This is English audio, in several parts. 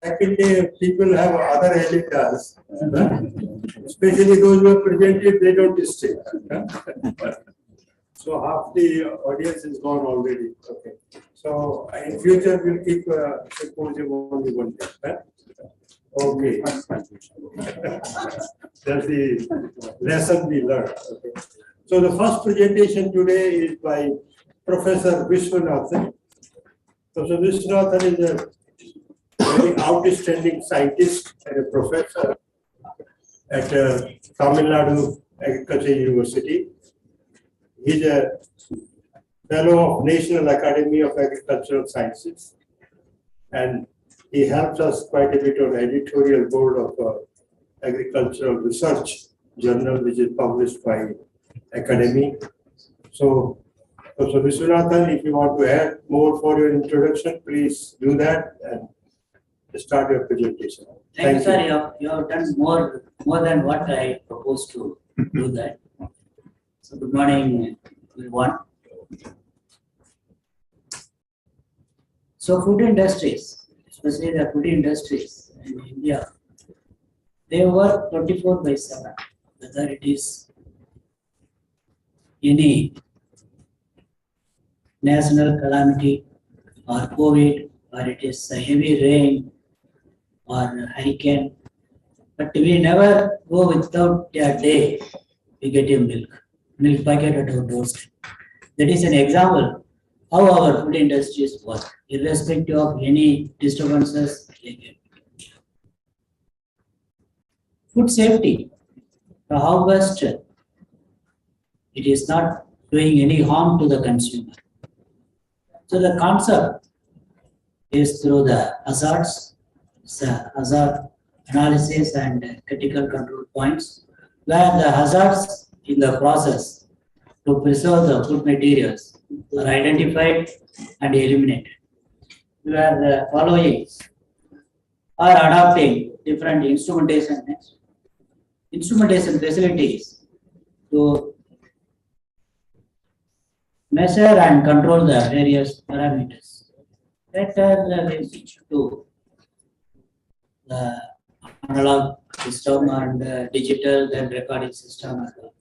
Secondly, people have other agendas, especially those who are presented, they don't stay. So half the audience is gone already. Okay. So in future we'll keep symposium only one day. Okay. That's the lesson we learned. Okay. So the first presentation today is by Professor Viswanathan. Professor Viswanathan is a very outstanding scientist and a professor at Tamil Nadu Agricultural University. He is a fellow of National Academy of Agricultural Sciences, and he helps us quite a bit on editorial board of Agricultural Research Journal, which is published by Academy. So, Professor Viswanathan, if you want to add more for your introduction, please do that and start your presentation. Thank you, sir. You have done more than what I proposed to do that. So good morning, everyone. So food industries, especially the food industries in India, they work 24/7, whether it is any national calamity or COVID, or it is a heavy rain or hurricane, but we never go without a day we get a milk packet at our doorstep. That is an example how our food industries work, irrespective of any disturbances they get. Food safety, the harvest, it is not doing any harm to the consumer. So the concept is through the hazards, hazard analysis and critical control points, where the hazards in the process to preserve the food materials are identified and eliminated. We are following or adopting different instrumentation facilities to measure and control the various parameters that are linked to the analog system and digital then recording system as well.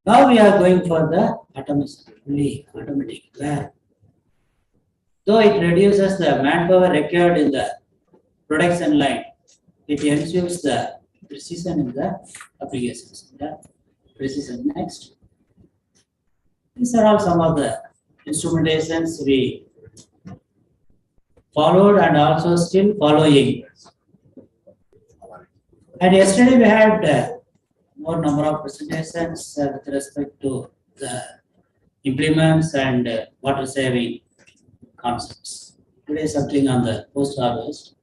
Now we are going for the automation, fully automatic, where though it reduces the manpower required in the production line, it ensures the precision in the applications. The precision next. These are all some of the instrumentations we followed and also still following. And yesterday we had more number of presentations with respect to the implements and water saving concepts. Today something on the post harvest.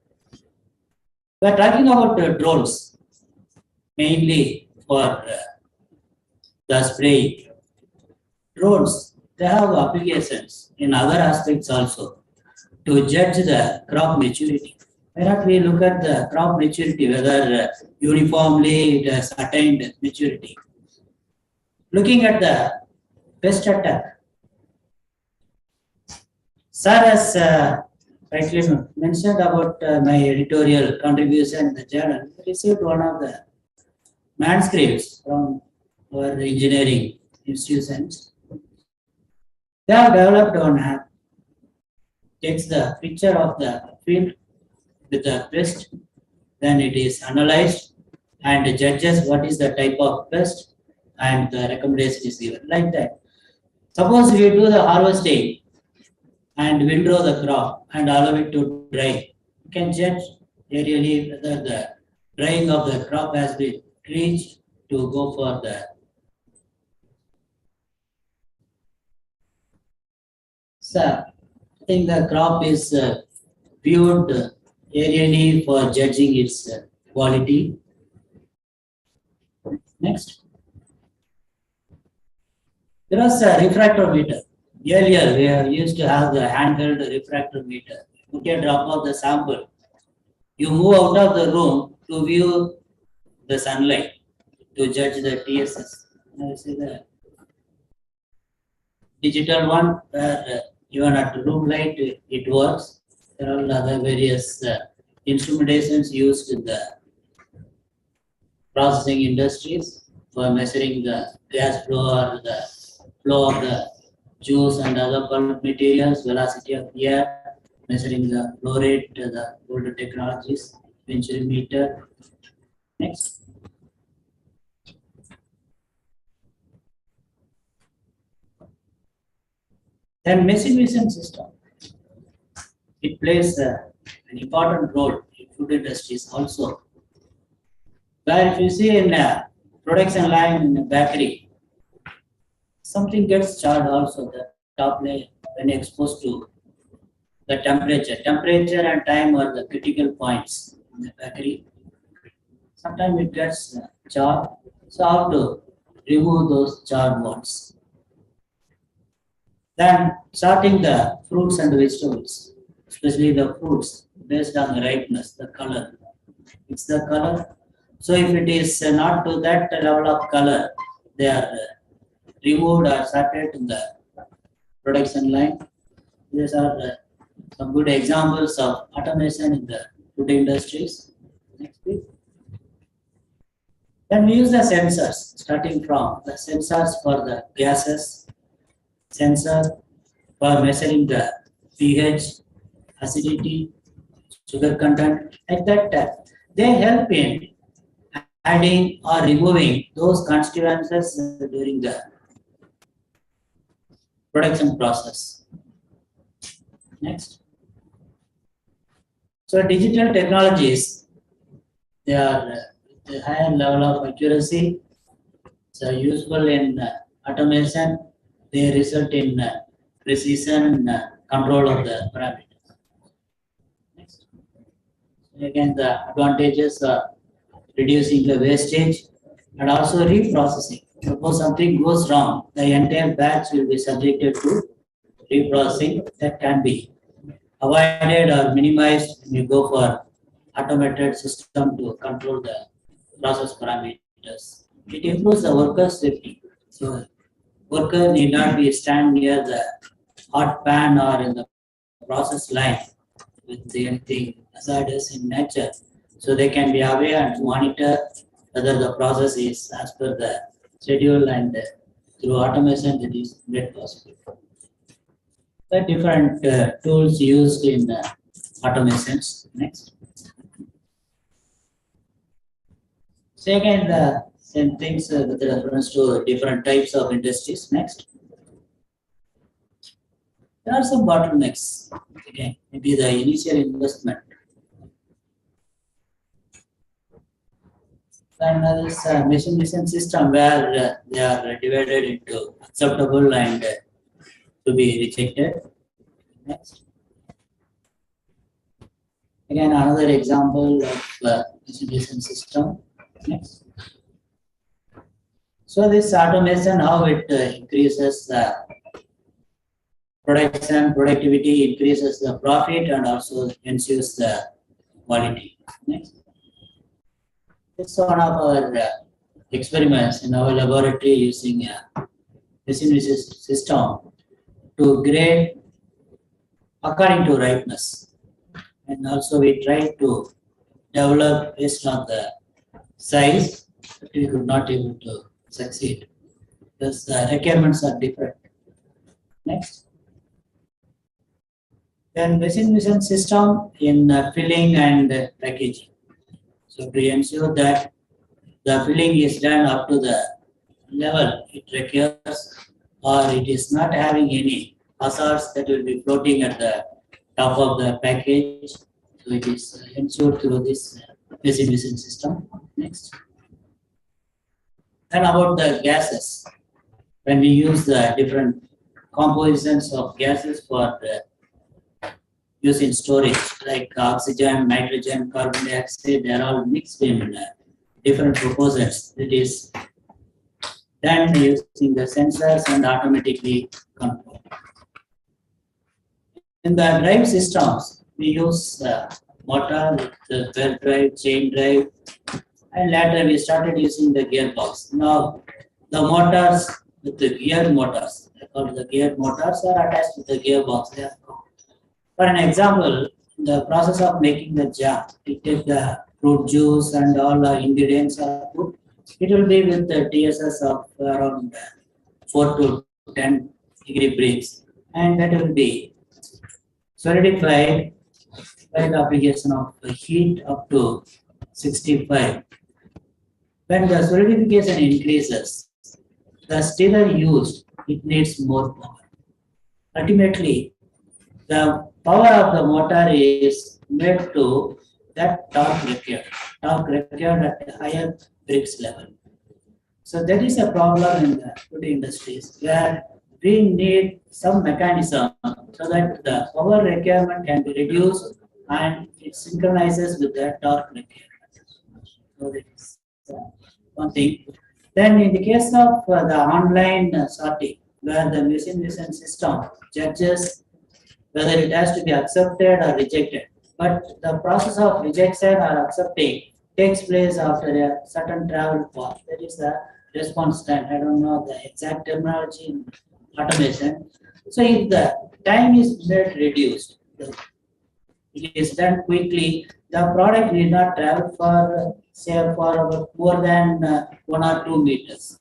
We are talking about drones, mainly for the spraying. Drones, they have applications in other aspects also to judge the crop maturity. Whereas we look at the crop maturity, whether uniformly it has attained maturity. Looking at the pest attack, sir has rightly mentioned about my editorial contribution in the journal. I received one of the manuscripts from our engineering institutions. They have developed one app, takes the picture of the field with the pest, then it is analyzed and judges what is the type of pest and the recommendation is given like that. Suppose we do the harvesting and windrow the crop and allow it to dry, you can judge aerially whether the drying of the crop has been reached to go for the I think the crop is viewed aerially for judging its quality. Next. There was a refractometer. Earlier, we used to have the handheld refractometer. You can drop off the sample. You move out of the room to view the sunlight to judge the TSS. Now, see the digital one, where even at room light it works. There are other various instrumentations used in the processing industries for measuring the gas flow or the flow of the juice and other bulk materials, velocity of air, measuring the flow rate, the older technologies, meter. Next. Then machine vision system. It plays an important role in food industries also. Where if you see in a production line in a bakery, something gets charred also, the top layer, when exposed to the temperature. Temperature and time are the critical points in the bakery. Sometimes it gets charred, so how to remove those charred ones. Then sorting the fruits and vegetables, especially the fruits, based on the ripeness, the color. It's the color. So if it is not to that level of color, they are removed or sorted in the production line. These are some good examples of automation in the food industries. Next, please. Then we use the sensors, starting from the sensors for the gases, sensor for measuring the pH, acidity, sugar content, like that. They help in adding or removing those constituents during the production process. Next. So digital technologies, they are the higher level of accuracy, so useful in automation. They result in precision control of the parameters. Next. Again, the advantages are reducing the wastage and also reprocessing. Suppose something goes wrong, the entire batch will be subjected to reprocessing. That can be avoided or minimized when you go for automated system to control the process parameters. It improves the worker safety. So worker need not be stand near the hot pan or in the process line with anything hazardous in nature. So they can be aware and monitor whether the process is as per the schedule, and through automation that is made possible. The different tools used in automations. Next. So again, the same things with reference to different types of industries. Next. There are some bottlenecks. Again, maybe the initial investment. And this machine vision system where they are divided into acceptable and to be rejected. Next. Again, another example of machine vision system. Next. So this automation, how it increases the production, productivity, increases the profit, and also ensures the quality. Next. It's one of our experiments in our laboratory using a machine vision system to grade according to ripeness. And also we try to develop based on the size, but we could not able to succeed because the requirements are different. Next. Then machine vision system in filling and packaging. So to ensure that the filling is done up to the level it requires, or it is not having any hazards that will be floating at the top of the package. So it is ensured through this machine vision system. Next. And about the gases, when we use the different compositions of gases for use in storage, like oxygen, nitrogen, carbon dioxide, they are all mixed in different proportions. It is done using the sensors and automatically controlled. In the drive systems, we use motor with the belt drive, chain drive, and later we started using the gearbox. Now, the motors with the gear motors, they call the gear motors, are attached to the gearbox. For an example, the process of making the jam, it take the fruit juice and all the ingredients are put. It will be with the TSS of around 4 to 10 degree Brix, and that will be solidified by the application of the heat up to 65. When the solidification increases, the stirrer used, it needs more power. Ultimately, the power of the motor is made to that torque required at a higher Brix level. So that is a problem in the food industries where we need some mechanism so that the power requirement can be reduced and it synchronizes with the torque requirement. So that is one thing. Then in the case of the online sorting, where the machine vision system judges whether it has to be accepted or rejected. But the process of rejection or accepting takes place after a certain travel path. That is the response time. I don't know the exact terminology in automation. So if the time is made reduced, it is done quickly, the product need not travel for say for about more than 1 or 2 meters.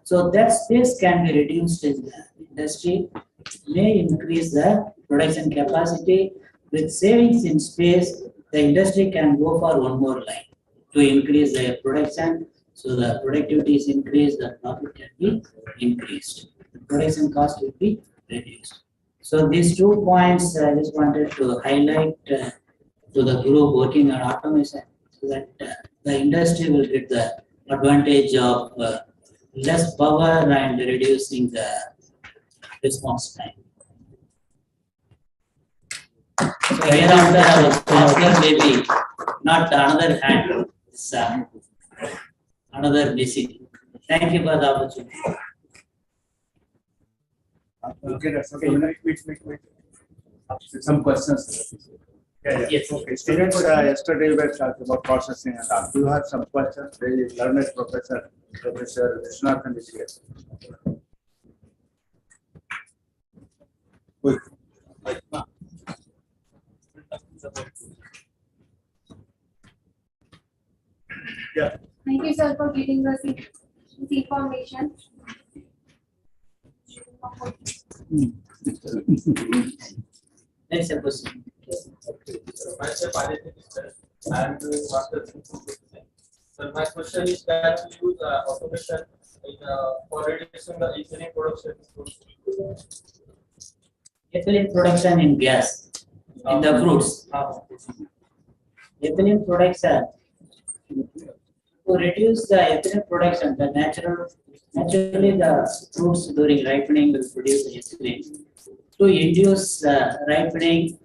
So that space can be reduced in the industry, may increase the production capacity. With savings in space, the industry can go for one more line to increase their production. So the productivity is increased, the profit can be increased. The production cost will be reduced. So these 2 points I just wanted to highlight to the group working on automation, so that the industry will get the advantage of less power and reducing the response time. So here after our software maybe not another hand, it's another machine. Thank you for the opportunity. Okay, that's okay. Wait. Some questions. Yeah. Yes. Okay, students, yesterday we were talking about processing and all. Do you have some questions? The learned Professor Viswanathan is here. Quick. Yeah. Thank you, sir, for giving us this information. Next question. Myself, I am doing master's in computing. So my question is that we use automation in, for reducing the ethylene production. Ethylene production in gas, in the fruits. Ethylene production, to reduce the ethylene production, the naturally the fruits during ripening will produce the ethylene. To induce ripening,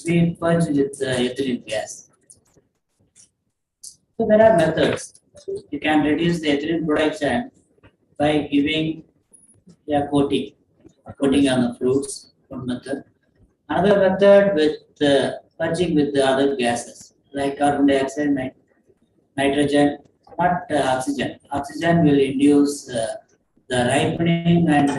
we purge with ethylene gas. So there are methods. You can reduce the ethylene production by giving a coating on the fruits, one method. Another method with purging with the other gases like carbon dioxide, nitrogen, not oxygen. Oxygen will induce the ripening and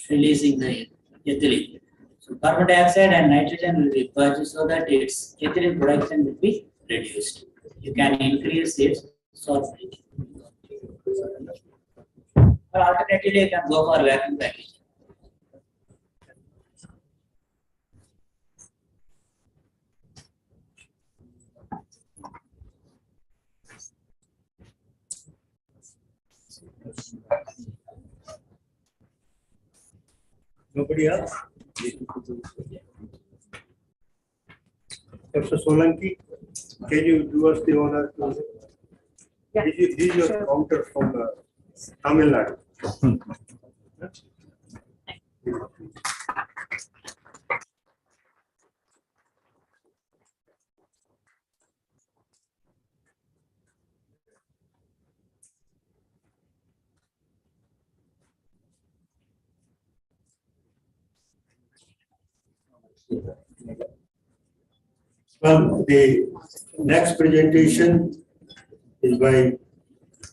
releasing the ethylene. So carbon dioxide and nitrogen will be purged so that its ethylene production will be reduced. You can increase its solubility. Or alternatively, you can go for vacuum packaging. Nobody else? Dr. Solanki, can you do us the honor to? Yeah. This is your Sure. counter from Tamil Nadu. Well, the next presentation is by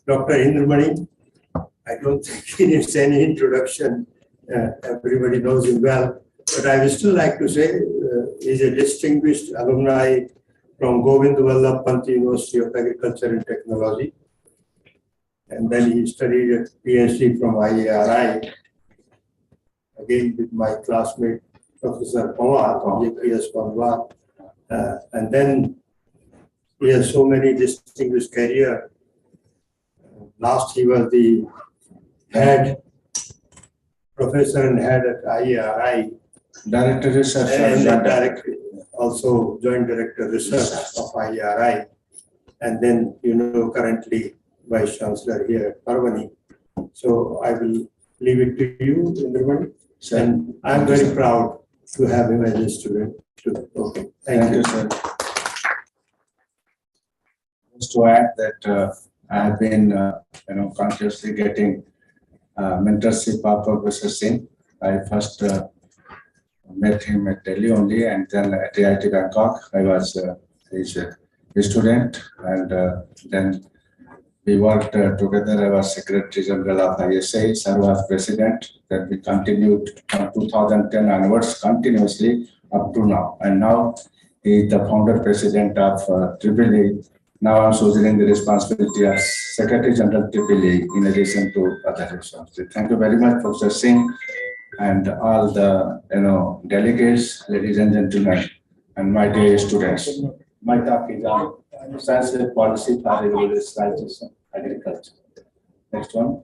Dr. Indramani. I don't think he needs any introduction. Everybody knows him well. But I would still like to say is a distinguished alumni from Govind Vallabh Pant University of Agriculture and Technology. And then he studied a PhD from IARI, again with my classmate, Professor Pawar, J.P.S. Pawar. And then he has so many distinguished career. Last, he was the head professor and head at IARI. Director research. And director, also joint director research of IARI. And then, currently Vice Chancellor here at Parbhani. So I will leave it to you, Indramani. And I'm very proud to have him as a student. Okay, Thank you, sir. Just to add that I have been, consciously getting mentorship of Professor Singh. I first met him at Delhi only, and then at IIT Bangkok. I was his student, and then we worked together. I was Secretary General of ISA, sir was President. Then we continued from 2010 onwards continuously up to now. And now he is the founder president of AAAE. Now I'm assuming the responsibility of Secretary General AAAE in addition to other responsibilities. Thank you very much, Professor Singh, and all the delegates, ladies and gentlemen, and my dear students. My talk is on science-based policy for rural agriculture. Next one.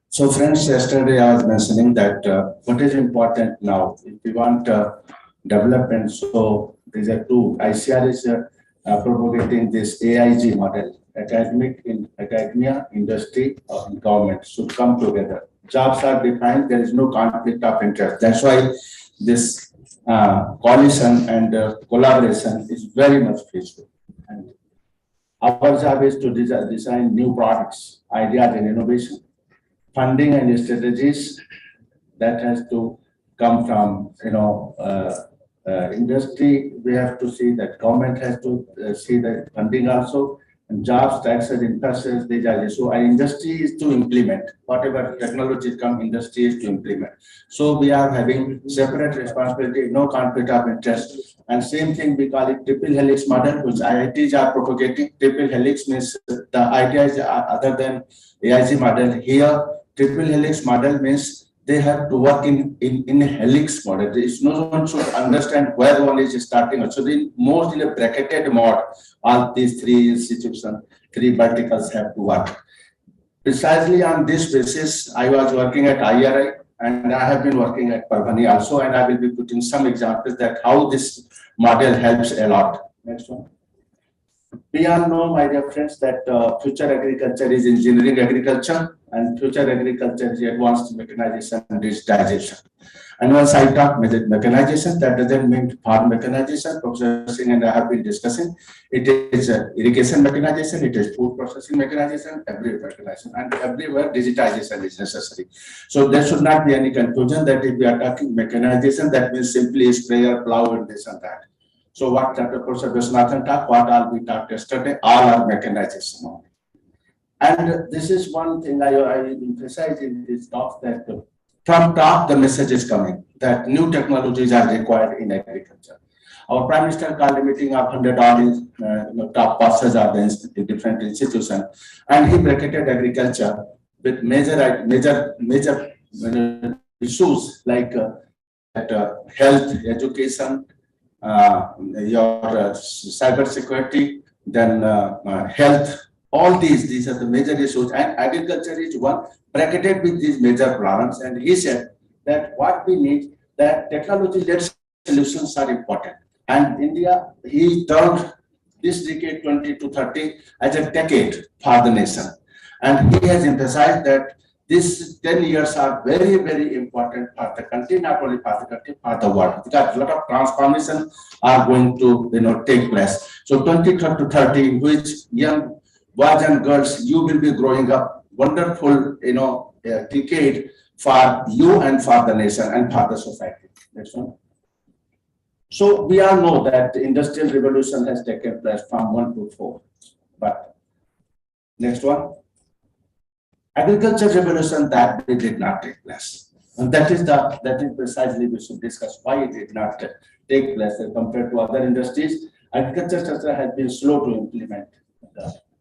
So, friends, yesterday I was mentioning that what is important now, if we want development, so these are two. ICR is propagating this AIG model, academia, industry, and government should come together. Jobs are defined, there is no conflict of interest. That's why this coalition and collaboration is very much feasible. And our job is to design new products, ideas and innovation, funding and strategies that has to come from industry. We have to see that government has to see the funding also, and jobs, taxes, infrastructure, these are issues. Our industry is to implement whatever technology come. Industry is to implement. So we are having separate responsibility, no conflict of interest. And same thing we call it triple helix model, which IITs are propagating. Triple helix means the idea is other than AIG model. Here, triple helix model means they have to work in a helix model. There is no one should understand where one is starting. So they mostly a bracketed mode. All these three institutions, three verticals have to work. Precisely on this basis, I was working at IRI and I have been working at Parbhani also, and I will be putting some examples that how this model helps a lot. Next one. We all know, my dear friends, that future agriculture is engineering agriculture, and future agriculture is advanced mechanization and digitization. And once I talk mechanization, that doesn't mean farm mechanization. Professor Singh and I have been discussing. It is irrigation mechanization, it is food processing mechanization, everywhere mechanization, and everywhere digitization is necessary. So there should not be any confusion that if we are talking mechanization, that means simply sprayer, plow, and this and that. So what Professor Viswanathan talked, what all we talked yesterday, all are mechanization. And this is one thing I emphasize in this talk, that from top the message is coming that new technologies are required in agriculture. Our Prime Minister called a meeting of 100 top bosses of the different institutions, and he bracketed agriculture with major issues like health, education, your cyber security, then health. All these are the major issues, and agriculture is one bracketed with these major problems. And he said that what we need, that technology-led solutions are important. And India, he termed this decade 20 to 30 as a decade for the nation. And he has emphasized that these 10 years are very, very important for the country, not only for the country, for the world, because a lot of transformation are going to take place. So 20 to 30, in which young boys and girls, you will be growing up, wonderful, decade for you and for the nation and for the society. Next one. So we all know that the industrial revolution has taken place from 1 to 4. But next one. Agriculture revolution, that did not take place. And that is precisely we should discuss why it did not take place compared to other industries. Agriculture sector has been slow to implement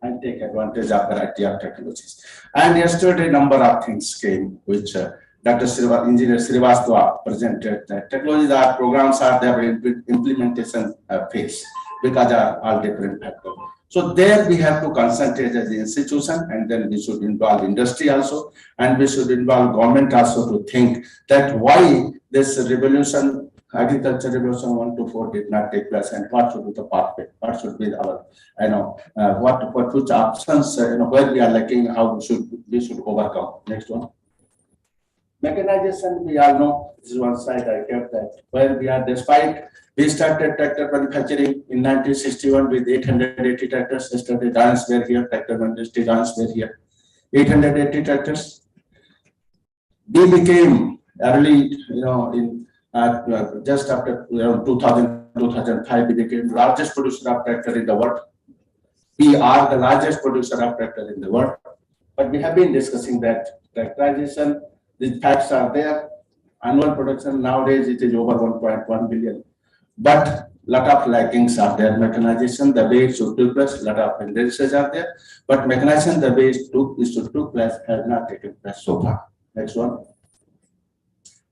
and take advantage of variety of technologies. And yesterday, number of things came, which Dr. Engineer Srivastava presented. That technologies are programs are their implementation phase because are all different factors. So there we have to concentrate as an institution, and then we should involve industry also, and we should involve government also to think that why this revolution, agriculture revolution 1 to 4 did not take place, and what should be the pathway, what should be our, what which options, where we are lacking, how we should overcome. Next one. Mechanization, we all know, this is one side I kept that where we are, despite we started tractor manufacturing in 1961 with 880 tractors. Yesterday, giants were here, tractor industry giants were here. 880 tractors. We became early, in just after 2000, 2005, we became the largest producer of tractor in the world. We are the largest producer of tractor in the world. But we have been discussing that tractorization, the facts are there. Annual production nowadays it is over 1.1 billion. But lot of lackings are there. Mechanization, the way it should take place, lot of hindrances are there. But mechanization, the way it should take place, has not taken place so far. Next one.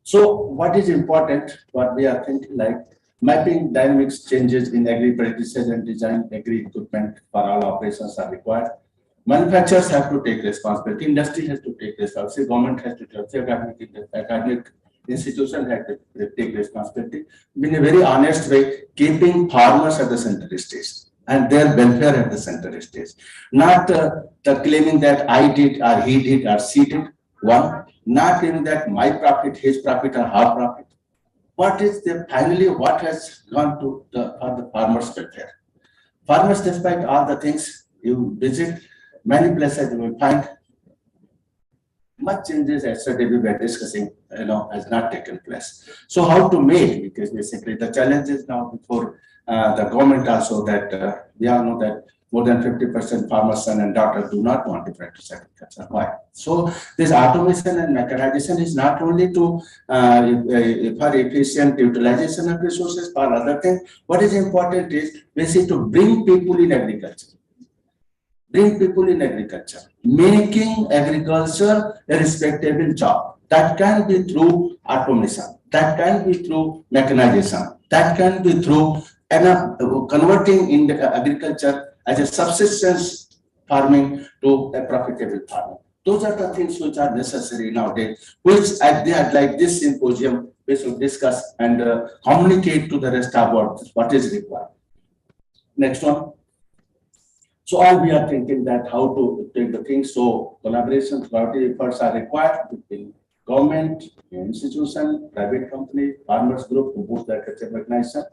So what is important, what we are thinking like, mapping dynamics changes in agri practices and design agri equipment for all operations are required. Manufacturers have to take responsibility, industry has to take responsibility, government has to take, academic institutions have to take responsibility in a very honest way, keeping farmers at the center stage and their welfare at the center stage. Not the claiming that I did or he did or she did, one, not claiming that my profit, his profit or her profit. What is the finally what has gone to the farmers' welfare? Farmers, despite all the things you visit, many places you will find much changes yesterday we were discussing, has not taken place. So how to make, because basically the challenge is now before the government also that we all know that more than 50% farmers, son and daughter do not want to practice agriculture. Why? So this automation and mechanization is not only to for efficient utilization of resources, for other things. What is important is basically to bring people in agriculture. Bring people in agriculture, making agriculture a respectable job. That can be through automation, that can be through mechanization, that can be through converting in the agriculture as a subsistence farming to a profitable farming. Those are the things which are necessary nowadays, which at like this symposium we should discuss and communicate to the rest of the world what is required. Next one. So all we are thinking that how to take the things. So collaboration, collaborative efforts are required between government, institution, private company, farmers group to boost the agriculture mechanization.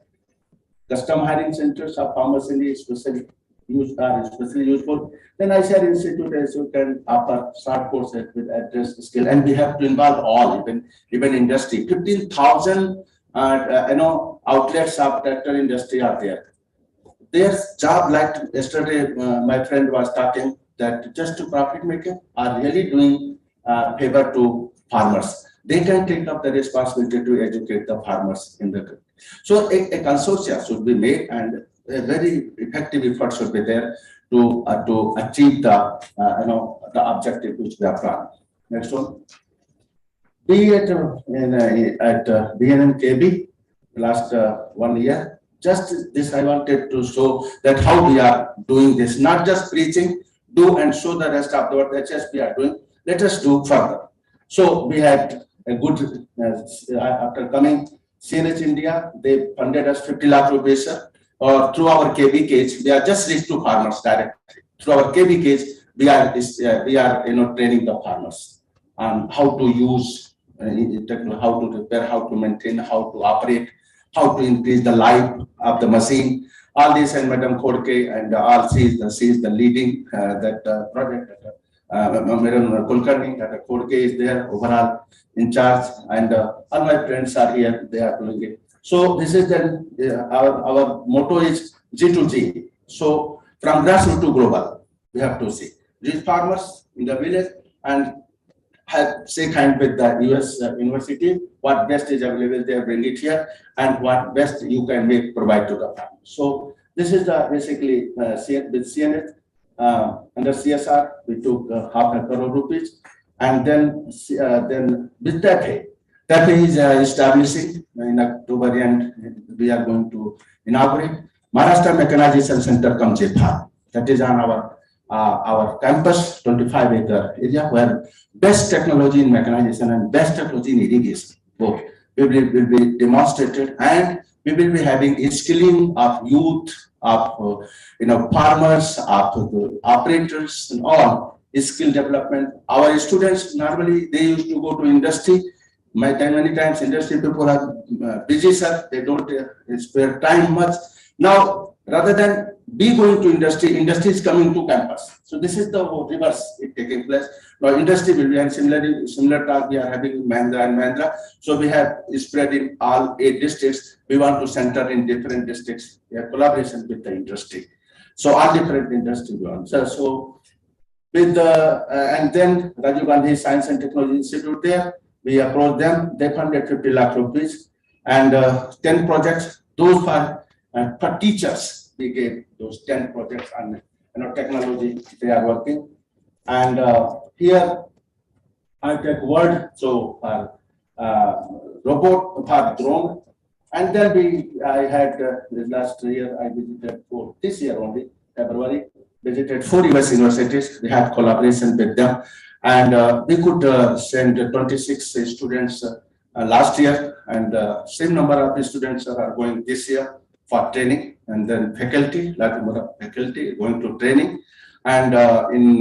Custom hiring centers of farmers in the especially useful. Then I said institute as you can offer short courses with address skill, and we have to involve all, even industry. 15,000 outlets of tractor industry are there. Their job, like yesterday, my friend was talking that just to profit making are really doing favor to farmers. They can take up the responsibility to educate the farmers in the country. So a consortium should be made, and a very effective effort should be there to achieve the the objective which we are planning. Next one. Be it at VNMKV last 1 year. Just this I wanted to show that how we are doing this, not just preaching, do and show the rest of the world that yes, we are doing, let us do further. So we had a good, after coming CNH India, they funded us 50 lakh rupees or through our KVKs, we are just reached to farmers directly. Through our KVKs, we are training the farmers on how to use, how to repair, how to maintain, how to operate, how to increase the life of the machine. All this, and Madam Khorke and all she is the leading that project. Madam Kulkarni, that Khorke is there overall in charge, and all my friends are here. They are doing it. So this is our motto is G to G. So from grassroots to global, we have to see these farmers in the village and shake hand with the US university, what best is available there, bring it here, and what best you can provide to the family. So this is the basically with CNS, under CSR, we took ₹500 crore, and then with that is establishing in October, and we are going to inaugurate Maharashtra Mechanization Center Kamchepha. That is on our campus, 25-acre area, where best technology in mechanization and best technology in irrigation both will be demonstrated, and we will be having a skilling of youth, of farmers, of the operators, and all skill development. Our students normally they used to go to industry. Many times industry people are busy, sir. They don't spare time much. Now, rather than be going to industry, industry is coming to campus. So this is the reverse it taking place. Now industry will be, and similar talk we are having in Mahindra and Mahindra. So we have spread in all 8 districts. We want to center in different districts. We have collaboration with the industry. So all different industry we want. So with the and then Rajiv Gandhi Science and Technology Institute there, we approached them. They funded 50 lakh rupees and 10 projects. Those for teachers. We gave those 10 projects on technology they are working. And here I take word, so robot for drone. And then I had last year I visited this year only, February, visited 4 US universities. We had collaboration with them. And we could send 26 students last year, and same number of students are going this year for training, and then faculty, large number of faculty going to training. And in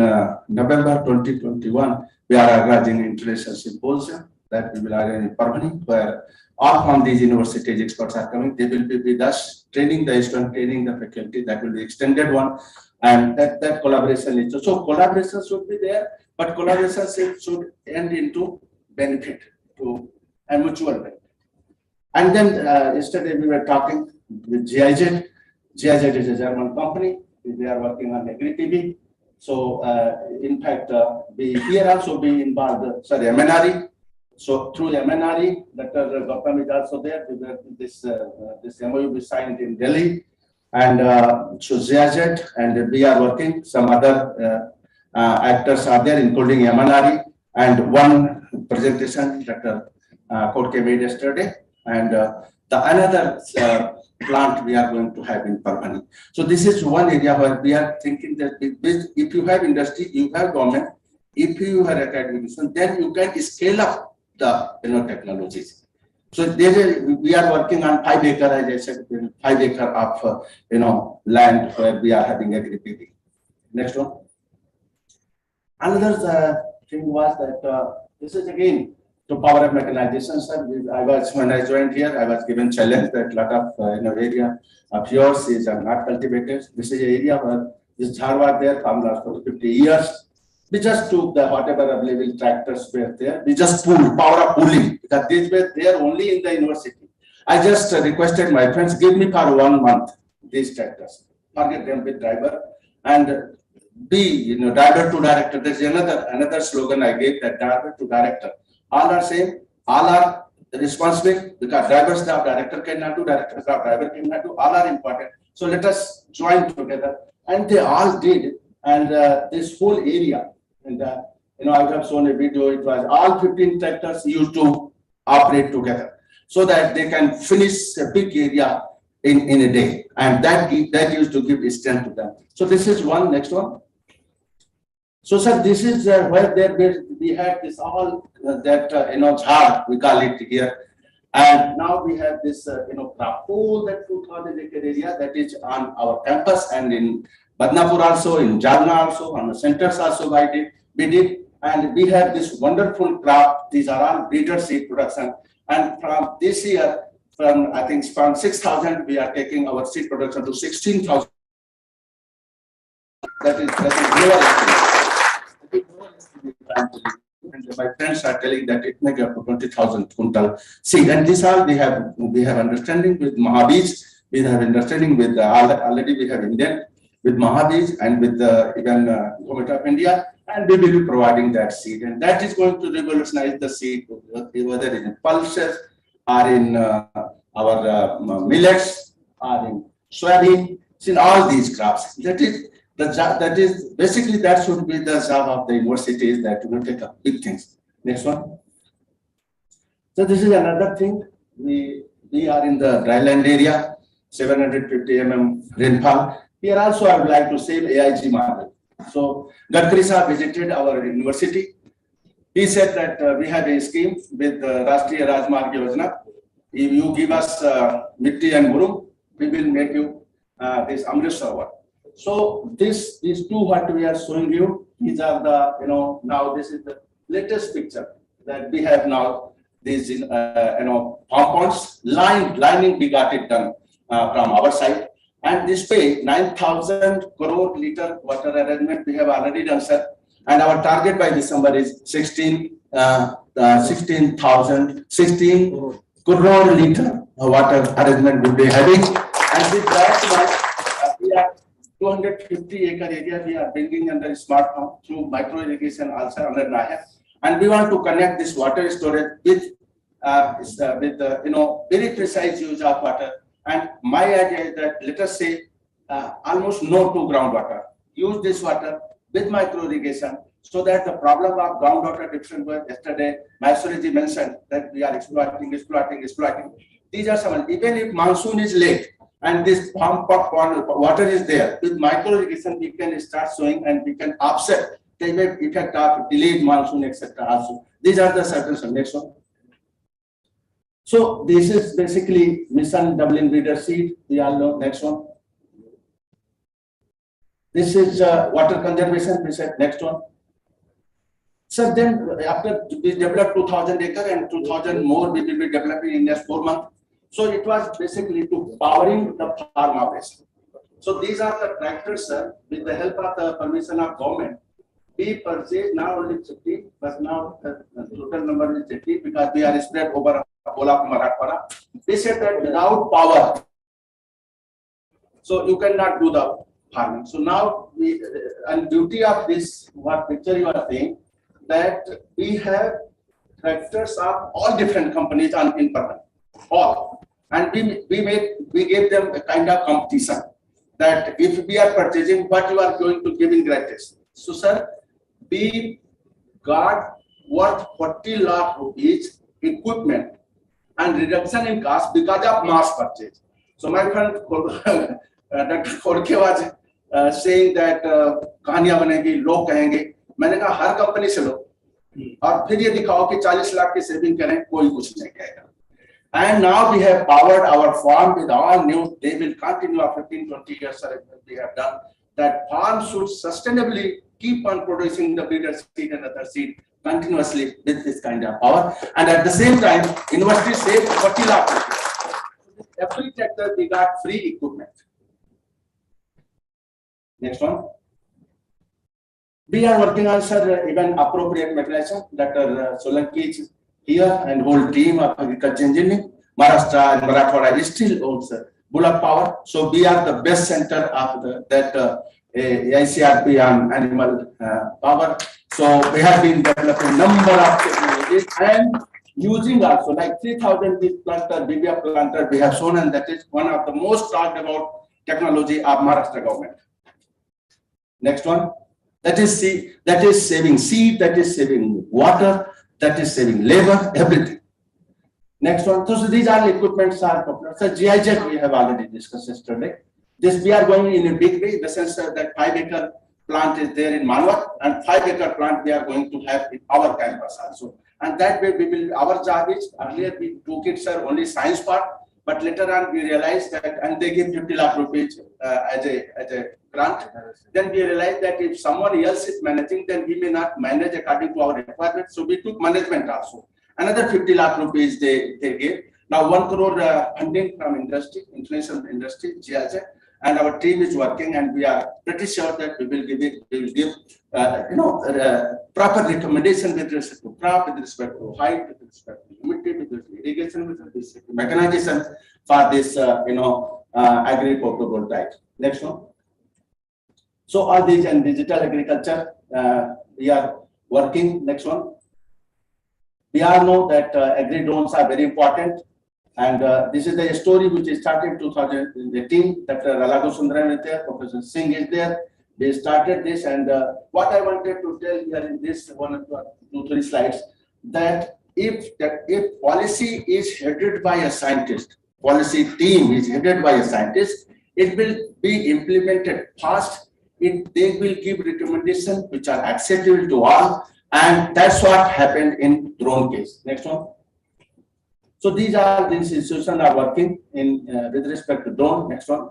November 2021, we are organizing International Symposium that we will organize in Parbhani, where all from these universities experts are coming. They will be with us, training the student, training the faculty. That will be extended one, and that collaboration is so collaboration should be there, but collaboration should end into benefit to a mutual benefit. And then yesterday we were talking with GIZ. GIZ is a German company. They are working on agri-TV. So in fact, we here also be involved. Sorry, MNRE. So through MNRE, Dr. Gautam is also there. This MOU we signed in Delhi, and so GIZ, and we are working. Some other actors are there, including MNRE, and one presentation Dr. Kodke made yesterday, and another plant we are going to have in Parbhani. So this is one area where we are thinking that if you have industry, you have government, if you have academic, then you can scale up the technologies. So we are working on 5 acre, as I said, 5 acre of land where we are having agri-TV. Next one. Another thing was that this is again to power of mechanization, sir. When I joined here, I was given challenge that a lot of area of yours is not cultivated. This is an area where this jhar was there from last 50 years. We just took the whatever available tractors were there. We just pulled, power of pulling, because these were there only in the university. I just requested my friends, give me for 1 month these tractors, target them with driver, and be driver to director. There's another slogan I gave, that driver to director. All are same, all are responsible, because driver staff director cannot do, director staff driver cannot do, all are important. So let us join together. And they all did. And this whole area, and I have shown a video, it was all 15 tractors used to operate together, so that they can finish a big area in a day. And that used to give strength to them. So this is one, next one. So sir, this is where we had this all jhar, we call it here. And now we have this whole that 2,000 acre area that is on our campus, and in Badnapur also, in Jalna also, on the centers also we did. And we have this wonderful crop. These are all breeder seed production. And from this year, I think from 6,000, we are taking our seed production to 16,000. That is lower. And my friends are telling that it may be up to 20,000 quintal seed. And this all we have understanding with Mahabij. We have understanding with already we have Indian with Mahabij and with even Government of India. and we will be providing that seed, and that is going to revolutionize the seed, whether in pulses or in our millets or in soybean, in all these crops. That is basically that should be the job of the universities, that will take up big things. Next one. So this is another thing. We are in the dryland area, 750 mm rainfall. Here also I would like to say AIG model. So Gadkari Sahab visited our university. He said that we have a scheme with Rashtriya Rajmarg Yojana. If you give us mitti and murum, we will make you this Amrit Sarovar. So these two what we are showing you, these are the, now this is the latest picture that we have now. These compounds lining we got it done from our side, and this way 9,000 crore liter water arrangement we have already done, sir, and our target by December is 16 crore liter water arrangement will be having, and with that we are 250 acre area we are bringing under smart farm through micro irrigation also under Naya. And we want to connect this water storage with very precise use of water. And my idea is that, let us say, almost no to groundwater. Use this water with micro irrigation, so that the problem of groundwater deficient was yesterday, Maheshwari mentioned that we are exploiting. These are some, even if monsoon is late and this pump of water is there, with micro irrigation we can start sowing and we can offset the effect of delayed monsoon, etc. Also, these are the certain. Next one. So this is basically mission doubling breeder seed. We all know. Next one. This is water conservation. We said next one. So then after we developed 2,000 acre and 2,000 more we will be developing in next 4 months. So it was basically to powering the farm operation. So these are the tractors, sir, with the help of the permission of government. We purchased now only 50, but now the total number is 50 because we are spread over Ola Marathwada. They said that without power, so you cannot do the farming. So now we, and beauty of this, what picture you are seeing, that we have tractors of all different companies in Parbhani, all, and we gave them a kind of competition that if we are purchasing, what you are going to give in gratis. So sir, we got worth 40 lakh rupees equipment and reduction in cost because of mass purchase. So my friend Dr. Khorke was saying that कहानियां बनेगी, लोग कहेंगे, मैंने कहा हर company से लो और फिर ये दिखाओ कि 40 लाख की सेविंग करें, कोई कुछ नहीं कहेगा. And now we have powered our farm with all new. They will continue after 15-20 years. We have done that. Farm should sustainably keep on producing the breeder seed and other seed continuously with this kind of power. And at the same time, university saved 40 lakh rupees. Every tractor we got free equipment. Next one. We are working on, sir, even appropriate mechanization. Dr. Solanki is here and whole team of agriculture engineering. Maharashtra and Marathwada is still owns bullock power. So we are the best center of that ICRP on animal power. So we have been developing number of technologies and using also like 3,000 big planter, BBF planter we have shown, and that is one of the most talked about technology of Maharashtra government. Next one. That is saving seed, that is saving water, that is saving labor, everything. Next one. So these are equipments are popular. So GIZ we have already discussed yesterday. This we are going in a big way in the sense that 5-acre plant is there in Manwar and 5-acre plant we are going to have in our campus also. And that way we will, our job is, earlier we took it, sir, only science part, but later on we realized that, and they give 50 lakh rupees as a grant. Then we realized that if someone else is managing, then we may not manage according to our requirements. So we took management also. Another 50 lakh rupees they gave. Now 1 crore funding from industry, international industry, GIZ, and our team is working, and we are pretty sure that we will give proper recommendation with respect to crop, with respect to height, with respect to humidity, with respect to irrigation, with respect to mechanization for this agri-photovoltaic. Next one. So all these and digital agriculture, we are working. Next one. We all know that agri drones are very important. And this is the story which started in 2018. Dr. Ralago Sundaram is there, Professor Singh is there. They started this, and what I wanted to tell here in this 1 or 2, 3 slides, that if policy is headed by a scientist, policy team is headed by a scientist, it will be implemented fast. They will give recommendations which are acceptable to all, and that's what happened in drone case. Next one. So these institutions are working in with respect to drone. Next one.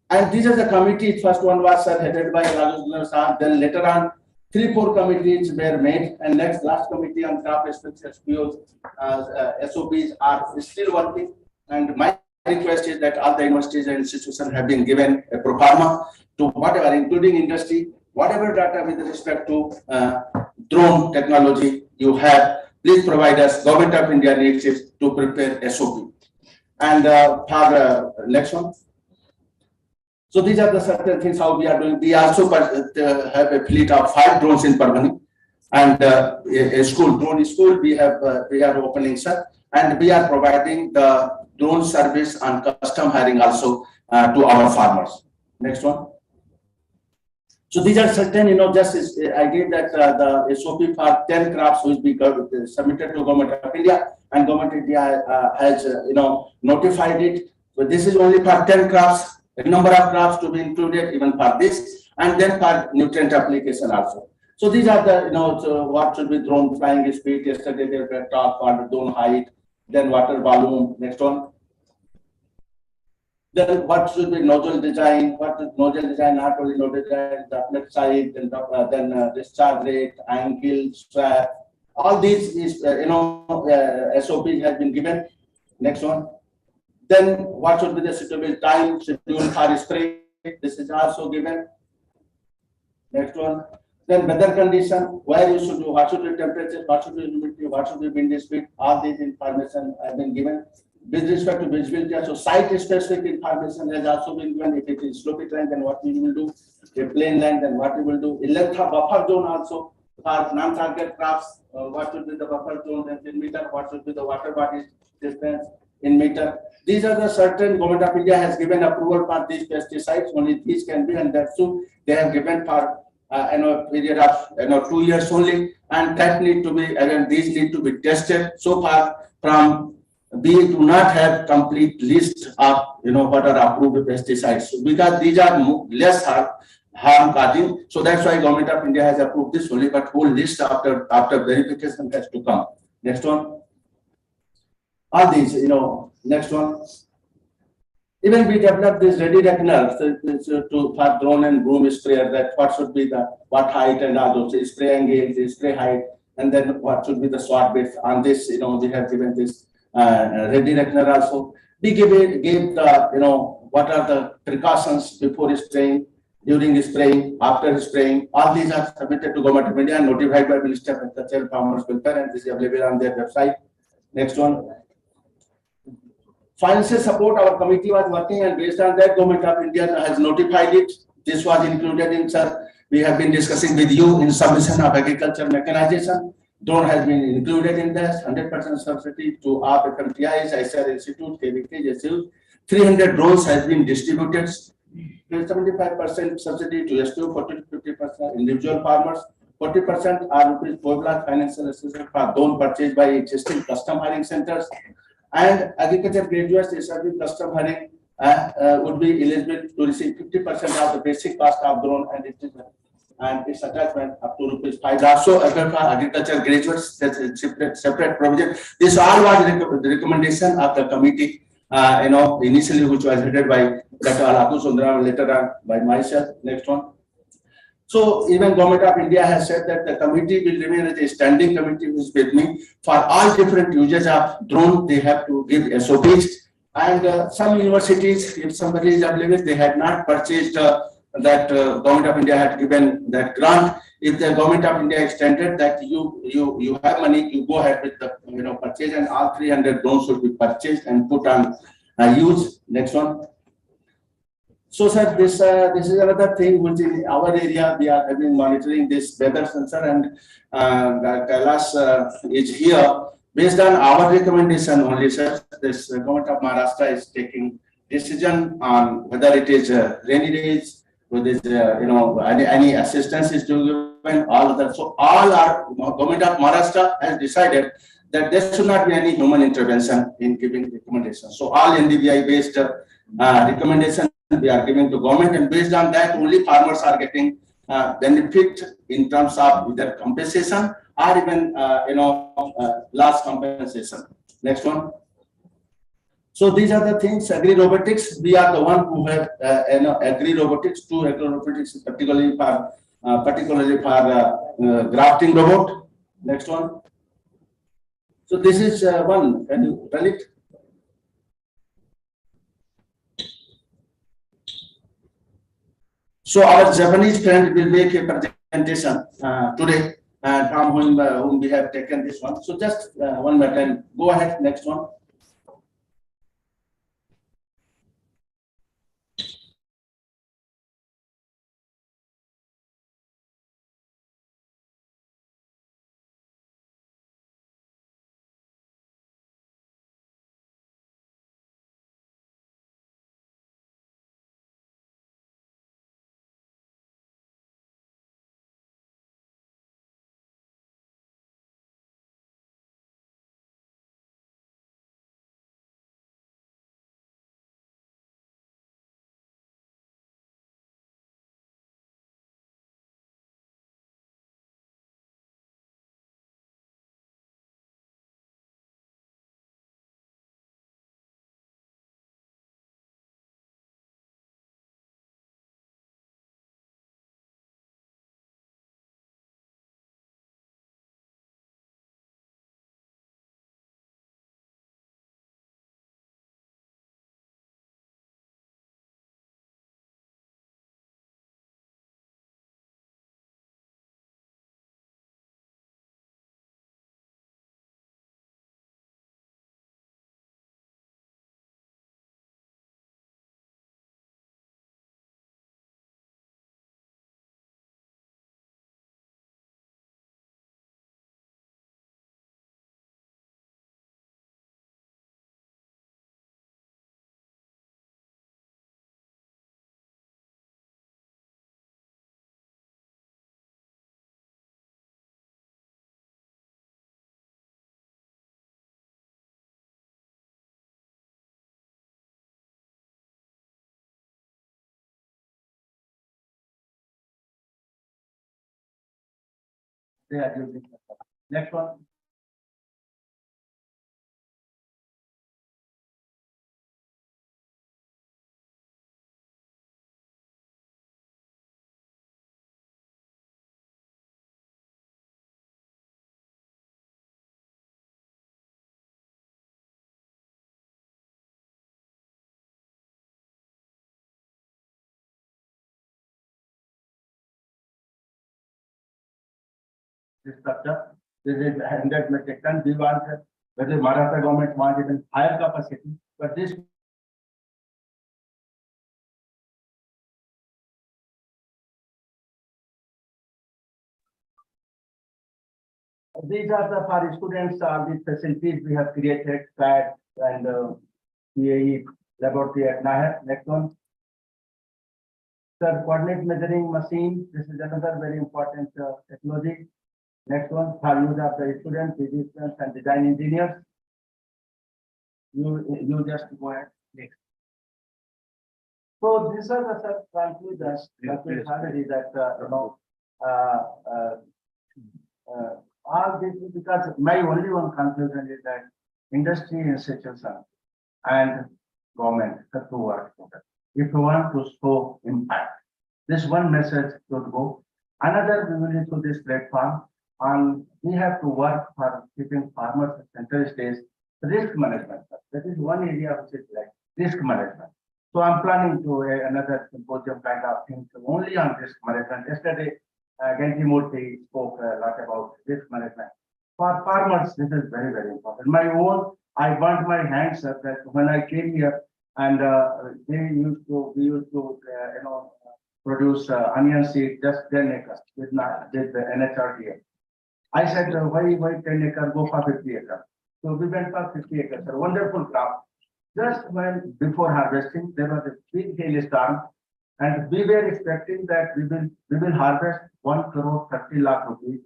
And these are the committees. First one was headed by Rajendra Sahab. Then later on, 3-4 committees were made, and last committee on craft restrictions, SOPs are still working. And my request is that all the universities and institutions have been given a pro forma to whatever, including industry, whatever data with respect to drone technology you have, please provide us. Government of India needs it to prepare SOP. And for next one. So these are the certain things how we are doing. We also have a fleet of 5 drones in Parbhani, and a school, drone school. We are opening, sir, and we are providing the drone service and custom hiring also to our farmers. Next one. So these are certain, just I gave that the SOP for 10 crops which we submitted to Government of India, and Government of India has notified it. So this is only for 10 crops. A number of crops to be included even for this, and then for nutrient application also. So these are the so what should be drone flying speed. Yesterday they were talked about drone height, then water volume. Next one. Then what should be nozzle design? What is nozzle design? Not only nozzle design, the left side, then discharge rate, angle, strap. All these is SOP has been given. Next one. Then what should be the suitable time schedule for spray? This is also given. Next one. Then weather condition, where you should do, what should be temperature, what should be humidity, what should be wind speed. All these information have been given. With respect to visibility, so site-specific information has also been given. If it is slopey terrain, then what we will do. If plain land, then what we will do. A length of buffer zone also for non-target crops. What should be the buffer zone in meter? What should be the water body distance in meter? These are the certain Government of India has given approval for these pesticides. Only these can be, and that's too they have given for period of 2 years only, and that need to be again. These need to be tested. So far, from we do not have complete list of what are approved pesticides, because these are less harm causing. So that's why Government of India has approved this only, but whole list after verification has to come. Next one. All these, next one. Even we developed this ready reckoner for drone and broom sprayer, that what should be the what height and all those spray angle, spray height, and then what should be the swat width. On this, we have given this ready reckoner also. We gave the what are the precautions before spraying, during spraying, after spraying. All these are submitted to Government of India and notified by Minister of Agriculture, Farmers Welfare, and this is available on their website. Next one. Financial support, our committee was working, and based on that, Government of India has notified it. This was included in, sir. We have been discussing with you in submission of agriculture mechanization. Drone has been included in this. 100% subsidy to our FMTIs, ICR Institute, KVK, JSU. 300 drones has been distributed. 75% subsidy to STO, 40 to 50% individual farmers. 40% are ₹4 lakh financial assistance for drone purchased by existing custom hiring centers. And agriculture graduates serving custom hiring would be eligible to receive 50% of the basic cost of drone and its attachment up to ₹5 lakh. So agriculture graduates, that's a separate provision. This all was the recommendation of the committee, initially, which was headed by Dr. Alatu Sundaram, later on by myself. Next one. So even Government of India has said that the committee will remain as a standing committee with me for all different uses of drone. They have to give SOPs, and some universities, if somebody is available, they had not purchased that Government of India had given that grant. If the Government of India extended that you have money, you go ahead with the purchase, and all 300 drones should be purchased and put on use. Next one. So, sir, this is another thing which in our area we are having monitoring this weather sensor, and Kailash is here. Based on our recommendation only, sir, this government of Maharashtra is taking decision on whether it is rainy days, whether it's, any assistance is to given, all other. So all our government of Maharashtra has decided that there should not be any human intervention in giving recommendations. So all NDVI based recommendation we are giving to government, and based on that only farmers are getting benefit in terms of either compensation or even loss compensation. Next one. So these are the things. Agri robotics. We are the one who have agri robotics. Two agri robotics, particularly for grafting robot. Next one. So this is one. Can you tell it? So our Japanese friend will make a presentation today, from whom we have taken this one. So just 1 minute and go ahead. Next one. They are using. Next one. This structure. This is 100 metric ton. We want, whether Maharashtra government wants even higher capacity, but this. These are the for students, these facilities we have created, CAD and AAAE laboratory at Nahar. Next one. Sir, coordinate measuring machine. This is another very important technology. Next one, for use of the students, physicians, and design engineers. You just go ahead. Next. So these are the conclusions already that all this, because my only one conclusion is that industry, institution, and government have to work together if you want to show impact. This one message should go. Another, we will into this platform, and we have to work for keeping farmers at center stage. Risk management. That is one area which is like risk management. So I'm planning to another symposium kind of thing only on risk management. Yesterday, Ganti Murthy spoke a lot about risk management. For farmers, this is very, very important. My own, I burnt my hands up that when I came here, and we used to produce onion seed just 10 acres with the NHRDA. I said, why 10 acres, go for 50 acres. So we went for 50 acres, a wonderful crop. Just when before harvesting, there was a big hailstorm, and we were expecting that we will harvest 1 crore 30 lakh rupees.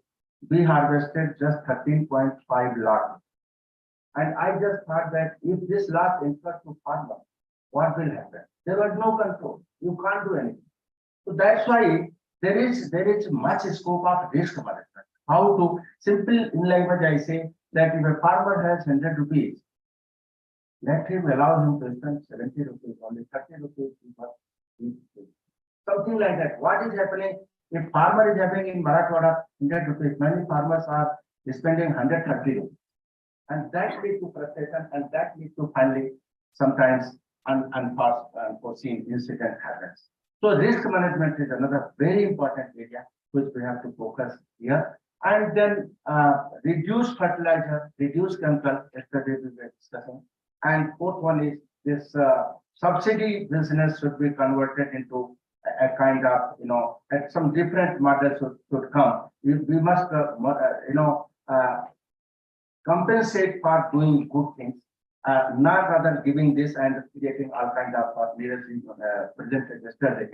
We harvested just 13.5 lakh. And I just thought that if this loss incurs to farmer, what will happen? There was no control. You can't do anything. So that's why there is much scope of risk management. How to simple in language I say that if a farmer has 100 rupees, let him allow him to spend 70 rupees, only 30 rupees. Something like that. What is happening? If farmer is having in Marathwada 100 rupees, many farmers are spending 130 rupees. And that leads to frustration, and that leads to finally sometimes unforeseen incident happens. So risk management is another very important area which we have to focus here. And then reduce fertilizer, reduce chemical, yesterday we were discussing. And fourth one is this subsidy business should be converted into a kind of, some different models should come. We must, compensate for doing good things, not rather giving this and creating all kind of leadership presented yesterday.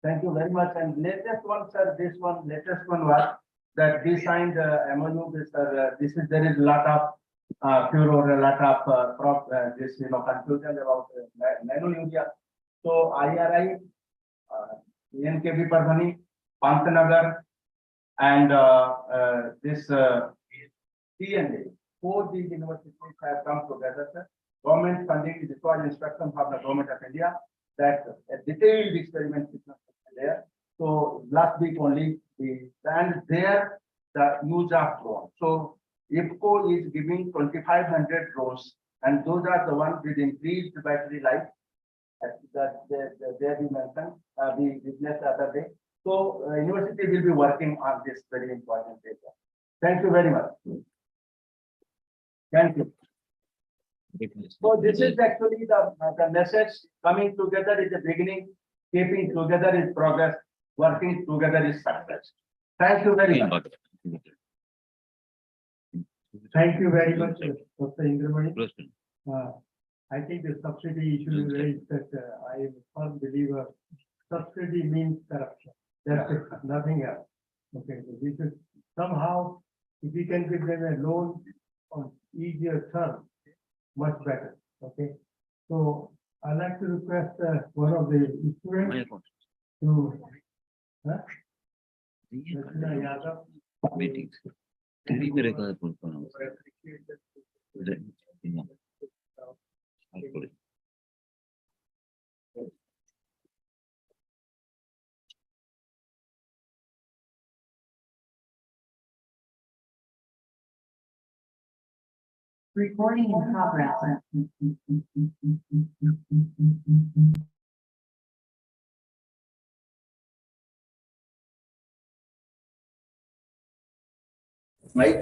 Thank you very much. And latest one, sir, latest one was that we signed MOU with there is a lot of furor, a lot of confusion about nano urea. So IRI, VNMKV Parbhani, Pantnagar, and this TNA, 4 these universities have come together, sir. Government funding is required instruction from the government of India that a detailed experiment is there. So last week only and there the use of drone. So IFCO is giving 2,500 drones, and those are the ones with increased battery life that they we mentioned, we witnessed the other day. So university will be working on this very important data. Thank you very much. Thank you. So this is actually the message. Coming together is the beginning, keeping together is progress, working together is success. Thank you very much. Thank you very much, Dr. Indramani. I think the subsidy issue raised that I am a firm believer. Subsidy means corruption. That's it, nothing else. Okay, so we should somehow, if we can give them a loan on easier terms, much better. Okay, so I'd like to request one of the students to meetings. Recording in progress. Mike?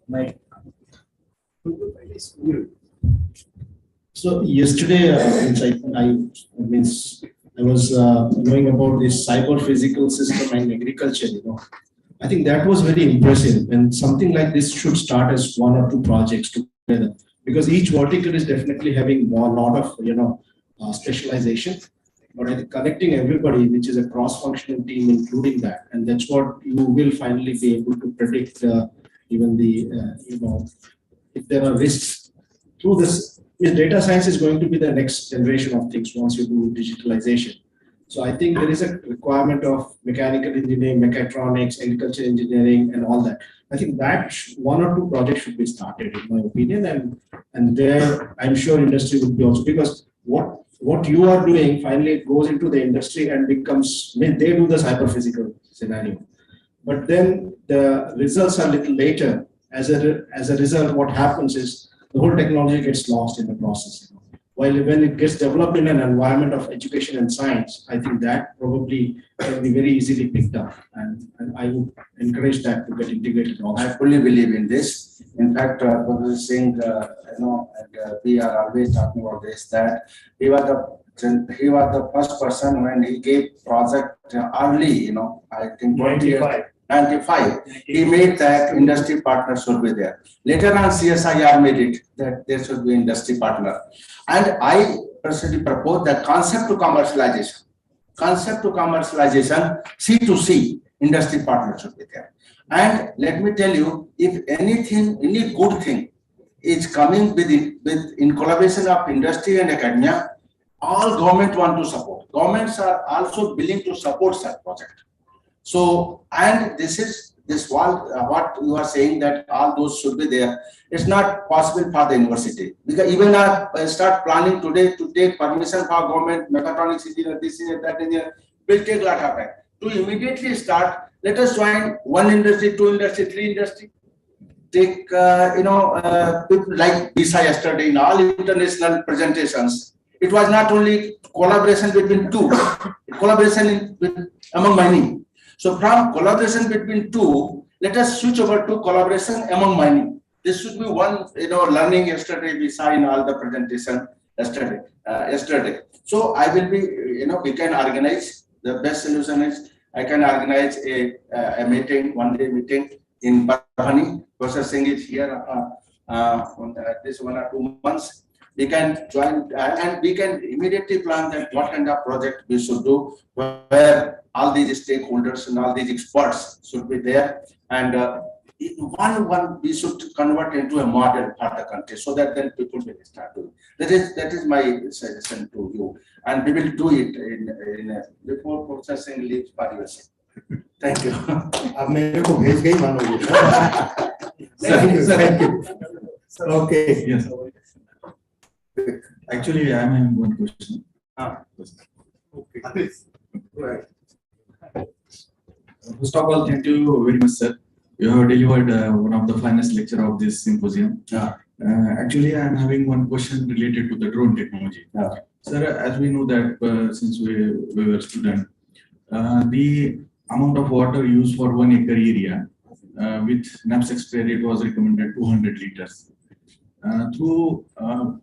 Mike. So yesterday, I was knowing about this cyber physical system and agriculture. I think that was very impressive, and something like this should start as 1 or 2 projects together, because each vertical is definitely having a lot of specialization. But I think connecting everybody, which is a cross-functional team, including that, and that's what you will finally be able to predict even the if there are risks through this. Data science is going to be the next generation of things once you do digitalization. So I think there is a requirement of mechanical engineering, mechatronics, agriculture engineering, and all that. I think that 1 or 2 projects should be started, in my opinion, and there I'm sure industry would be also, because what you are doing finally goes into the industry and becomes, they do the cyber physical scenario, but then the results are a little later. As a result, what happens is the whole technology gets lost in the process. While when it gets developed in an environment of education and science, I think that probably can be very easily picked up. And I would encourage that to get integrated also. I fully believe in this. In fact, Professor Singh, we are always talking about this, that he was the first person when he gave project early, I think 95. He made that industry partner should be there. Later on, CSIR made it that there should be industry partner. And I personally propose the concept to commercialization. Concept to commercialization, C2C, industry partner should be there. And let me tell you, if anything, any good thing is coming in collaboration of industry and academia, all government want to support. Governments are also willing to support such project. So, and what you are saying that all those should be there. It's not possible for the university, because even I start planning today to take permission for government, mechatronics engineer, this engineer, that engineer, will take a lot of time. To immediately start, let us join one industry, two industry, three industry. Take, people like Visa yesterday in all international presentations. It was not only collaboration between two, collaboration among many. So from collaboration between two, let us switch over to collaboration among many. This should be one, learning yesterday we saw in all the presentation yesterday. So I will be, we can organize, the best solution is I can organize a meeting, one-day meeting in Parbhani. Professor Singh is here this 1 or 2 months. We can join and we can immediately plan that what kind of project we should do, where all these stakeholders and all these experts should be there, and one we should convert into a model for the country, so that then people will start doing. That is my suggestion to you, and we will do it in before processing leaves for USA. Thank you. Thank you. Okay. Yes. Actually, I am having one question. Okay. Right. First of all, thank you very much, sir. You have delivered one of the finest lecture of this symposium. Actually, I am having one question related to the drone technology. Sir, as we know that since we were student, the amount of water used for 1 acre area with knapsack spray rate was recommended 200 liters. Through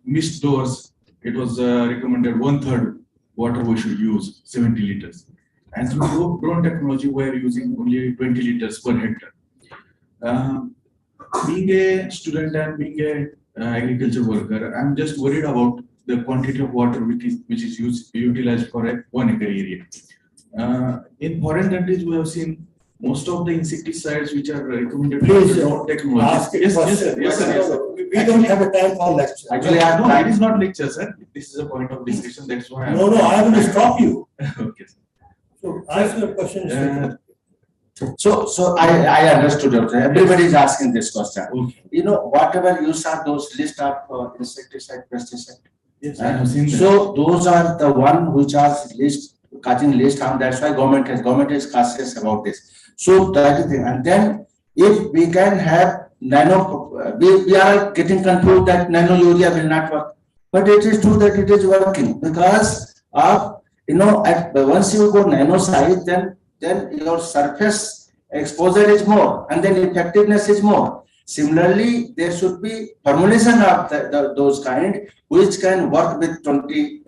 mist doors, it was recommended 1/3 water we should use, 70 liters. And through drone technology, we are using only 20 liters per hectare. Being a student and being a agriculture worker, I'm just worried about the quantity of water which is utilized for a 1 acre area. In foreign countries, we have seen most of the insecticides which are recommended for drone technology. Yes, sir. We don't have a time for lecture. Actually, no, it is not lecture, sir. This is a point of discussion. That's why. No, I will stop you. Okay. So answer the question. So I understood. Everybody is asking this question. Okay. Whatever you saw those list of insecticide, pesticide. Yes, I have seen that. So those are the one which are causing list harm. That's why government is cautious about this. So that is the thing. And then if we can have we are getting confused that nano urea will not work, but it is true that it is working because of once you go nano size, then your surface exposure is more and then effectiveness is more. Similarly, there should be formulation of those kind which can work with 20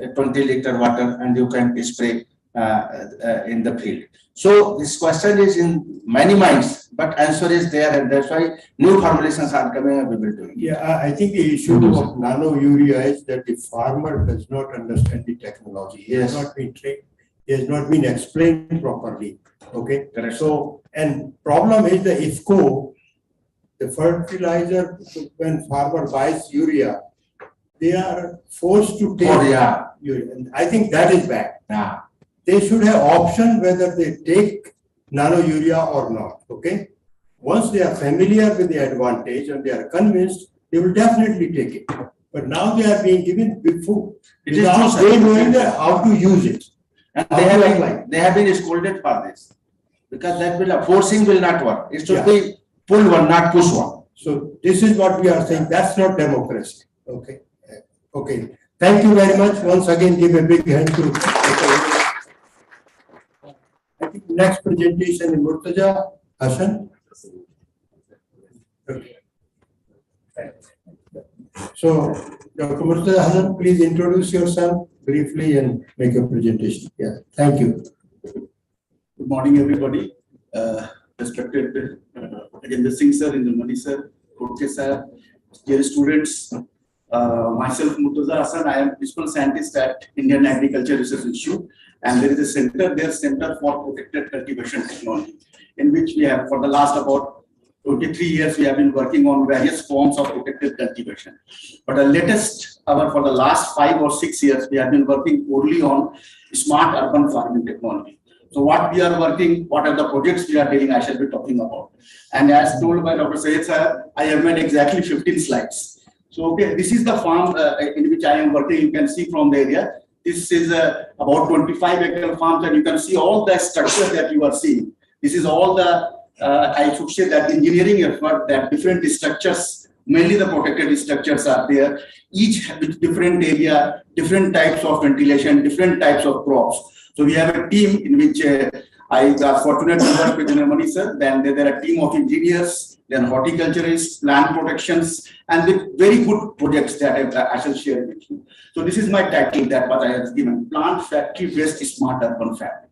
liter water and you can spray in the field. So this question is in many minds, but answer is there, and that's why new formulations are coming and we will do it. Yeah, I think the issue of nano urea is that the farmer does not understand the technology. He has not been trained. He has not been explained properly. Okay. Correct. So, and problem is the IFCO, the fertilizer, when farmer buys urea, they are forced to take urea. And I think that is bad. Yeah. They should have option whether they take nano urea or not. Okay. Once they are familiar with the advantage and they are convinced, they will definitely take it. But now they are being given before without they knowing how to use it. And they have been scolded for this because that forcing will not work. It should be pull one, not push one. So this is what we are saying. That's not democracy. Okay. Okay. Thank you very much. Once again, give a big hand to. I think next presentation is Murtaza Hassan. Okay. So, Dr. Murtaza Hassan, please introduce yourself briefly and make a presentation. Yeah, thank you. Good morning, everybody. Respected again, the Singh sir, Indramani sir, Koche sir, dear students. Myself, Murtaza Hassan, I am principal scientist at Indian Agriculture Research Institute, and there is a center there, Center for Protected Cultivation Technology, in which we have, for the last about 23 years, we have been working on various forms of protected cultivation. But the latest, for the last 5 or 6 years, we have been working only on smart urban farming technology. So what we are working, what are the projects we are doing, I shall be talking about. And as told by Dr. Syed sir, I have made exactly 15 slides. So, okay, this is the farm in which I am working. You can see from the area. This is about 25-acre farms, and you can see all the structure that you are seeing. This is all the, I should say that engineering effort, that different structures, mainly the protected structures are there. Each with different area, different types of ventilation, different types of crops. So we have a team in which I was fortunate to work with Indramani sir. Then there are a team of engineers, then horticulturists, plant protections, and with very good projects that I shall share with you. So this is my title that what I have given, Plant Factory Based Smart Urban Fabric.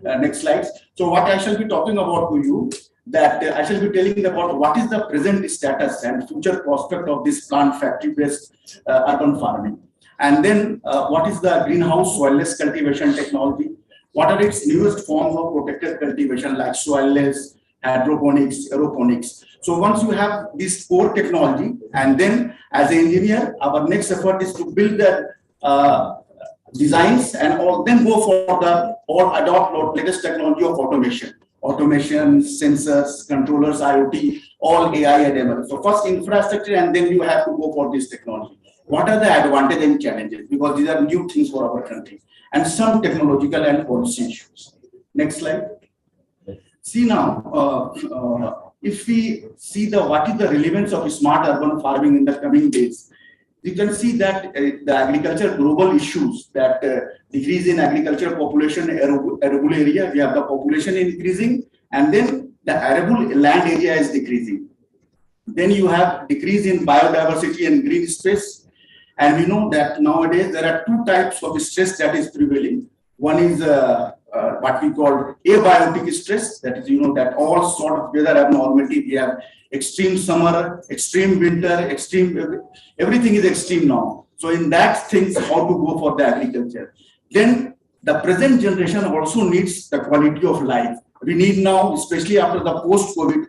Next slide. So what I shall be talking about to you, that I shall be telling about what is the present status and future prospect of this plant factory based urban farming. And then what is the greenhouse soilless cultivation technology? What are its newest forms of protected cultivation like soilless, hydroponics, aeroponics? So once you have this core technology, and then as an engineer, our next effort is to build the designs and all, then go for the or adopt latest technology of automation, sensors, controllers, IoT, all AI and ML. So first infrastructure, and then you have to go for this technology. What are the advantages and challenges? Because these are new things for our country, and some technological and policy issues. Next slide. See now, if we see what is the relevance of smart urban farming in the coming days, you can see that the agriculture global issues, that decrease in agriculture population, arable area, we have the population increasing, and then the arable land area is decreasing. Then you have decrease in biodiversity and green space. And we know that nowadays there are two types of stress that is prevailing. One is what we call abiotic stress, that is, that all sort of weather abnormality. We have extreme summer, extreme winter, everything is extreme now. So in that things, how to go for the agriculture. Then the present generation also needs the quality of life. We need now, especially after the post-COVID,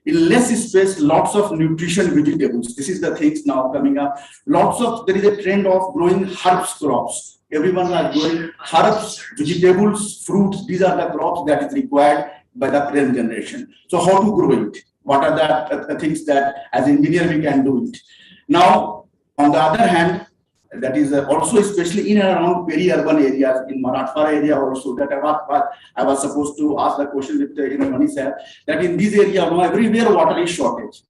in less space, lots of nutrition vegetables. This is the things now coming up. There is a trend of growing herbs crops. Everyone is growing herbs, vegetables, fruits. These are the crops that is required by the present generation. So how to grow it? What are the things that as an engineer we can do it? Now, on the other hand, that is also especially in and around peri-urban areas, in Marathwada area also, that I was supposed to ask the question with Mani sir, that in this area now everywhere water is shortage.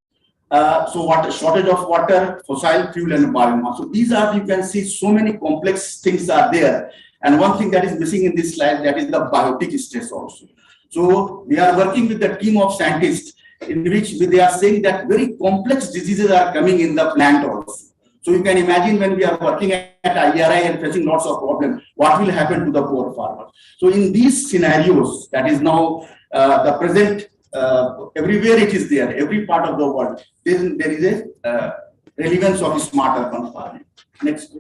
So shortage of water, fossil fuel and biomass. So these are, you can see so many complex things are there. And one thing that is missing in this slide, that is the biotic stress also. So we are working with the team of scientists in which they are saying that very complex diseases are coming in the plant also. So you can imagine when we are working at IRI and facing lots of problems, what will happen to the poor farmers. So in these scenarios, that is now the present, everywhere it is there, every part of the world, there is a relevance of smart urban farming. Next.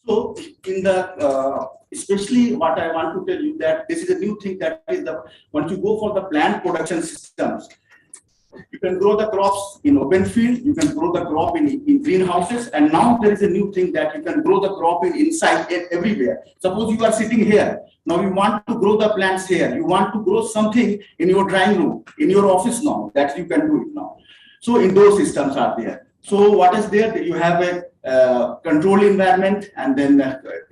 So in the, especially what I want to tell you, that this is a new thing, that is once you go for the plant production systems, you can grow the crops in open field, you can grow the crop in greenhouses, and now there is a new thing that you can grow the crop inside everywhere. Suppose you are sitting here, now you want to grow the plants here, you want to grow something in your drawing room, in your office now, that you can do it now. So indoor systems are there. So what is there? You have a controlled environment, and then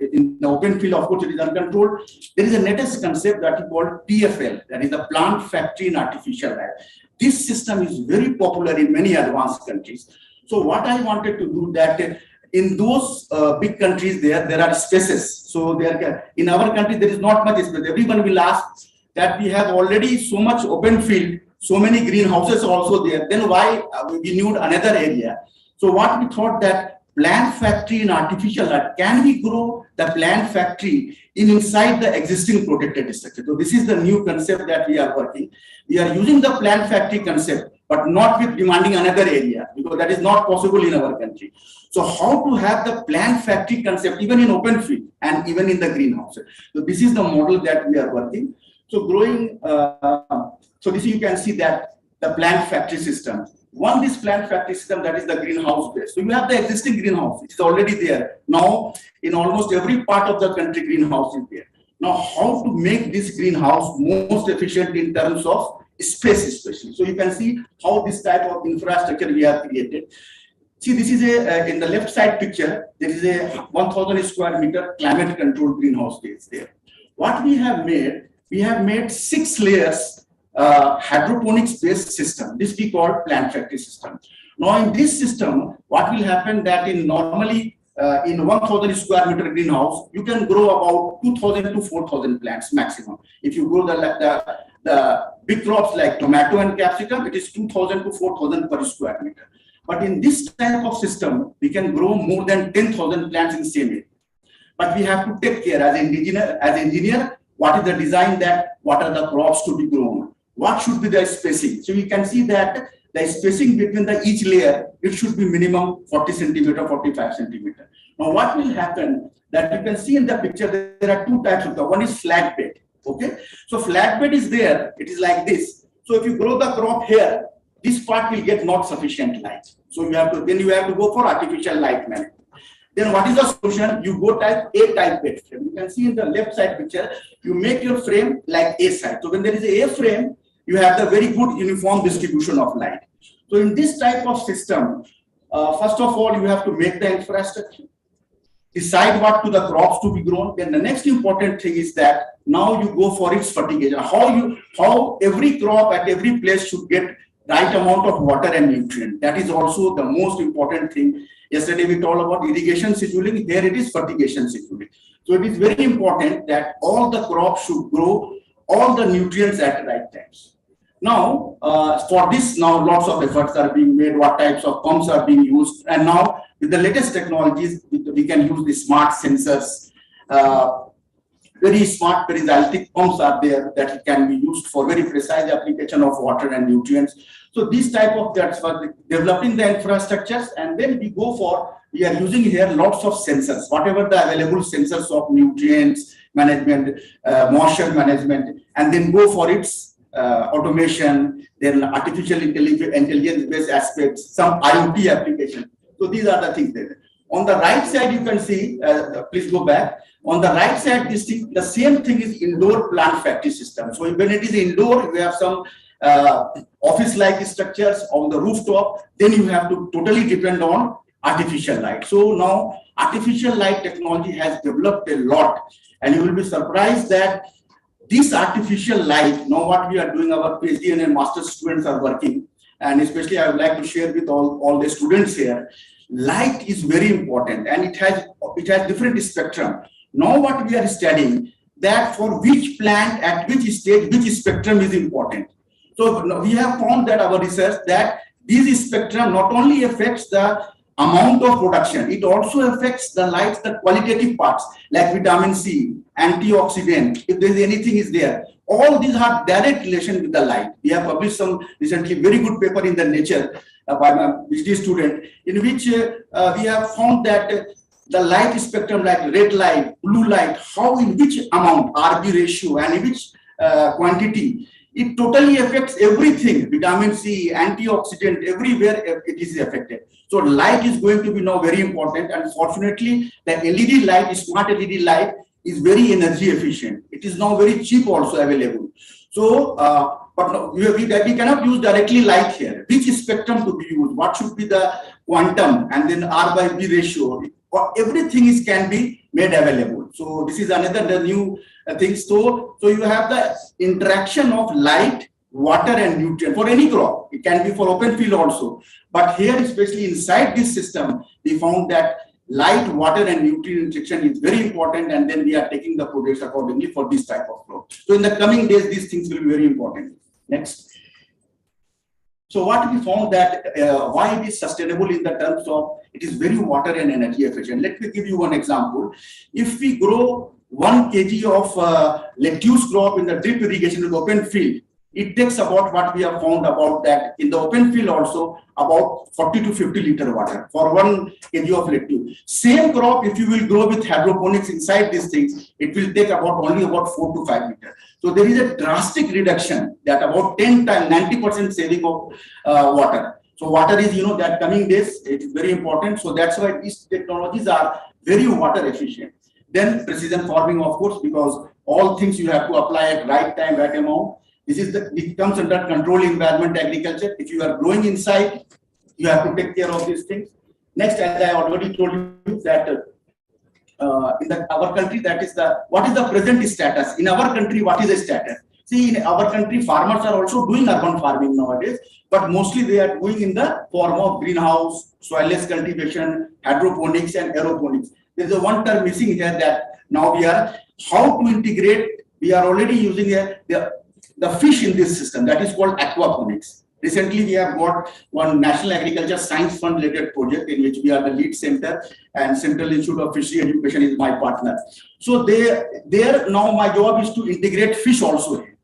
in the open field, of course, it is uncontrolled. There is a latest concept that is called PFL, that is the Plant Factory in Artificial Life. This system is very popular in many advanced countries. So what I wanted to do, that in those big countries there are spaces. So in our country there is not much space. Everyone will ask that we have already so much open field, so many greenhouses also there. Then why we need another area? So what we thought that plant factory in artificial light, can we grow the plant factory inside the existing protected structure? So this is the new concept that we are working. We are using the plant factory concept, but not with demanding another area, because that is not possible in our country. So how to have the plant factory concept even in open field and even in the greenhouse? So this is the model that we are working. So growing, so this you can see that the plant factory system. One, this plant factory system, that is the greenhouse base. So you have the existing greenhouse, it's already there. Now, in almost every part of the country, greenhouse is there. Now, how to make this greenhouse most efficient in terms of space especially. So you can see how this type of infrastructure we have created. See, this is in the left side picture, there is a 1000 square meter climate controlled greenhouse space there. What we have made 6 layers hydroponics based system. This we call plant factory system. Now in this system, what will happen that in normally in 1000 square meter greenhouse, you can grow about 2000 to 4000 plants maximum. If you grow the big crops like tomato and capsicum, it is 2000 to 4000 per square meter. But in this type of system, we can grow more than 10,000 plants in the same area. But we have to take care as engineer, what is the design, that what are the crops to be grown, what should be the spacing. So we can see that the spacing between each layer, it should be minimum 40 centimeter, 45 centimeter. Now what will happen that you can see in the picture, there are 2 types of the, one is flat bed. Okay, so flat bed is there, it is like this. So if you grow the crop here, this part will get not sufficient light. So you have to go for artificial light management. Then what is the solution? You go type A type bed frame. You can see in the left side picture, you make your frame like A side. So when there is a frame, you have the very good uniform distribution of light. So in this type of system, first of all, you have to make the infrastructure, decide what to the crops to be grown. Then the next important thing is that now you go for its fertigation. How every crop at every place should get right amount of water and nutrient. That is also the most important thing. Yesterday we talked about irrigation scheduling. Here it is fertigation scheduling. So it is very important that all the crops should grow all the nutrients at the right times. Now, for this, now lots of efforts are being made. What types of pumps are being used, and now with the latest technologies, we can use the smart sensors. Very smart peristaltic pumps are there that can be used for very precise application of water and nutrients. So this type of, that's for developing the infrastructures, and then we are using here lots of sensors, whatever the available sensors of nutrients management, moisture management, and then go for its automation, then artificial intelligence based aspects, some IoT application. So these are the things there. On the right side, you can see, please go back. On the right side, the same thing is indoor plant factory system. So when it is indoor, we have some office-like structures on the rooftop, then you have to totally depend on artificial light. So now artificial light technology has developed a lot, and you will be surprised that this artificial light, now what we are doing, our PhD and master students are working, and especially I would like to share with all the students here, light is very important, and it has different spectrum. Now what we are studying, that for which plant, at which stage, which spectrum is important. So we have found that our research that this spectrum not only affects the amount of production, it also affects the light, the qualitative parts like vitamin C, antioxidant, if there is anything is there. All these have direct relation with the light. We have published some recently very good paper in the Nature by my PhD student, in which we have found that the light spectrum like red light, blue light, how in which amount, RB ratio, and in which quantity, it totally affects everything, vitamin C, antioxidant, everywhere it is affected. So light is going to be now very important, and fortunately the LED light, smart LED light, is very energy efficient. It is now very cheap also available. So, but no, we cannot use directly light here. Which spectrum to be used? What should be the quantum, and then R by B ratio? Everything can be made available. So this is another new thing. So you have the interaction of light, water, and nutrient for any crop. It can be for open field also. But here, especially inside this system, we found that light, water and nutrient injection is very important, and then we are taking the projects accordingly for this type of crop. So in the coming days, these things will be very important. Next. So what we found that why it is sustainable in the terms of it is very water and energy efficient. Let me give you one example. If we grow 1 kg of lettuce crop in the drip irrigation in the open field, it takes about what we have found about that in the open field also about 40 to 50 liter water for 1 kg of lettuce. Same crop, if you will grow with hydroponics inside these things, it will take only about 4 to 5 liter. So there is a drastic reduction that about 10 times, 90% saving of water. So water is, that coming days, it is very important. So that's why these technologies are very water efficient. Then precision farming, of course, because all things you have to apply at right time, right amount. It comes under controlled environment agriculture. If you are growing inside, you have to take care of these things. Next, as I already told you that in our country, what is the present status? In our country, what is the status? See, in our country, farmers are also doing urban farming nowadays, but mostly they are doing in the form of greenhouse, soilless cultivation, hydroponics and aeroponics. There is a one term missing here that now we are how to integrate. We are already using the fish in this system, that is called aquaponics. Recently, we have got one National Agriculture Science Fund related project in which we are the lead center, and Central Institute of Fishery Education is my partner. So there now my job is to integrate fish also here.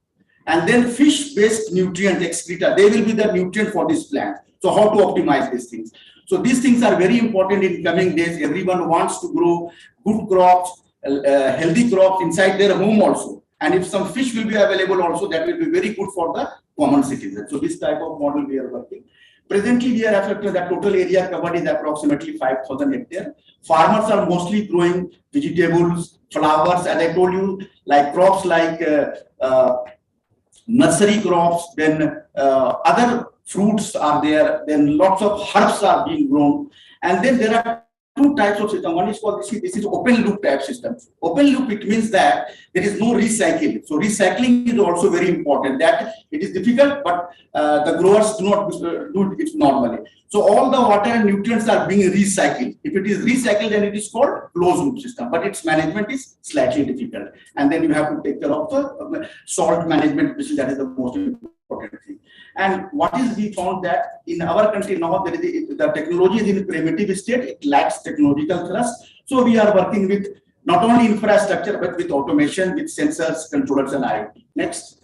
And then fish-based nutrient excreta, they will be the nutrient for this plant. So how to optimize these things? So these things are very important in coming days. Everyone wants to grow good crops, healthy crops inside their home also. And if some fish will be available also, that will be very good for the common citizen. So this type of model we are working. Presently, we are affected that total area covered is approximately 5,000 hectares. Farmers are mostly growing vegetables, flowers, as I told you, like crops like nursery crops, then other fruits are there, then lots of herbs are being grown. And then there are two types of system. One is called, this is open loop type system. Open loop, it means that there is no recycling. So recycling is also very important. That it is difficult, but the growers do not do it normally. So all the water and nutrients are being recycled. If it is recycled, then it is called closed loop system, but its management is slightly difficult. And then you have to take care of the salt management, which that is the most important thing. And what is we found that in our country now, there is the technology is in primitive state, it lacks technological thrust. So we are working with not only infrastructure, but with automation, with sensors, controllers, and IoT. Next.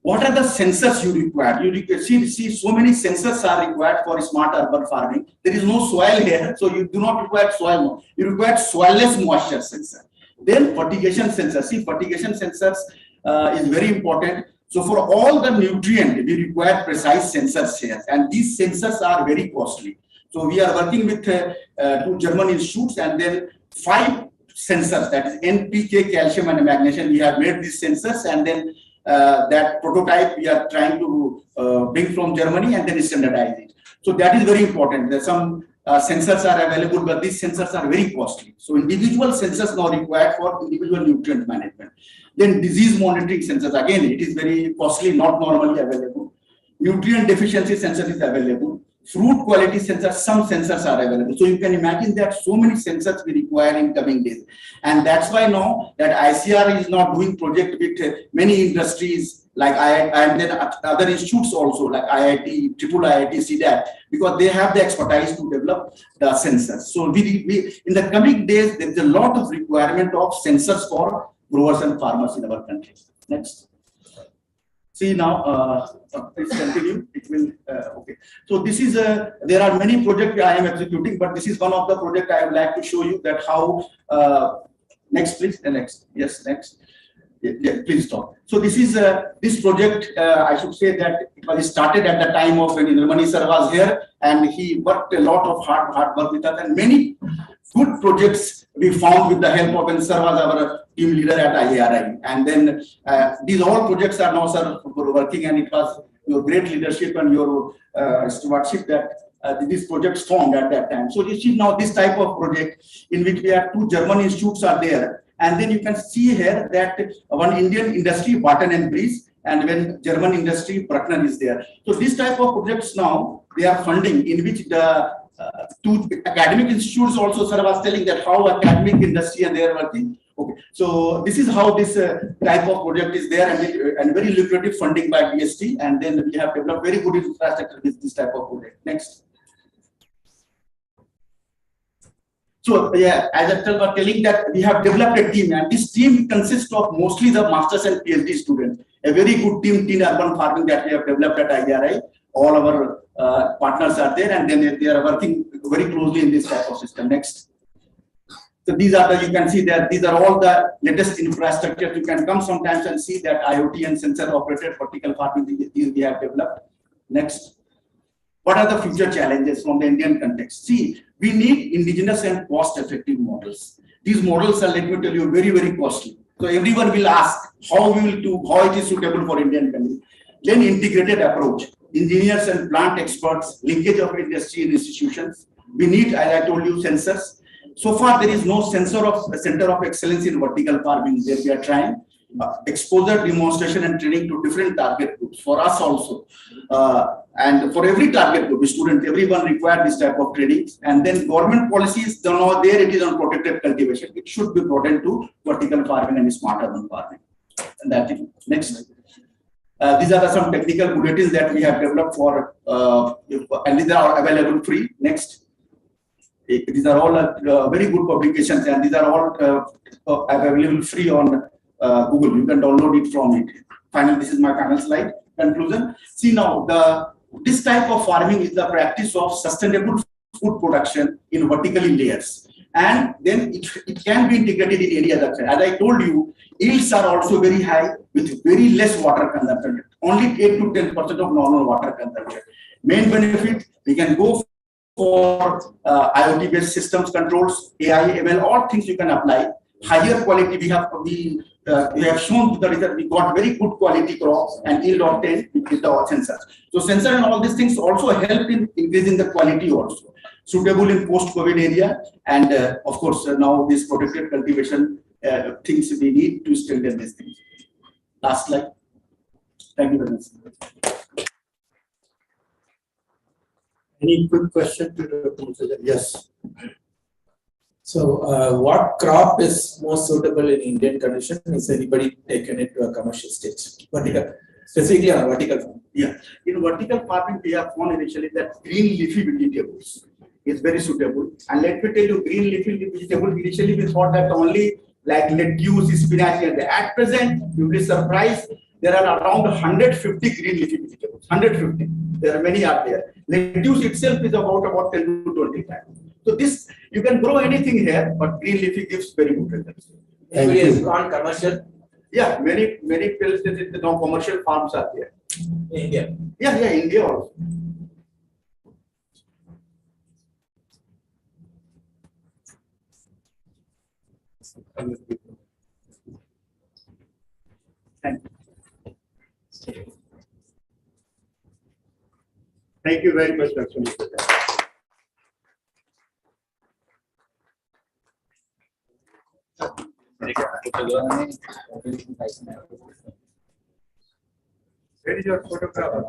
What are the sensors you require? You see so many sensors are required for smart urban farming. There is no soil here, so you do not require soil. You require soilless moisture sensor. Then fertigation sensor. See, fertigation sensors is very important. So for all the nutrient, we require precise sensors here, and these sensors are very costly. So we are working with 2 German institutes, and then 5 sensors, that is NPK, calcium and magnesium. We have made these sensors, and then that prototype we are trying to bring from Germany and then standardize it. So that is very important. There are some sensors are available, but these sensors are very costly. So individual sensors now required for individual nutrient management. Then disease monitoring sensors, again, it is very costly, not normally available. Nutrient deficiency sensor is available. Fruit quality sensors, some sensors are available. So you can imagine that so many sensors we require in coming days. And that's why now that ICR is not doing project with many industries like and then other institutes also like IIT, IIIT, CDAT, because they have the expertise to develop the sensors. So we in the coming days, there is a lot of requirement of sensors for growers and farmers in our country. Next. See now, please continue. It will, okay. So this is, there are many projects I am executing, but this is one of the projects I would like to show you that how, next please, next, yes, next. Yeah, please stop. So this is, this project, I should say that it was started at the time of when Nirmani sir was here, and he worked a lot of hard work with us, and many good projects we found with the help of, and sir was our team leader at AAAE. And then these all projects are now, sir, working, and it was your great leadership and your stewardship that these projects formed at that time. So you see now this type of project in which we have 2 German institutes are there. And then you can see here that one Indian industry, Barton and Breeze, and when German industry, Bruckner is there. So this type of projects now, they are funding in which the to academic institutes also, sir was telling that how academic industry and they are working. Okay, so this is how this type of project is there, and very lucrative funding by DST, and then we have developed very good infrastructure with this type of project. Next. So yeah, as I was telling that we have developed a team, and this team consists of mostly the masters and PhD students. A very good team in urban farming that we have developed at IRI. All our partners are there, and then they are working very closely in this type of system. Next. So these are the, you can see that these are all the latest infrastructure. You can come sometimes and see that IoT and sensor operated vertical farming these we have developed. Next. What are the future challenges from the Indian context? See, we need indigenous and cost-effective models. These models are, let me tell you, very, very costly. So everyone will ask how we will do, how it is suitable for Indian country. Then integrated approach, engineers and plant experts, linkage of industry and institutions. We need, as I told you, sensors. So far, there is no center of excellence in vertical farming where we are trying. Exposure, demonstration, and training to different target groups for us also, and for every target group, student, everyone require this type of training. And then government policies, now there it is on protected cultivation. It should be broadened to vertical farming and smart urban farming. And that is next. These are some technical bulletins that we have developed for, and these are available free. Next. These are all very good publications, and these are all available free on Google. You can download it from it. Finally, this is my final slide. Conclusion. See now, this type of farming is the practice of sustainable food production in vertically layers, and then it can be integrated in any other. As I told you, yields are also very high with very less water consumption. Only 8 to 10% of normal water consumption. Main benefit, we can go for IoT-based systems controls, AI, ML, all things you can apply. Higher quality, we have shown the result. We got very good quality crops and yield obtained with the sensors. So sensor and all these things also help in increasing the quality also. Suitable in post-COVID area, and of course now this protected cultivation things we need to strengthen these things. Last slide. Thank you very much. Any quick question to the professor? Yes. So, what crop is most suitable in Indian condition? Is anybody taken it to a commercial stage? Vertical, specifically on vertical farm. Yeah, in vertical farming, we have found initially that green leafy vegetables is very suitable. And let me tell you, green leafy vegetable initially we thought that only like lettuce, spinach, and at present you'll be surprised. There are around 150 green leafy vegetables. 150. There are many out there. Lettuce itself is about 10 to 20 times. So this, you can grow anything here, but green leafy gives very good results. Anybody has gone commercial? Yeah, many places now commercial farms are there. In India? Yeah, India also. Thank you. Thank you very much, Dr. Mukherjee. Where is your photograph?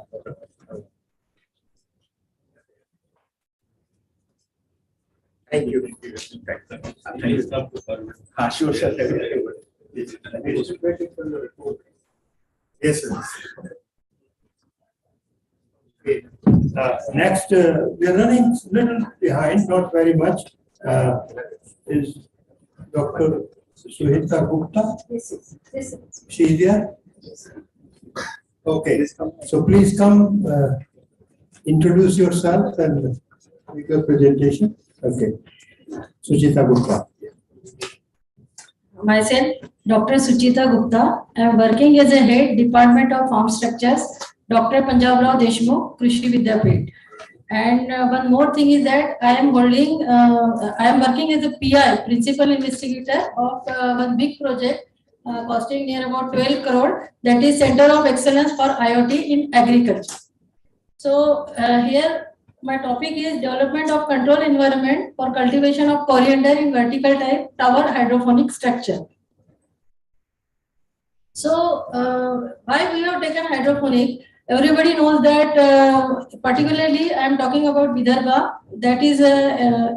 Thank you. Sure, sir. Yes, sir. Okay. Next, we are running a little behind, not very much. Is Dr. Suhita Gupta? Yes. She is there? Okay, so please come introduce yourself and make your presentation. Okay, Suchita Gupta. Myself, Dr. Suchita Gupta. I am working as a head Department of Farm Structures, Dr. Punjab Rao Deshmukh, Krishi Vidyapith. And one more thing is that I am working as a PI, Principal Investigator of one big project costing near about 12 crore, that is Center of Excellence for IoT in Agriculture. So here my topic is development of control environment for cultivation of coriander in vertical type tower hydroponic structure. So why we have taken hydroponic? everybody knows that particularly I am talking about Vidarbha, that is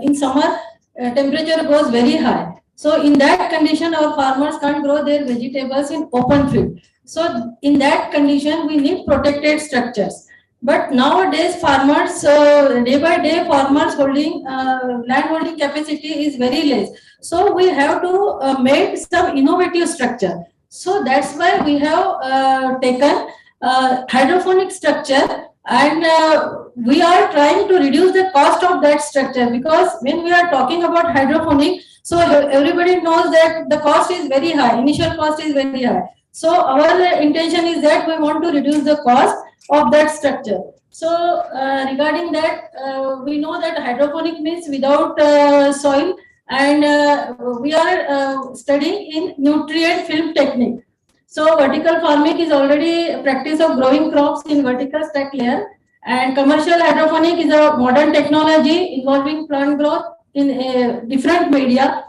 in summer temperature goes very high. So in that condition our farmers can't grow their vegetables in open field. So in that condition we need protected structures. But nowadays farmers, day by day farmers holding land holding capacity is very less. So we have to make some innovative structure. So that's why we have taken hydroponic structure, and we are trying to reduce the cost of that structure, because when we are talking about hydroponic, so everybody knows that the cost is very high, initial cost is very high. So our intention is that we want to reduce the cost of that structure. So regarding that, we know that hydroponic means without soil, and we are studying in nutrient film technique. So vertical farming is already a practice of growing crops in vertical stack layer, and commercial hydroponic is a modern technology involving plant growth in a different media.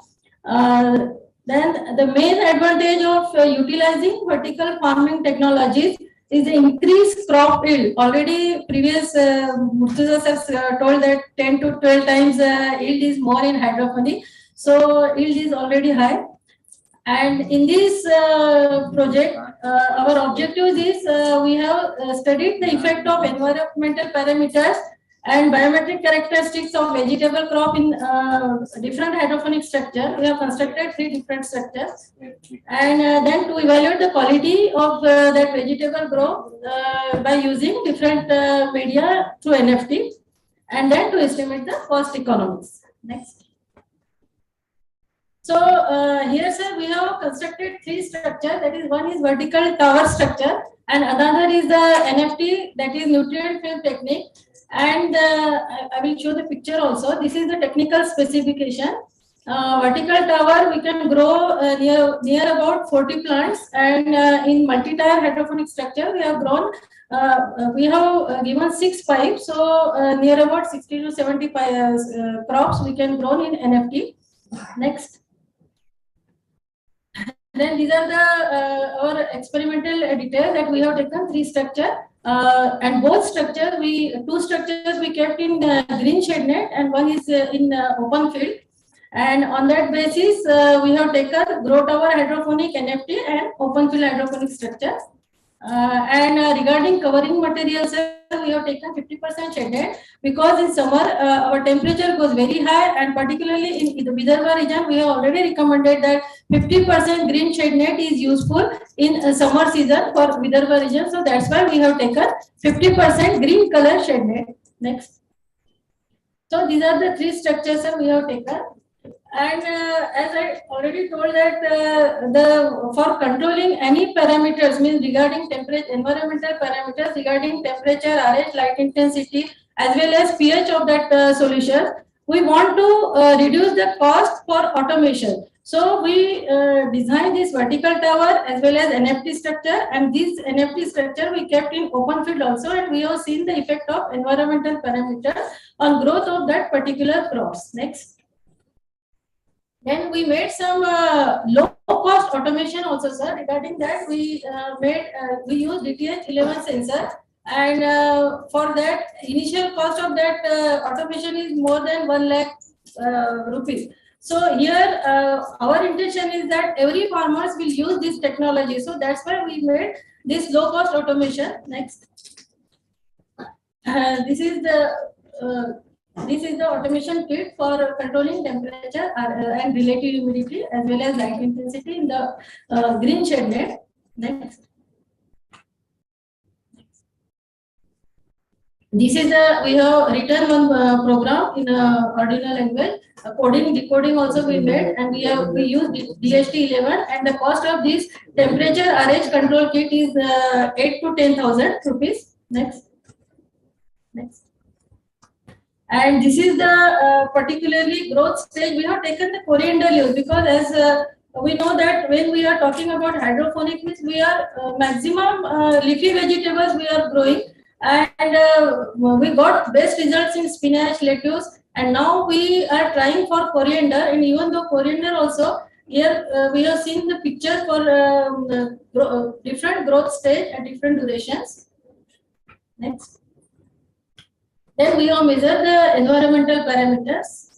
Then the main advantage of utilizing vertical farming technologies is the increased crop yield. Already previous Murtuza has told that 10 to 12 times yield is more in hydroponic. So yield is already high. And in this project, our objective is we have studied the effect of environmental parameters and biometric characteristics of vegetable crop in different hydroponic structure. We have constructed 3 different structures, and then to evaluate the quality of that vegetable growth by using different media through NFT, and then to estimate the cost economics. Next. So here, sir, we have constructed 3 structures. That is, one is vertical tower structure, and another is the NFT, that is nutrient film technique. And I will show the picture also. This is the technical specification. Vertical tower, we can grow near about 40 plants, and in multi-tier hydroponic structure, we have grown. We have given 6 pipes, so near about 60 to 70 crops we can grow in NFT. Next. Then these are the our experimental details that we have taken 3 structures, and both structures 2 structures we kept in green shade net, and one is in open field. And on that basis, we have taken grow tower hydroponic NFT and open field hydroponic structure. And regarding covering materials, we have taken 50% shaded, because in summer our temperature goes very high, and particularly in the Vidarbha region, we have already recommended that 50% green shade net is useful in summer season for Vidarbha region. So that's why we have taken 50% green color shade net. Next. So these are the 3 structures we have taken. And as I already told that for controlling any parameters, means regarding temperature, environmental parameters regarding temperature, RH, light intensity, as well as pH of that solution, we want to reduce the cost for automation. So we designed this vertical tower as well as NFT structure, and this NFT structure we kept in open field also, and we have seen the effect of environmental parameters on growth of that particular crops. Next. Then we made some low-cost automation also, sir. Regarding that, we used DTH11 sensor, and for that, initial cost of that automation is more than 1 lakh rupees. So here, our intention is that every farmers will use this technology. So that's why we made this low-cost automation. Next, this is the automation kit for controlling temperature and relative humidity as well as light intensity in the green shade net. Next. This is we have written one program in Arduino language. Coding, decoding also we made, and we use DHT11, and the cost of this temperature RH control kit is 8 to 10,000 rupees. Next. Next. And this is the particularly growth stage. We have taken the coriander leaves, because as we know that when we are talking about hydroponic, means we are maximum leafy vegetables we are growing, and we got best results in spinach, lettuce, and now we are trying for coriander. And even though coriander also, here we have seen the picture for different growth stage and different durations. Next. Then we have measured the environmental parameters.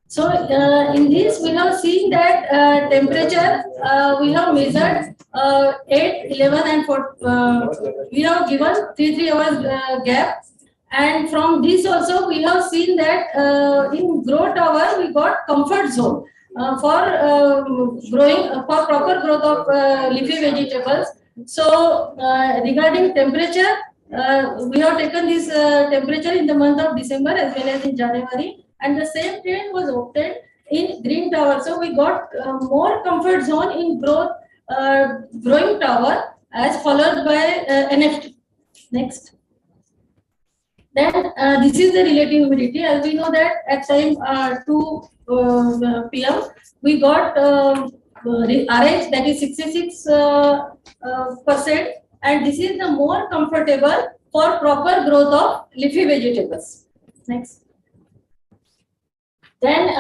So in this we have seen that temperature we have measured 8, 11 and 4. We have given 3 hours gap, and from this also we have seen that in growth hour we got comfort zone for growing for proper growth of leafy vegetables. So regarding temperature, we have taken this temperature in the month of December as well as in January. And the same trend was obtained in green tower. So we got more comfort zone in growing tower as followed by NFT. Next. Then this is the relative humidity. As we know that at time 2 p.m. we got RH, that is 66%, and this is the more comfortable for proper growth of leafy vegetables. Next. Then,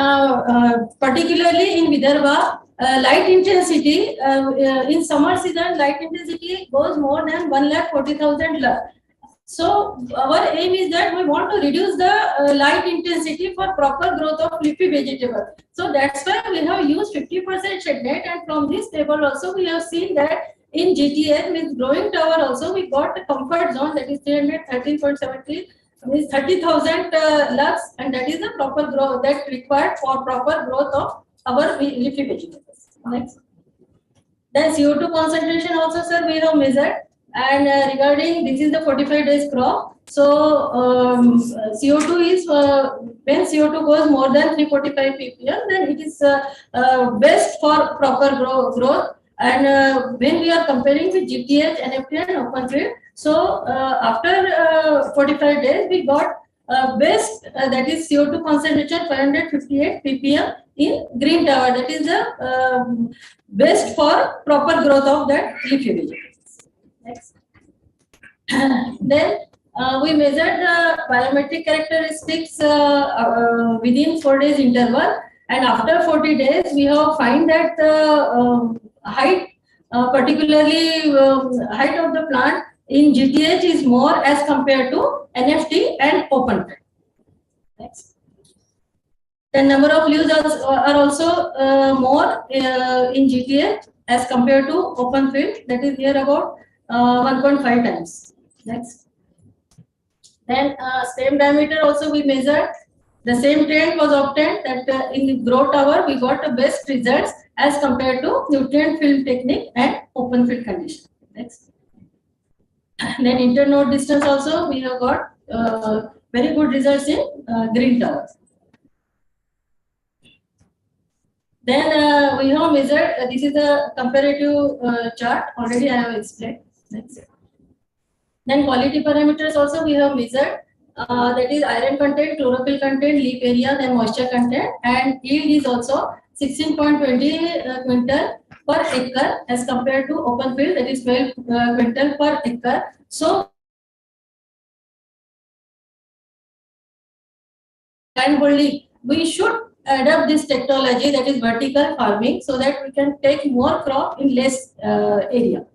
particularly in Vidarbha, light intensity in summer season, light intensity goes more than 1,40,000 lux. So, our aim is that we want to reduce the light intensity for proper growth of leafy vegetable. So, that's why we have used 50% shade net, and from this table also we have seen that in GTH with growing tower also we got a comfort zone, that is 313.73. Is 30,000 lux, and that is the proper growth that required for proper growth of our leafy vegetables. Next. Then CO2 concentration also, sir, we have measured, and regarding this is the 45 days crop. So CO2 is when CO2 goes more than 345 ppm, then it is best for proper growth. And when we are comparing with GTH, NFT and open field, so after 45 days we got best, that is CO2 concentration 558 ppm in green tower, that is the best for proper growth of that leafy vegetables. Next. Then we measured the biometric characteristics within 4 days interval, and after 40 days we have find that height, particularly height of the plant in GTH is more as compared to NFT and open field. Next. The number of leaves are also more in GTH as compared to open field, that is near about 1.5 times. Next. Then stem diameter also we measured. The same trend was obtained that in the grow tower we got the best results as compared to nutrient film technique and open field condition. Next. Then internode distance also we have got very good results in green towers. Then we have measured, this is a comparative chart, already I have explained. Next. Then quality parameters also we have measured, that is iron content, chlorophyll content, leaf area, then moisture content, and yield is also 16.20 quintal per acre as compared to open field, that is 12 quintal per acre. So hand holding, we should adopt this technology, that is vertical farming, so that we can take more crop in less area.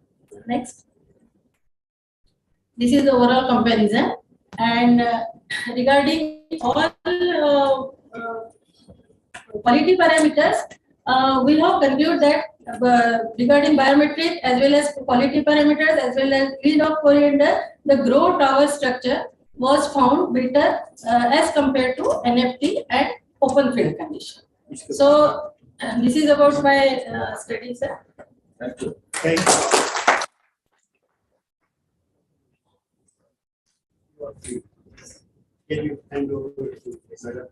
Next. This is the overall comparison, and regarding all quality parameters, we have concluded that regarding biometric as well as quality parameters as well as yield of coriander, the grow tower structure was found better as compared to NFT and open field condition. So this is about my study, sir. Thank you. Thank you. Can you hand over to Madam?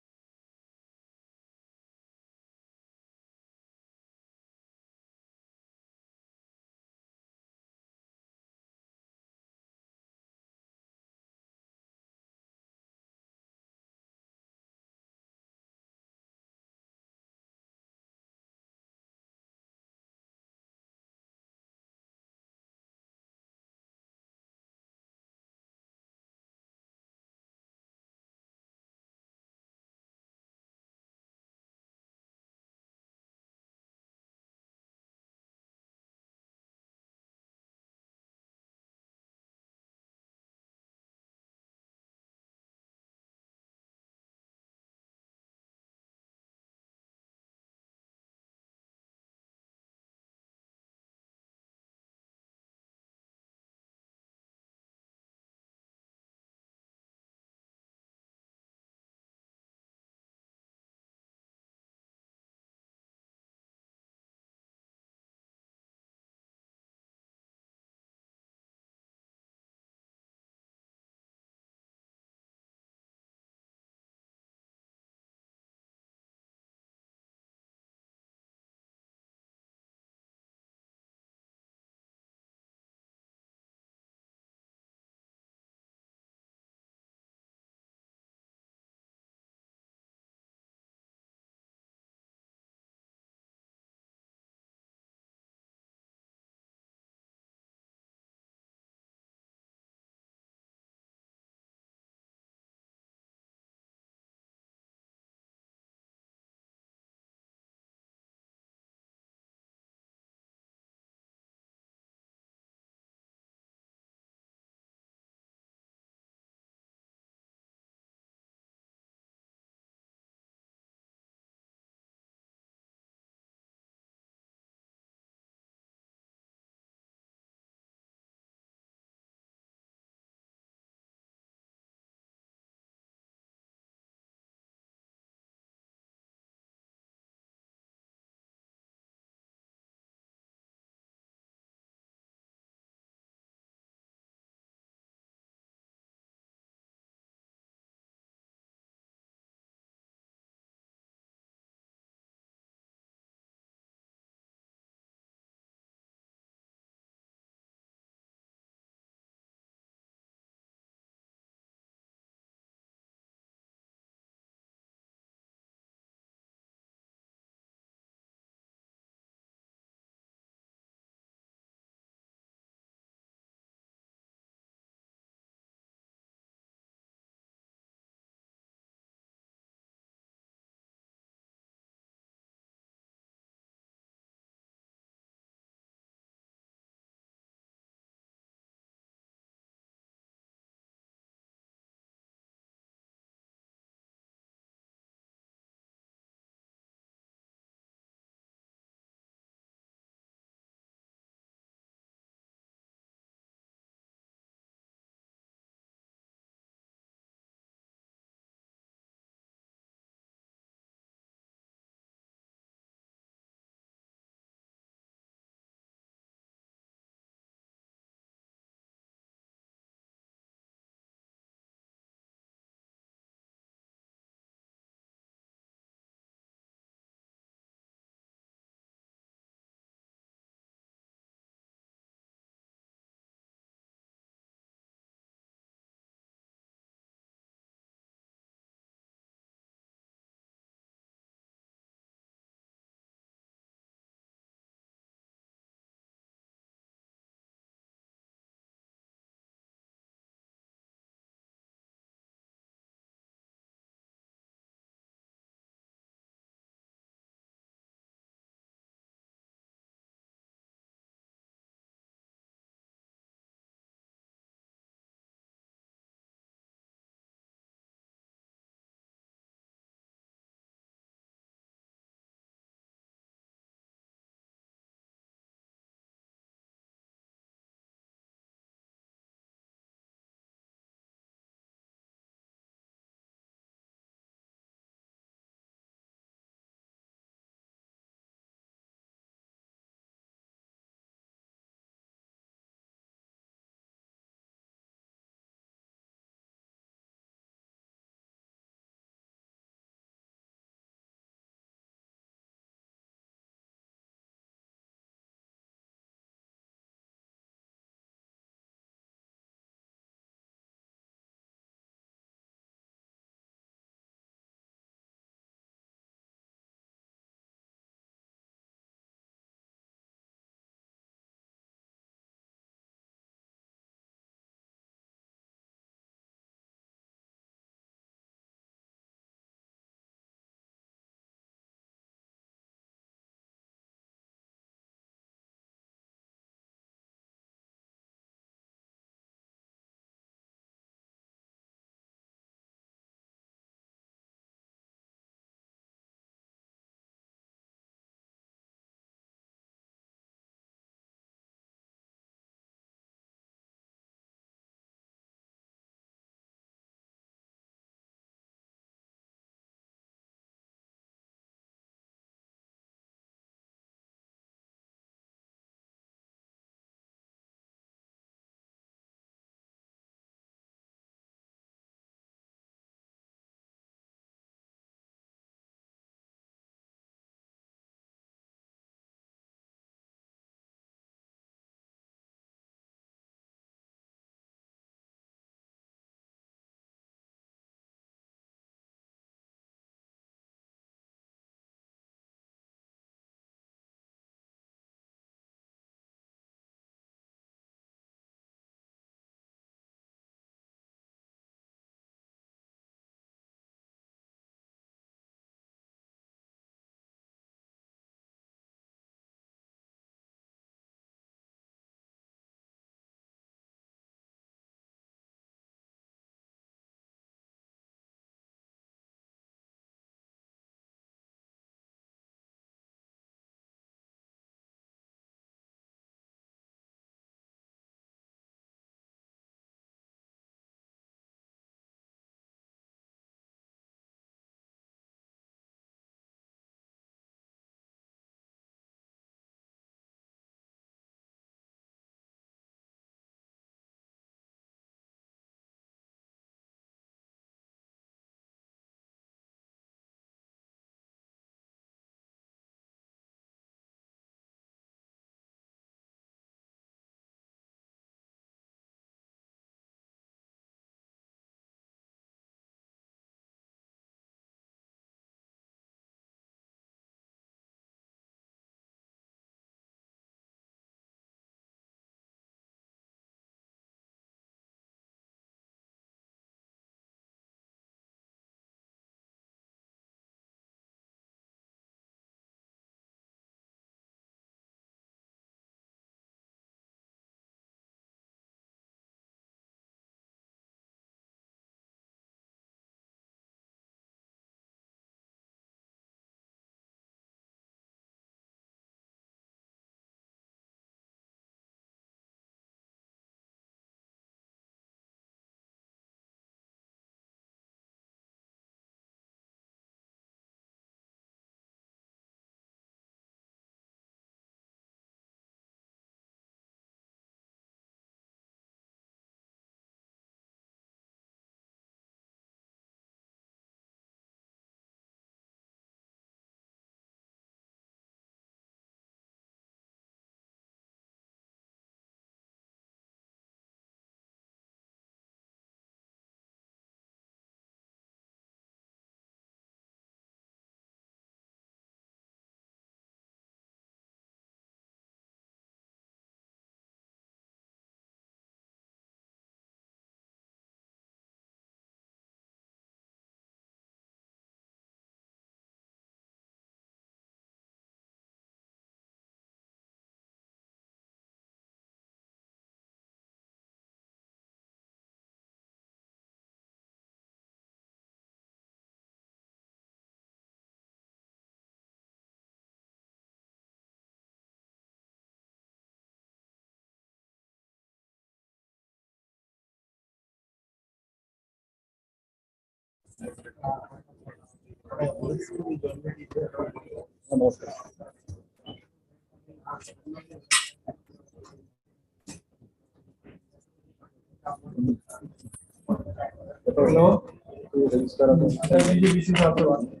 Hello. This is after one.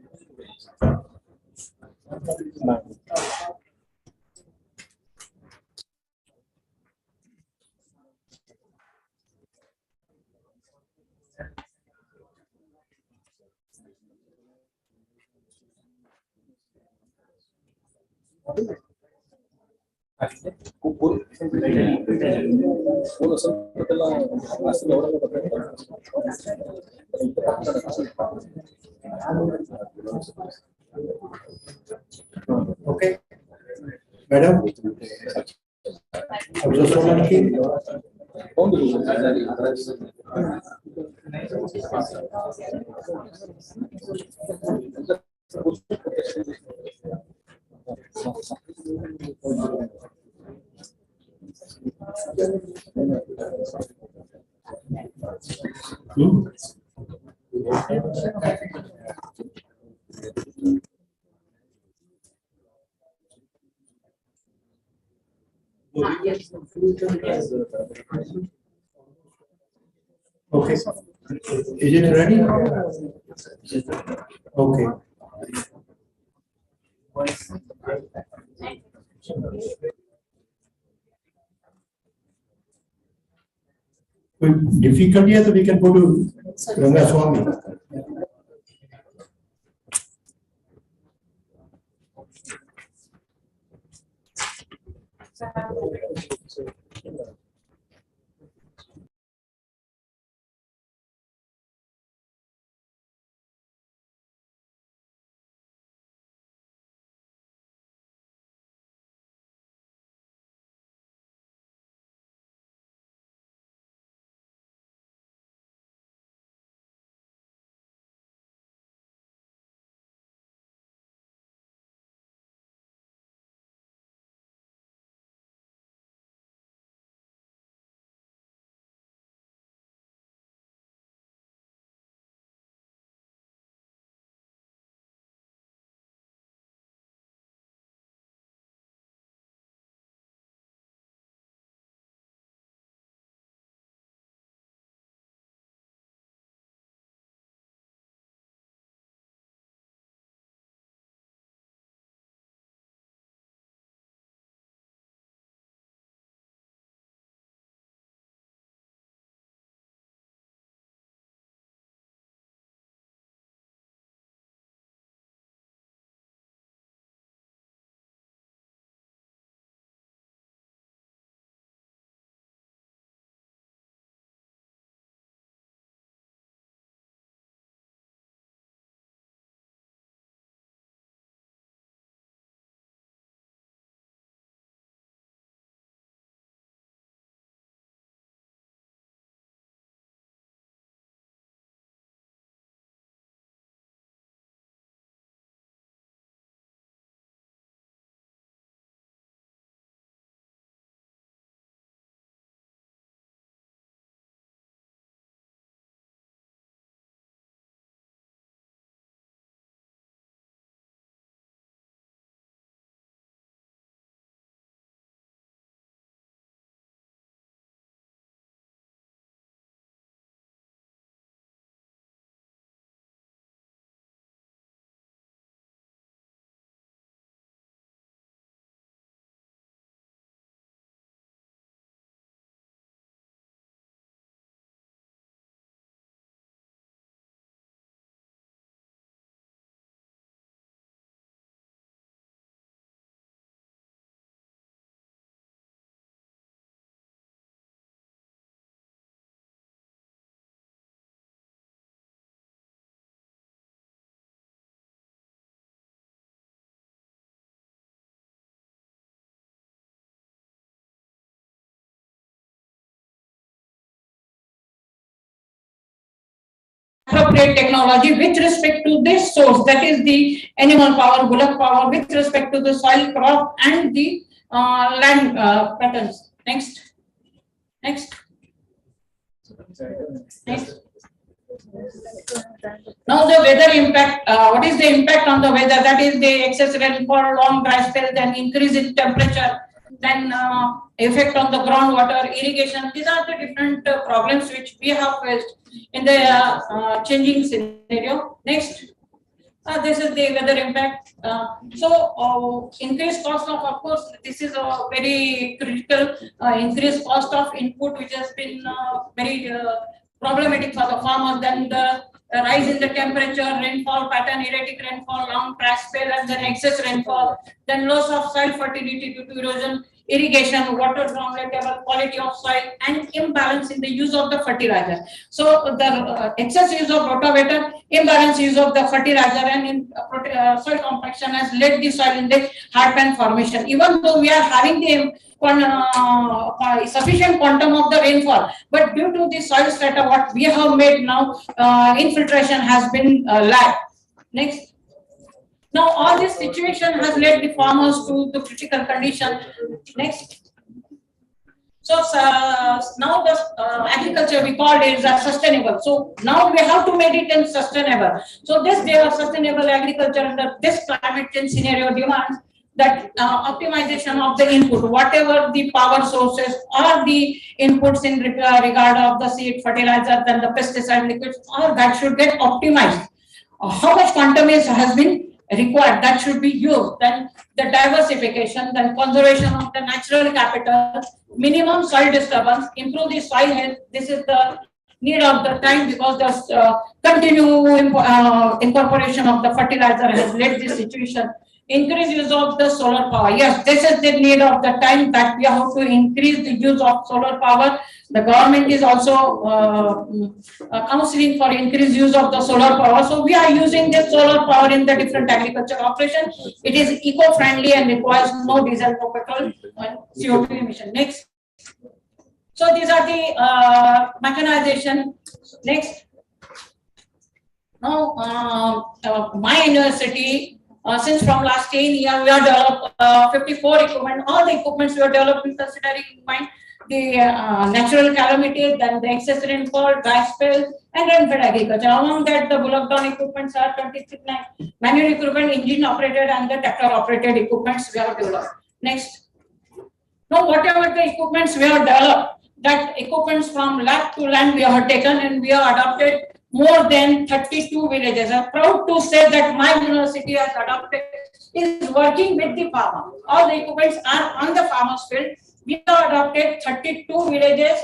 Okay. Madam? Dr. Solanki? Okay. Is it ready? Okay. With difficulty, so we can go to Rangaswamy. Appropriate technology with respect to this source, that is the animal power, bullock power, with respect to the soil, crop, and the land patterns. Next. Next. Next. Now the weather impact, what is the impact on the weather? That is the excess rainfall, long dry spell, then increase in temperature, then effect on the groundwater, irrigation. These are the different problems which we have faced in the changing scenario. Next. This is the weather impact. Increased cost of course, this is a very critical increased cost of input, which has been very problematic for the farmers. Then the rise in the temperature, rainfall pattern, erratic rainfall, long dry spell, and then excess rainfall. Then loss of soil fertility due to erosion, irrigation, water groundwater level, quality of soil, and imbalance in the use of the fertilizer. So the excess use of rotavator, imbalance use of the fertilizer, and in soil compaction has led the soil in the hard pan formation. Even though we are having the sufficient quantum of the rainfall, but due to the soil strata what we have made now, infiltration has been lagged. Next. Now all this situation has led the farmers to the critical condition. Next. So now the agriculture we called is sustainable. So now we have to make it sustainable. So this sustainable agriculture under this climate change scenario demands that optimization of the input, whatever the power sources or the inputs in regard of the seed, fertilizer, then the pesticide liquids, all that should get optimized. How much quantum has been required, that should be used. Then the diversification, then conservation of the natural capital, minimum soil disturbance, improve the soil health. This is the need of the time, because the continued incorporation of the fertilizer has led this situation. Increase use of the solar power. Yes, this is the need of the time, that we have to increase the use of solar power. The government is also counseling for increased use of the solar power. So we are using the solar power in the different agriculture operation. It is eco-friendly and requires no diesel, no petrol, and CO2 emission. Next. So these are the mechanization. Next. Now, my university, since from last 10 years, we have developed 54 equipment. All the equipments we have developed in considering in mind the natural calamities, then the excess rainfall, dry spell, and rain-fed agriculture. Among that, the bullock drawn equipments are 26 manual equipment, engine operated, and the tractor operated equipments we have developed. Next. Now, whatever the equipments we have developed, that equipments from lab to land we have taken, and we have adopted more than 32 villages. I'm proud to say that my university has adopted, is working with the farmer. All the equipments are on the farmer's field. We have adopted 32 villages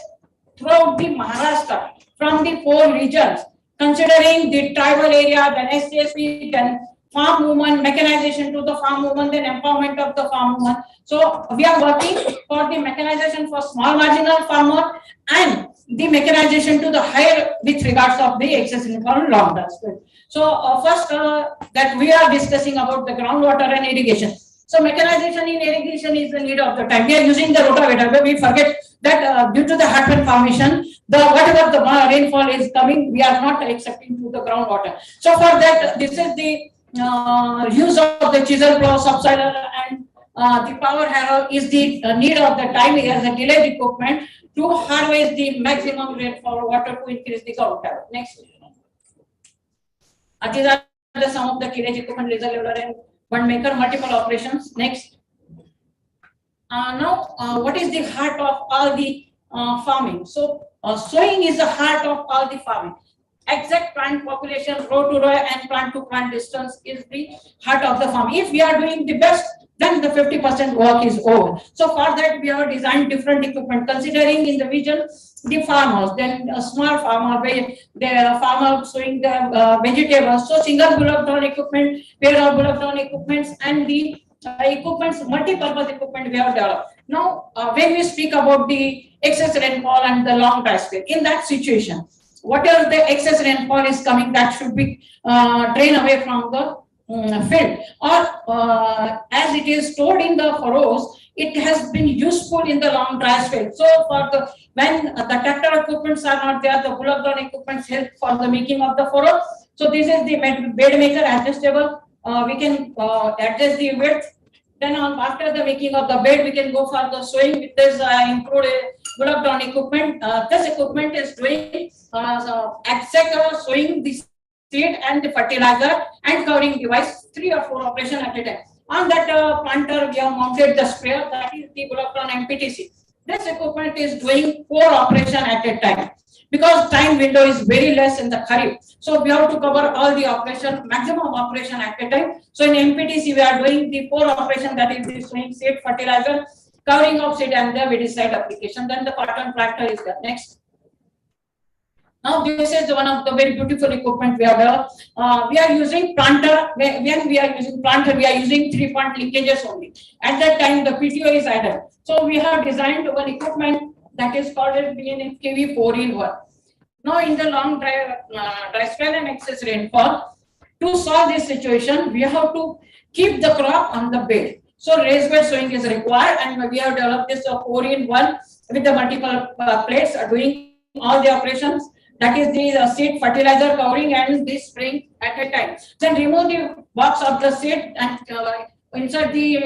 throughout the Maharashtra from the 4 regions, considering the tribal area, then SCSP, then farm woman, mechanization to the farm woman, then empowerment of the farm woman. So we are working for the mechanization for small marginal farmer and the mechanization to the higher with regards of the excess rainfall and long dry spell. So first that we are discussing about the groundwater and irrigation. So mechanization in irrigation is the need of the time. We are using the rotavator, but we forget that due to the hard pan formation, the whatever the rainfall is coming, we are not accepting to the groundwater. So for that, this is the use of the chisel plow, subsoiler, and the power harrow is the need of the time as a delayed equipment to harvest the maximum rainfall water to increase the groundwater. Next. These are the some of the tillage equipment, laser leveler, and one maker, multiple operations. Next. Now, what is the heart of all the farming? So, sowing is the heart of all the farming. Exact plant population, row to row, and plant to plant distance is the heart of the farm. If we are doing the best, then the 50% work is over. So for that, we have designed different equipment, considering in the region the farmers, then a small farmer, the farmer sowing the vegetables. So single bullock drawn equipment, pair of bullock drawn equipments, and the equipments, multi-purpose equipment we have developed. Now, when we speak about the excess rainfall and the long dry spell, in that situation, whatever the excess rainfall is coming, that should be drained away from the field, or as it is stored in the furrows, it has been useful in the long dry spell. So for the when the tractor equipments are not there, the bullock drawn equipments help for the making of the furrow. So this is the bed maker adjustable. We can adjust the width. Then after the making of the bed, we can go for the sowing with this improved bullock drawn equipment. This equipment is doing exact sowing the seed and the fertilizer and covering device, 3 or 4 operation at a time. On that planter, we have mounted the sprayer, that is the bullock drawn MPTC. This equipment is doing 4 operation at a time because time window is very less in the Kharif. So we have to cover all the operation, maximum operation at a time. So in MPTC, we are doing the 4 operation, that is the sowing seed, fertilizer, covering of seed and the weedicide application. Then the cotton planter is there. Next. Now this is one of the very beautiful equipment we have developed. We are using planter. When we are using planter, we are using 3-point linkages only. At that time, the PTO is added. So we have designed one equipment that is called as VNMKV 4-in-1. Now in the long dry spell and excess rainfall, to solve this situation, we have to keep the crop on the bed. So raised bed sowing is required, and we have developed this 4-in-1 with the multiple plates doing all the operations. That is the seed, fertilizer, covering and the spraying at a time. Then remove the box of the seed and insert the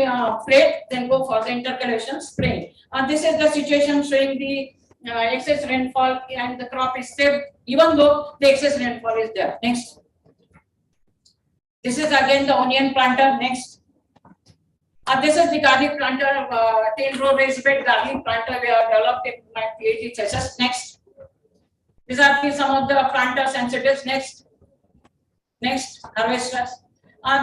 plate, then go for the intercalation spraying. This is the situation showing the excess rainfall and the crop is saved even though the excess rainfall is there. Next. This is again the onion planter. Next. This is the garlic planter, tail row raised bed garlic planter we have developed in my PhD thesis. Next. These are some of the planter sensitives. Next. Next, harvesters.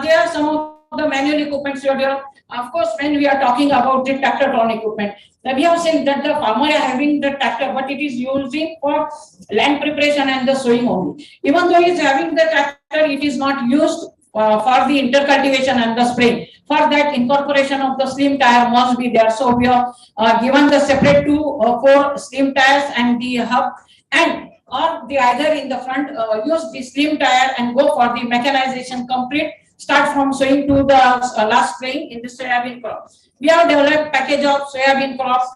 There are some of the manual equipments we have developed. Of course, when we are talking about the tractor drawn equipment, we have seen that the farmer is having the tractor, but it is using for land preparation and the sowing only. Even though he is having the tractor, it is not used for the intercultivation and the spraying. For that, incorporation of the slim tire must be there. So we have given the separate 4 slim tires and the hub, and or the either in the front use the slim tire and go for the mechanization complete. Start from sowing to the last spraying in the soybean crop. We have developed package of soybean crops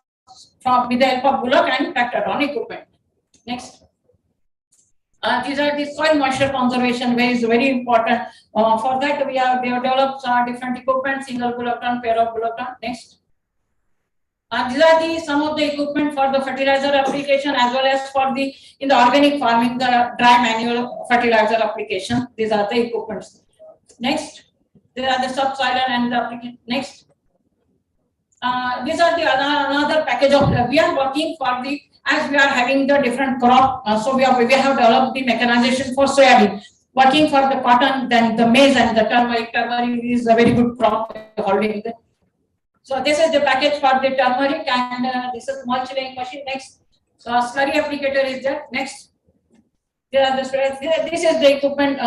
from with the help of bullock and tractor drawn equipment. Next. These are the soil moisture conservation ways, very important. For that, we have developed different equipment, single bullock drawn, pair of bullock drawn. Next. These are some of the equipment for the fertilizer application as well as for the in the organic farming, the dry manual fertilizer application. These are the equipments. Next, there are the subsoiler and the application. Next, these are the another package of we are working for the as we are having the different crop. So we have developed the mechanization for soybean, working for the cotton, then the maize and the turmeric. Turmeric is a very good crop holding. So this is the package for the turmeric, and this is mulch laying machine. Next, so slurry applicator is there. Next, there are the this is the equipment.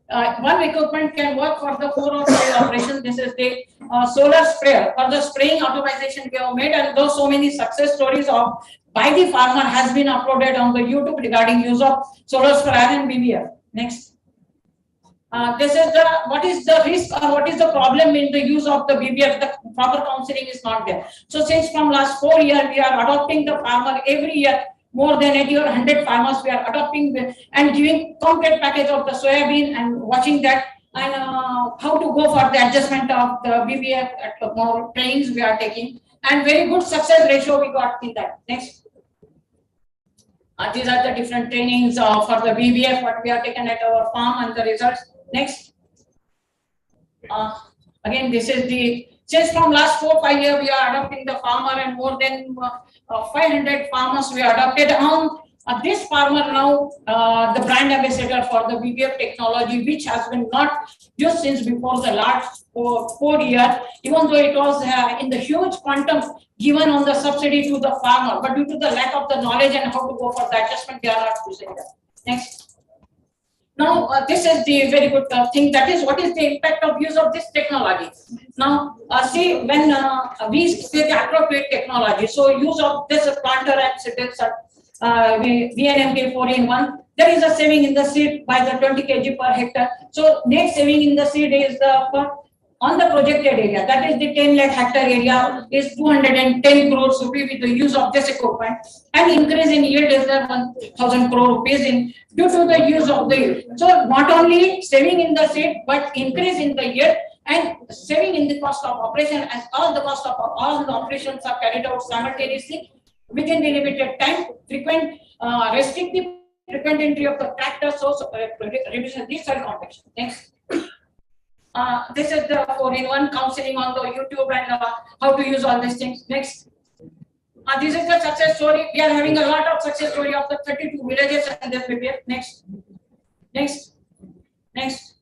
One equipment can work for the 4 or 5 operations. This is the solar sprayer for the spraying automation we have made, and those so many success stories of by the farmer has been uploaded on the YouTube regarding use of solar sprayer and BBF. Next. This is the what is the risk or what is the problem in the use of the BBF. The proper counseling is not there. So since from last 4 years we are adopting the farmer every year. More than 80 or 100 farmers we are adopting and giving complete package of the soybean and watching that and how to go for the adjustment of the BBF at the more trainings we are taking, and very good success ratio we got in that. Next. These are the different trainings for the BBF what we have taken at our farm and the results. Next. Again, this is the since from last 4-5 years we are adopting the farmer, and more than 500 farmers we adopted. This farmer now the brand ambassador for the BBF technology, which has been not used since before the last 4 years, even though it was in the huge quantum given on the subsidy to the farmer, but due to the lack of the knowledge and how to go for the adjustment, they are not using that. Next. Now, this is the very good thing, that is what is the impact of use of this technology. Now, see when we say the appropriate technology, so use of this planter and seeds, VNMKV 4-in-1, there is a saving in the seed by the 20 kg per hectare. So net saving in the seed is on the projected area, that is the 10 lakh hectare area is 210 crores rupees with the use of this equipment, and increase in yield is 1,000 crore rupees in due to the use of the yield. So not only saving in the seed, but increase in the yield and saving in the cost of operation, as all the cost of all the operations are carried out simultaneously. within the limited time, restrict the frequent entry of the tractor source, reduce the soil compaction. Next. This is the 4-in-1 counseling on the YouTube and how to use all these things. Next. This is the success story. We are having a lot of success story of the 32 villages and their prepare. Next. Next. Next.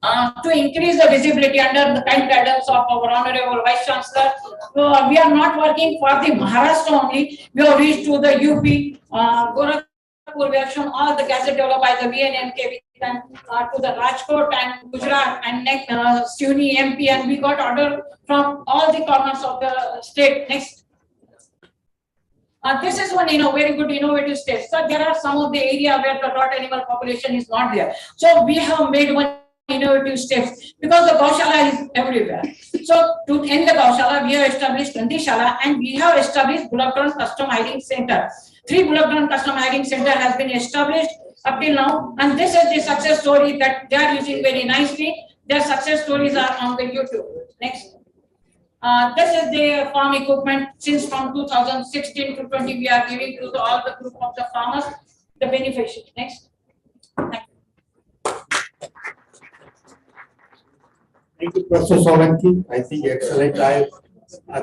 To increase the visibility under the kind guidance of our Honorable Vice Chancellor, we are not working for the Maharashtra only. We have reached to the UP, Gorakhpur. We have shown all the gadgets developed by the VNMKV and to the Rajkot and Gujarat and next Suni MP, and we got order from all the corners of the state. Next. This is one very good innovative state. So there are some of the area where the dot animal population is not there. So we have made one innovative steps because the Gaushala is everywhere. So to end the Gaushala, we have established Gandhishala and we have established Bullock Run Custom Hiring Center. 3 Bullock Run Custom Hiring Center has been established up till now, and this is the success story that they are using very nicely. Their success stories are on the YouTube. Next. This is the farm equipment since from 2016 to 20 we are giving to all the group of the farmers, the beneficiaries. Next. Thank you, Professor Solanki. I think excellent.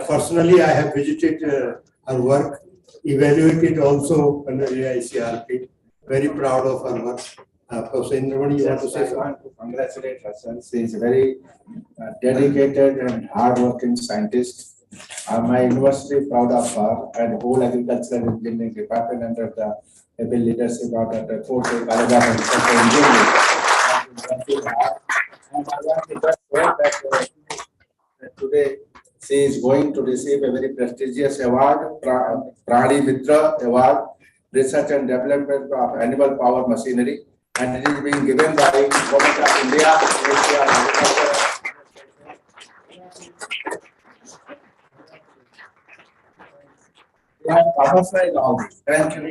Personally, I have visited her work, evaluated also under AICRP. Very proud of her work. Professor Indramani, you want to say something? I want to congratulate her. She is a very dedicated and hard-working scientist. My university proud of her and whole agricultural engineering department under the able leadership of Dr. Kote Kalagam and Dr. Engineering. And I want to just say that today she is going to receive a very prestigious award, Prani Mitra Award, Research and Development of Animal Power Machinery, and it is being given by Government of India. We have publicized all this. Thank you.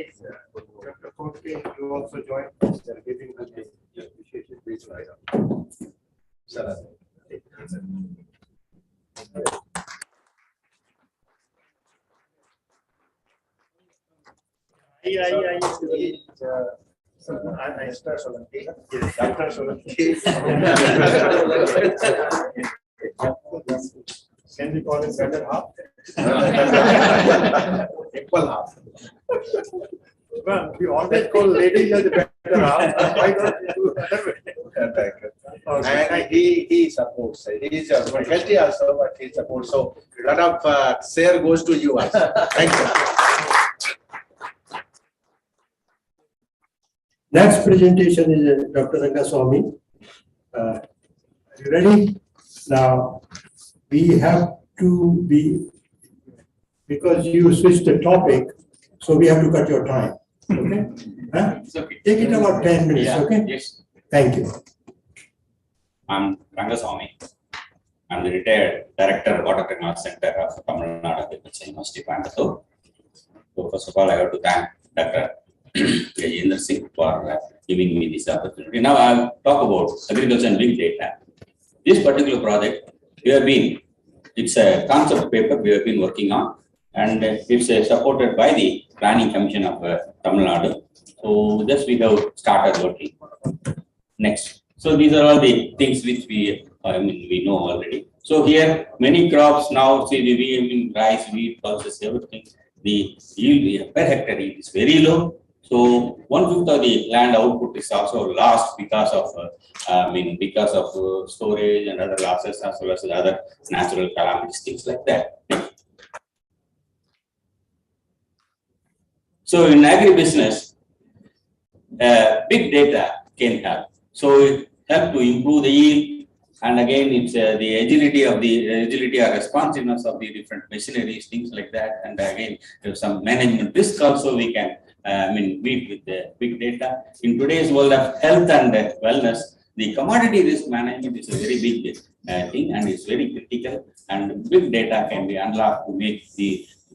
Dr. Kote, you also joined. They are giving us the appreciation. Please write up. Sir. Mr. Solanki. Yes, Dr. Solanki. Can we call it better half? Equal half. Well, we always call ladies as the better half. Why don't we do other way? And he supports. He is faculty also, but he supports. So a lot of share goes to you also. Thank you. Next presentation is Dr. Rangaswamy. Are you ready? Now, we have to be, because you switched the topic, so we have to cut your time. Okay? Huh? It's okay. Take it about 10 minutes, Yeah, okay? yes. Thank you. I'm Rangaswamy. I'm the retired Director of Water Technology Center of Tamil Nadu Agriculture University, Coimbatore. So first of all, I have to thank Dr. Yajendra Singh for giving me this opportunity. Now I'll talk about agriculture and big data. This particular project, it's a concept paper we have been working on, and it's supported by the Planning Commission of Tamil Nadu. So just we have started working. Next. So these are all the things which we know already. So here many crops now, see rice, wheat, pulses, everything. The yield per hectare yield is very low. So 1/5 of the land output is also lost because of storage and other losses, as well as other natural calamities, things like that. So in agribusiness, big data can help. So it help to improve the yield, and again it's the agility or responsiveness of the different machineries, things like that. And again, there's some management risk also we can meet with the big data. In today's world of health and wellness, the commodity risk management is a very big thing, and it's very critical. And big data can be unlocked to make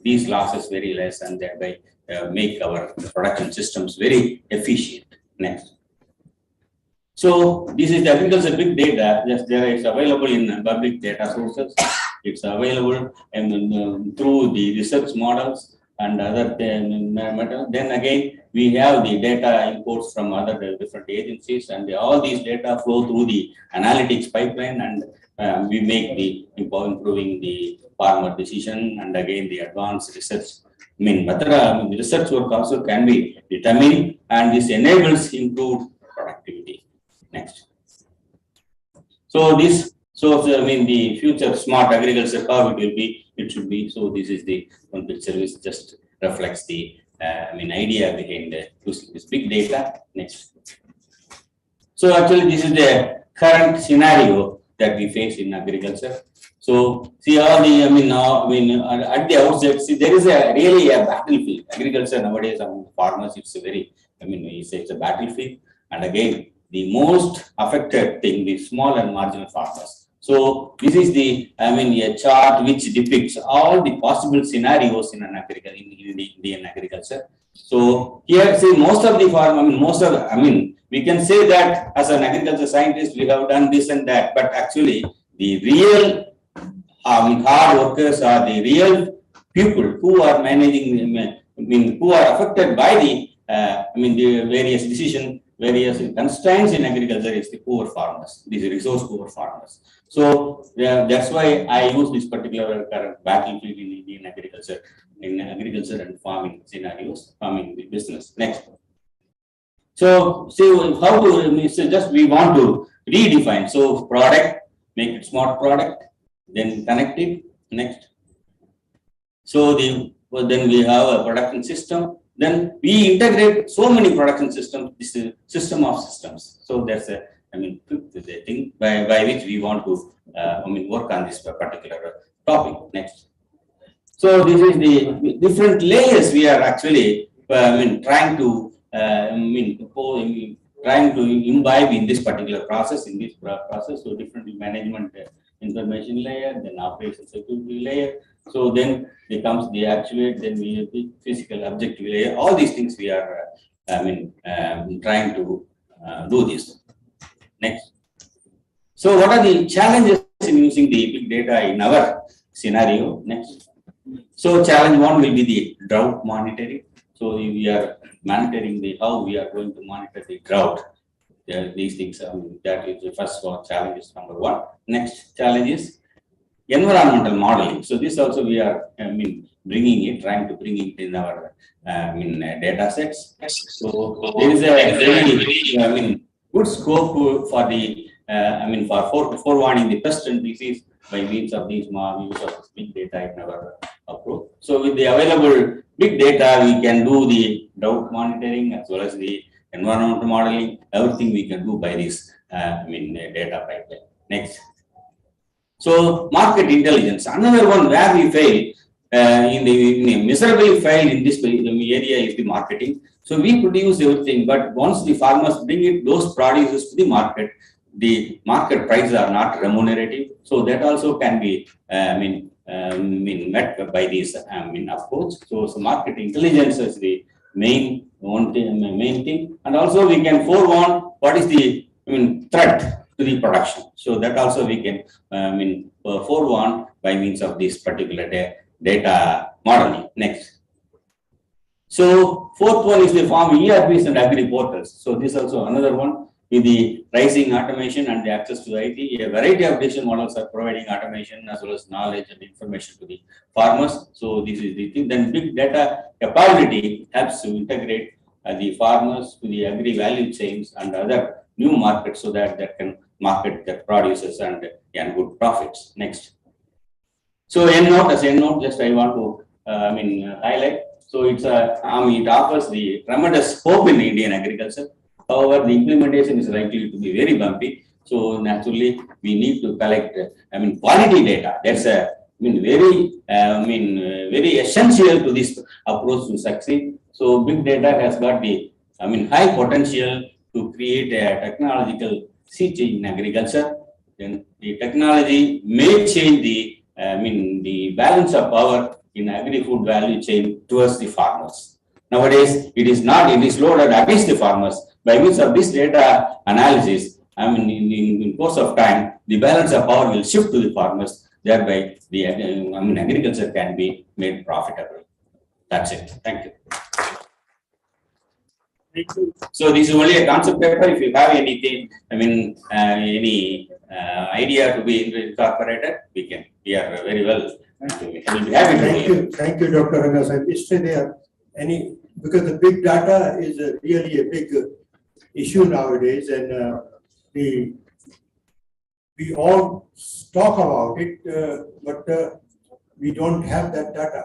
these losses very less, and thereby make our production systems very efficient. Next. So this is the agriculture big data. Just there is available in public data sources. It's available through the research models. and other matter. Then again, we have the data imports from other different agencies, and all these data flow through the analytics pipeline, and we make the improving the farmer decision, and again the advanced research. The research work also can be determined, and this enables improved productivity. Next. So the future smart agriculture, how it will be, it should be. So this is the one picture which just reflects the idea behind using this big data. Next. So actually this is the current scenario that we face in agriculture. So see all the, at the outset, see there is really a battlefield. Agriculture nowadays among farmers, it's a very, it's a battlefield. And again, the most affected thing, the small and marginal farmers. So this is the, a chart which depicts all the possible scenarios in an Indian agriculture. So here, see, most of the farm, we can say that as an agriculture scientist, we have done this and that, but actually the real hard workers are the real people who are managing, who are affected by the, the various decisions, various constraints in agriculture is the poor farmers, these resource poor farmers. So that's why I use this particular current battlefield in Indian agriculture, and farming scenarios, farming business. Next. So see how to, just we want to redefine. So product, make it smart product, then connect it. Next. So then we have a production system. Then we integrate so many production systems. This is system of systems. So that's a, the thing by which we want to work on this particular topic. Next. So this is the different layers we are actually trying to imbibe in this particular process. So different management information layer, then operation security layer. So then it comes the actuate, then we have the physical objective layer. All these things we are trying to do this. Next. So what are the challenges in using the big data in our scenario? Next. So challenge one will be the drought monitoring. So we are monitoring how we are going to monitor the drought. These things, that is the first one, challenge is number one. Next challenge is environmental modeling. So this also we are, trying to bring it in our, data sets. So there is a very, good scope for the, for forewarning the pest and disease by means of these use of big data in our approach. So with the available big data, we can do the drought monitoring as well as the environmental modeling. Everything we can do by this, data pipeline. Next. So market intelligence, another one where we fail, miserably failed in this area is the marketing. So we produce everything, but once the farmers bring those producers to the market prices are not remunerative. So that also can be, met by this, approach. So market intelligence is the main thing, and also we can forewarn what is the threat to the production. So that also we can forewarn by means of this particular data modeling. Next. So fourth one is the farm ERPs and agri portals. So this also another one with the rising automation and the access to IT. A variety of decision models are providing automation as well as knowledge and information to the farmers. So this is the thing. Then big data capability helps to integrate the farmers to the agri value chains and other new markets, so that can market the producers and good profits. Next. So EndNote, just I want to highlight. So it's it offers the tremendous hope in Indian agriculture. However, the implementation is likely to be very bumpy. So naturally, we need to collect quality data. That's a very essential to this approach to succeed. So big data has got the high potential to create a technological sea change in agriculture. Then the technology may change the the balance of power in agri-food value chain towards the farmers. Nowadays, it is loaded against the farmers. By means of this data analysis, in course of time, the balance of power will shift to the farmers. Thereby, the agriculture can be made profitable. That's it. Thank you. Thank you. So this is only a concept paper. If you have anything, I mean, any idea to be incorporated, we are very well. We'll be happy to Thank you, Dr. Rangasan. Is there because the big data is really a big issue nowadays, and we all talk about it, but we don't have that data.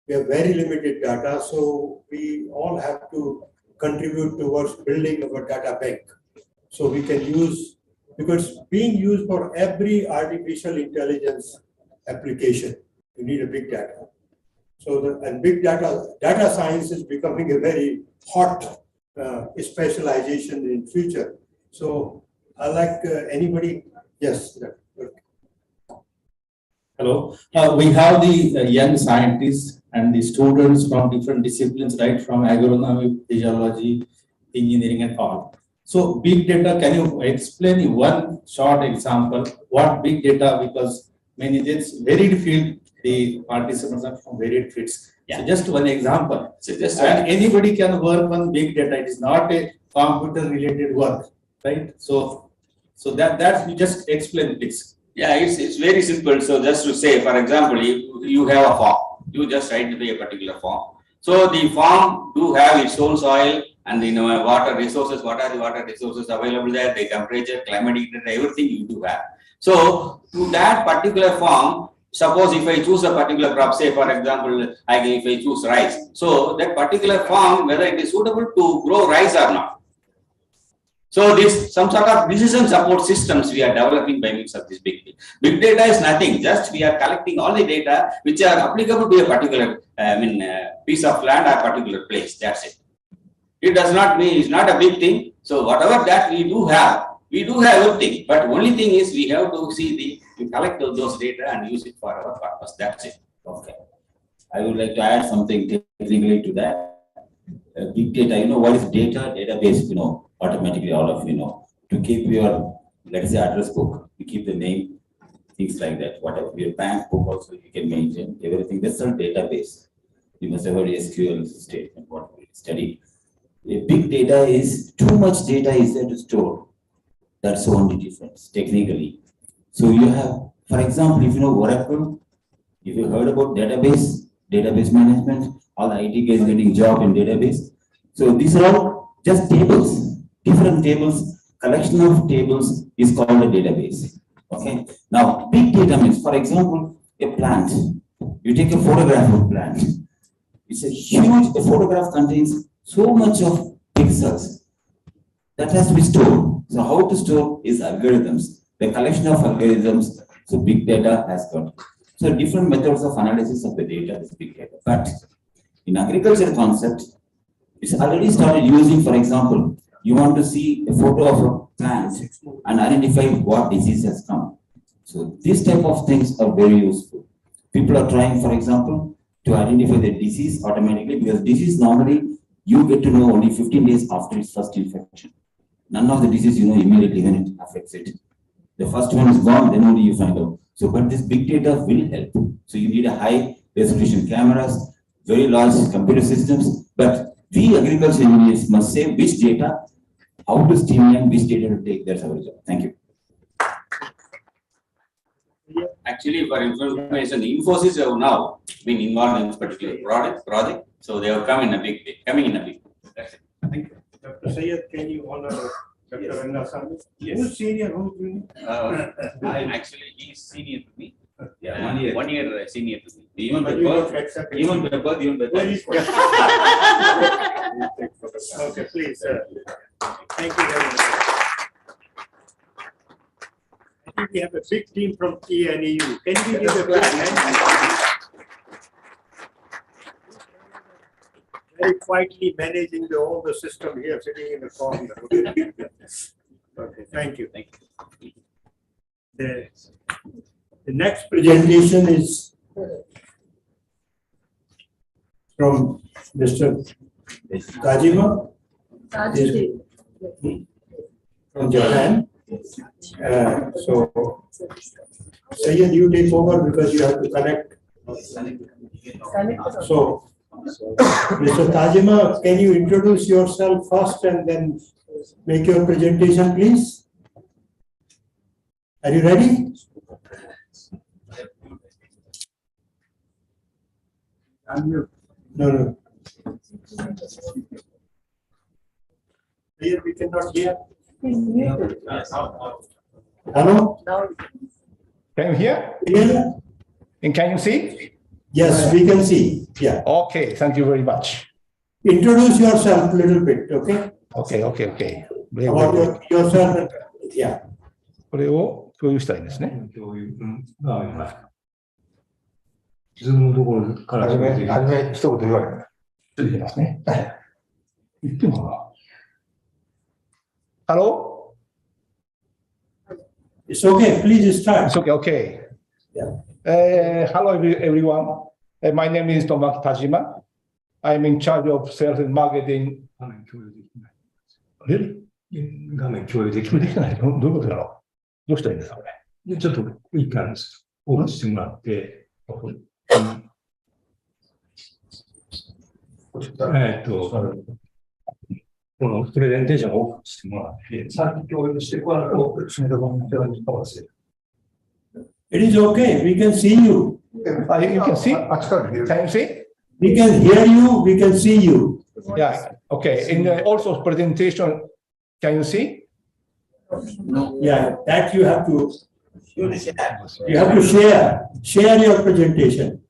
We have very limited data, so we all have to contribute towards building of a data bank. So we can use, because being used for every artificial intelligence application, you need a big data. So and big data science is becoming a very hot specialization in future. So I like anybody, yes. Hello, we have the young scientists and the students from different disciplines, right, from agronomy, physiology, engineering and all. So big data, can you explain one short example, what big data, because many it's varied field, the participants are from varied fields. Yeah. So just one example. So just and anybody can work on big data, it is not a computer related work, right? So that you just explain please. Yeah, it's very simple. So just to say, for example, you have a farm, you just identify a particular farm. So the farm do have its own soil and water resources. What are the water resources available there? The temperature, climate, everything you do have. So to that particular farm, suppose if I choose a particular crop, say for example, if I choose rice. So that particular farm, whether it is suitable to grow rice or not. So this some sort of decision support systems we are developing by means of this big data. Big data is nothing, just we are collecting all the data which are applicable to a particular piece of land or particular place. That's it. It does not mean it's not a big thing. So whatever that we do have everything. But only thing is we have to we collect those data and use it for our purpose. That's it. Okay. I would like to add something technically to that. Big data, what is data? Database, automatically all of to keep your, let's say, address book, you keep the name, things like that. Whatever your bank book also you can maintain everything. That's a database. You must have heard SQL statement, what we studied. A big data is too much data is there to store. That's the only difference technically. So you have, for example, if you know Oracle, if you heard about database management, all the IT guys getting job in database. So these are all just tables, different tables, collection of tables is called a database. Okay. Now, big data means, for example, a plant. You take a photograph of a plant. It's a huge, a photograph contains so much of pixels that has to be stored. So how to store is algorithms, the collection of algorithms. So big data has got. So different methods of analysis of the data is big data. But in agriculture concept, it's already started using, for example, you want to see a photo of a plant and identify what disease has come. So these type of things are very useful. People are trying, for example, to identify the disease automatically, because disease normally you get to know only 15 days after its first infection. None of the disease immediately when it affects it. The first one is gone, then only you find out. So, but this big data will help. So you need a high resolution cameras, very large computer systems, but we agriculture engineers must say which data, how to streamline which data to take. That's our job. Thank you. Actually, for information, Infosys have now been involved in this particular project. So they have coming in a big way. That's it. Thank you. Dr. Syed, can you honor Dr. Rangasan? Yes. Who's senior? Who's junior? Actually, he's senior to me. Yeah, 1 year senior to me. Even by birth, even by birth. Okay, please. Thank you very much. I think we have a big team from TNEU. Can we give a big hand? Very quietly managing all the system here, sitting in the corner. Okay, thank you. Thank you. The next presentation is from Mr. Kajima from Japan. So, Sayed, you take over because you have to connect So, Mr. Tajima, can you introduce yourself first and then make your presentation, please? Are you ready? No. Here we cannot hear. Hello? Can you hear? Yeah. And can you see? Yes, we can see. Yeah. Okay, thank you very much. Introduce yourself a little bit, okay? Okay. About yourself. Yeah. これを共有したいんですね。ズームのところからはじめ一言言われる。ちょっと言いますね。言ってもな。Hello? It's okay, please start. It's okay. Yeah. Hello everyone. My name is Tomaki Tajima. I'm in charge of sales and marketing. 画面共有できない。できない。どういうことだろう。どうしたらいいんですか、これ。ちょっと一回オフしてもらって、このプレゼンテーションをオフしてもらって、さっき共有してこられると、It is okay, we can see you. You can see? Can you see? We can hear you, we can see you. Yeah, okay. In also presentation, can you see? No. Yeah, that you have to share your presentation.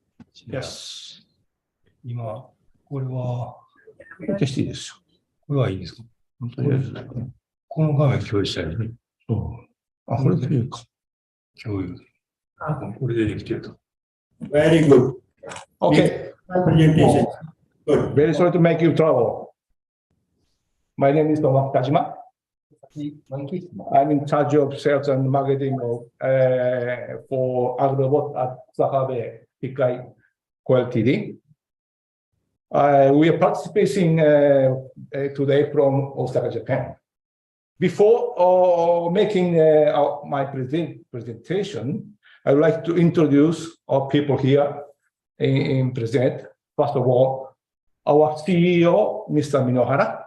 Yes. 今、これは、消していいですよ。これはいいですか？とりあえず。この画面共有したいですね。あ、これでいいか。共有。これでできてると。Very good. Okay. Presentation. Good. Very sorry to make you trouble. My name is Tomaki Tajima. I'm in charge of sales and marketing for AgriRobot at Sahabe Hikai Ltd. We are participating today from Osaka, Japan. Before making my presentation, I would like to introduce our people here in present. First of all, our CEO, Mr. Minohara.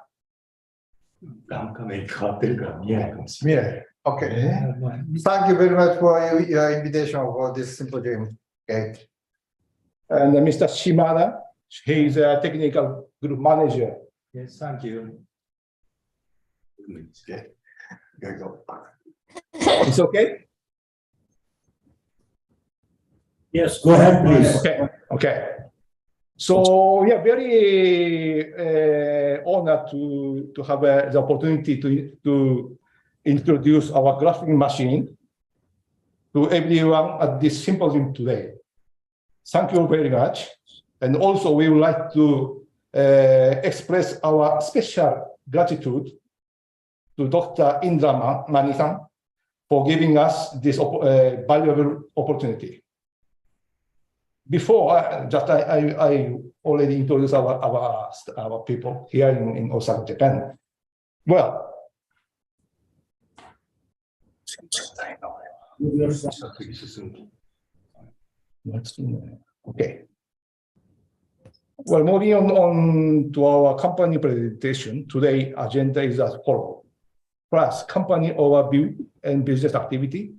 Okay. Thank you very much for your invitation for this symposium. Okay. And Mr. Shimada, he is a technical group manager. Yes, thank you. Okay. Go. It's okay? Yes, go ahead, please. Okay. So we are very honored to have the opportunity to introduce our graphing machine to everyone at this symposium today. Thank you very much. And also we would like to express our special gratitude to Dr. Indra Manisan for giving us this valuable opportunity. Before, I already introduced our people here in Osaka, Japan. Well, okay. Well, moving on to our company presentation, today's agenda is as follows. First, company overview and business activity.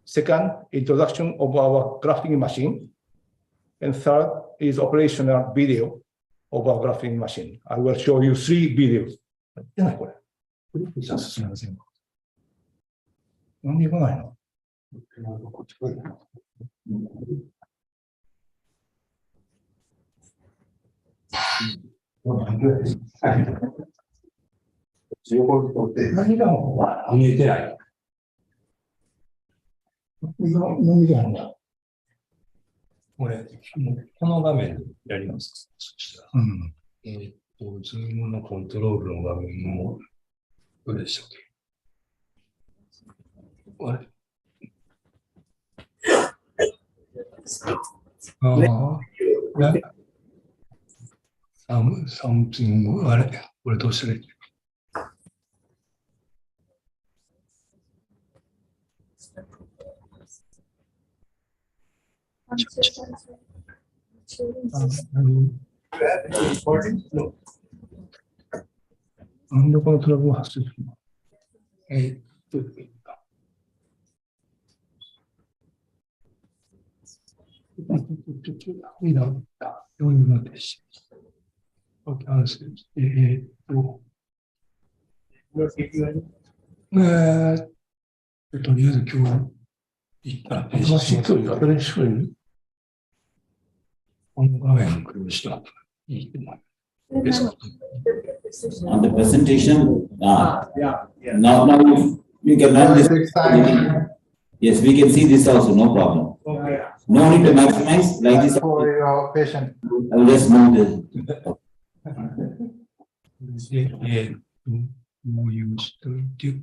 Second, introduction of our graphing machine. And third is operational video of our graphing machine. I will show you 3 videos. なんでいかないの?この画面やりますか？ズームのコントロールの画面も、どれでしたっけ？あれサムシング、あれこれどうしたらいい？なんでこのトラブルが発生するの？どういうのでしょうか。とりあえず今日、新しい人に新しい人にこの画面を共有したらいいと思います。On the presentation, now you can run this. Yes, we can see this also, no problem. No need to maximize like this. For your patient. I will just move this. 共有しておいて、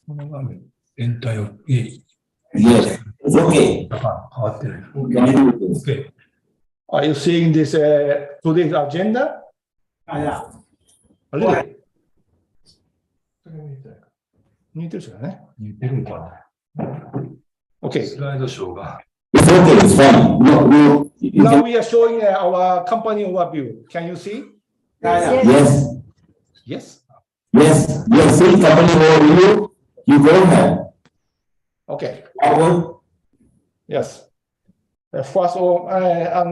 この画面全体を Yes, it's okay. 変わってない。Okay. Are you seeing this today's agenda? Yeah. Really? 似てるじゃない？似てるんかな。Okay. スライドショーが。It's okay, it's fine. Now we are showing our company overview. Can you see? Yes. Yes. Yes. You are seeing company overview. You go ahead. Okay. Forward. Yes. First of all, I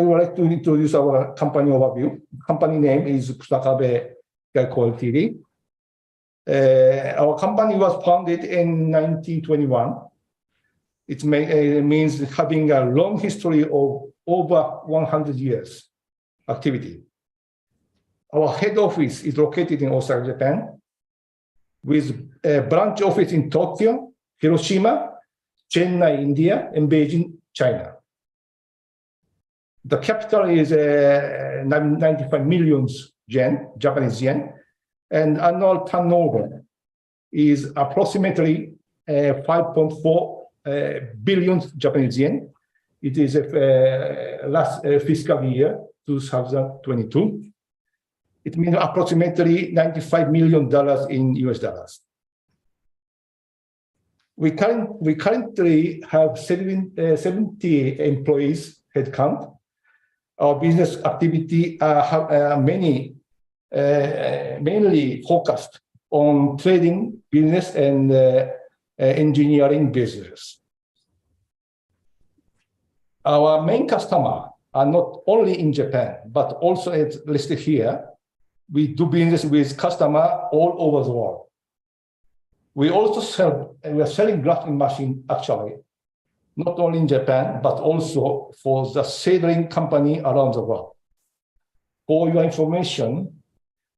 would like to introduce our company overview. Company name is Ch.Sambhajinagar Ltd. Our company was founded in 1921. It means having a long history of over 100 years activity. Our head office is located in Osaka, Japan, with a branch office in Tokyo, Hiroshima, Chennai, India, and Beijing, China. The capital is 95 million yen, Japanese yen, and annual turnover is approximately 5.4 billion Japanese yen. It is last fiscal year, 2022. It means approximately $95 million in US dollars. We currently have 70 employees headcount. Our business activity have mainly focused on trading business and engineering business. Our main customer are not only in Japan, but also it's listed here. We do business with customer all over the world. We also we are selling grafting machine actually, not only in Japan, but also for the seedling company around the world. For your information,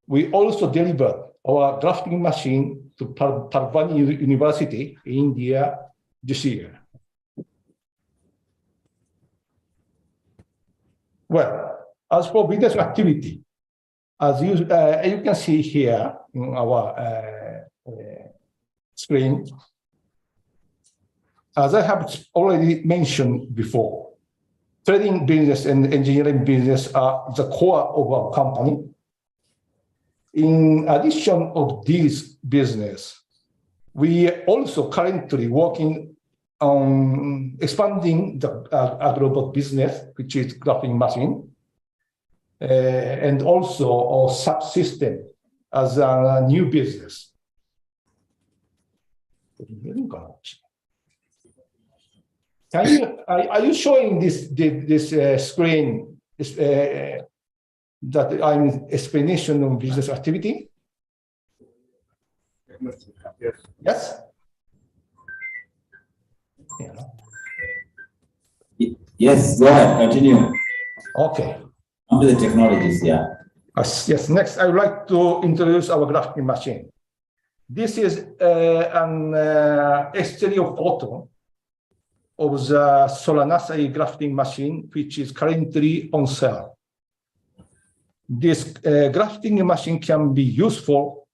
we also deliver our grafting machine to Parbhani University in India this year. Well, as for business activity, as you can see here in our screen, as I have already mentioned before, trading business and engineering business are the core of our company. In addition of these business, we are also currently working on expanding the agrobot business, which is grafting machine, and also our subsystem as a new business. Are you showing this screen that I'm explanation of business activity? Yes. Yes, go ahead, continue. Okay. Onto the technologies, yeah. Yes, next I would like to introduce our grafting machine. This is an exterior photo of the Solanacea grafting machine, which is currently on sale. This grafting machine can be useful